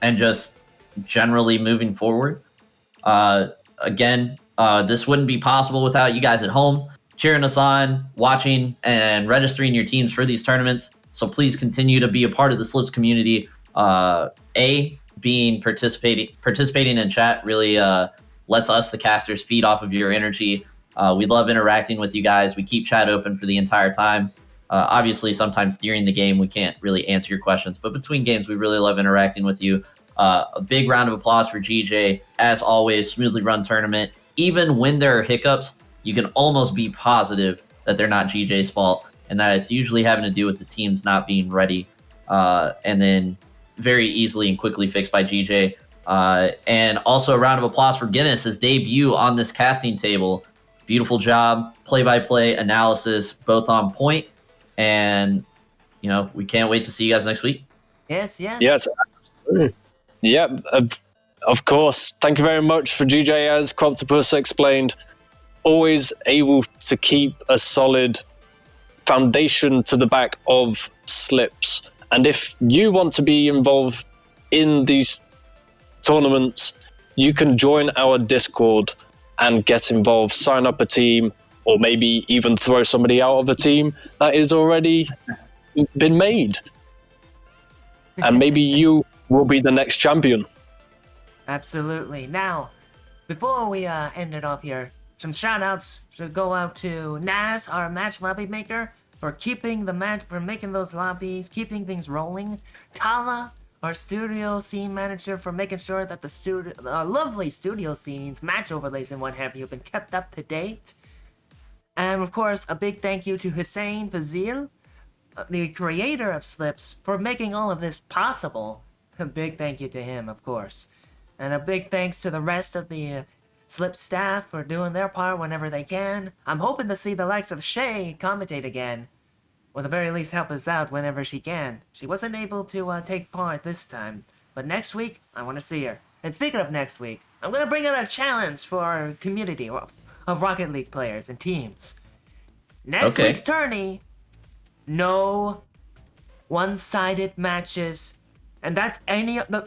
and just generally moving forward. Again, this wouldn't be possible without you guys at home cheering us on, watching, and registering your teams for these tournaments. So please continue to be a part of the Slips community. Participating in chat really lets us, the casters, feed off of your energy. We love interacting with you guys. We keep chat open for the entire time. Obviously, sometimes during the game, we can't really answer your questions, but between games, we really love interacting with you. A big round of applause for GJ. As always, smoothly run tournament. Even when there are hiccups, you can almost be positive that they're not GJ's fault, and that it's usually having to do with the teams not being ready, and then very easily and quickly fixed by GJ. And also a round of applause for Guinness, his debut on this casting table. Beautiful job, play-by-play analysis, both on point, and we can't wait to see you guys next week. Yes. Yes, absolutely. Yeah, of course. Thank you very much for GJ, as Croptopus explained. Always able to keep a solid foundation to the back of Slips. And if you want to be involved in these tournaments, you can join our Discord and get involved, sign up a team, or maybe even throw somebody out of a team that is already been made. And maybe you will be the next champion. Absolutely. Now, before we end it off here, some shout-outs should go out to Naz, our match lobby maker, for making those lobbies, keeping things rolling. Tala, our studio scene manager, for making sure that the lovely studio scenes, match overlays, and what have you have been kept up to date. And of course, a big thank you to Hussein Fazil, the creator of Slips, for making all of this possible. A big thank you to him, of course. And a big thanks to the rest of the Slip staff for doing their part whenever they can. I'm hoping to see the likes of Shay commentate again, or at the very least help us out whenever she can. She wasn't able to take part this time, but next week, I want to see her. And speaking of next week, I'm gonna bring out a challenge for our community of Rocket League players and teams. Next Okay. week's tourney, no one-sided matches, and that's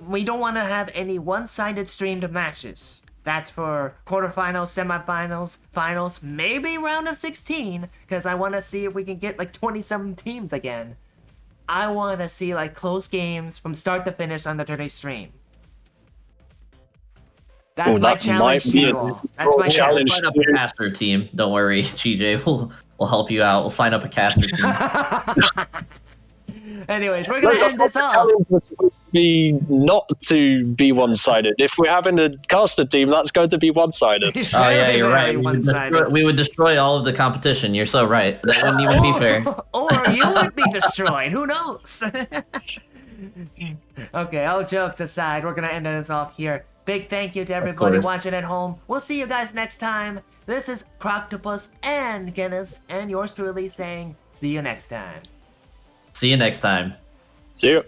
we don't want to have any one-sided streamed matches. That's for quarterfinals, semifinals, finals, maybe round of 16, because I want to see if we can get like 20-some teams again. I want to see like close games from start to finish on the tourney stream. That's my challenge to you all. That's my challenge. We'll sign up a caster team. Don't worry, GJ. We'll help you out. We'll sign up a caster team. Anyways, we're gonna end this off. It's supposed to be not to be one-sided. If we're having a caster team, that's going to be one-sided. Oh yeah, you're right. We would destroy all of the competition. You're so right. That wouldn't even be fair. Or you would be destroyed. Who knows? Okay, all jokes aside, we're gonna end this off here. Big thank you to everybody watching at home. We'll see you guys next time. This is Croctopus and Guinness, and yours truly saying, see you next time. See you next time. See you.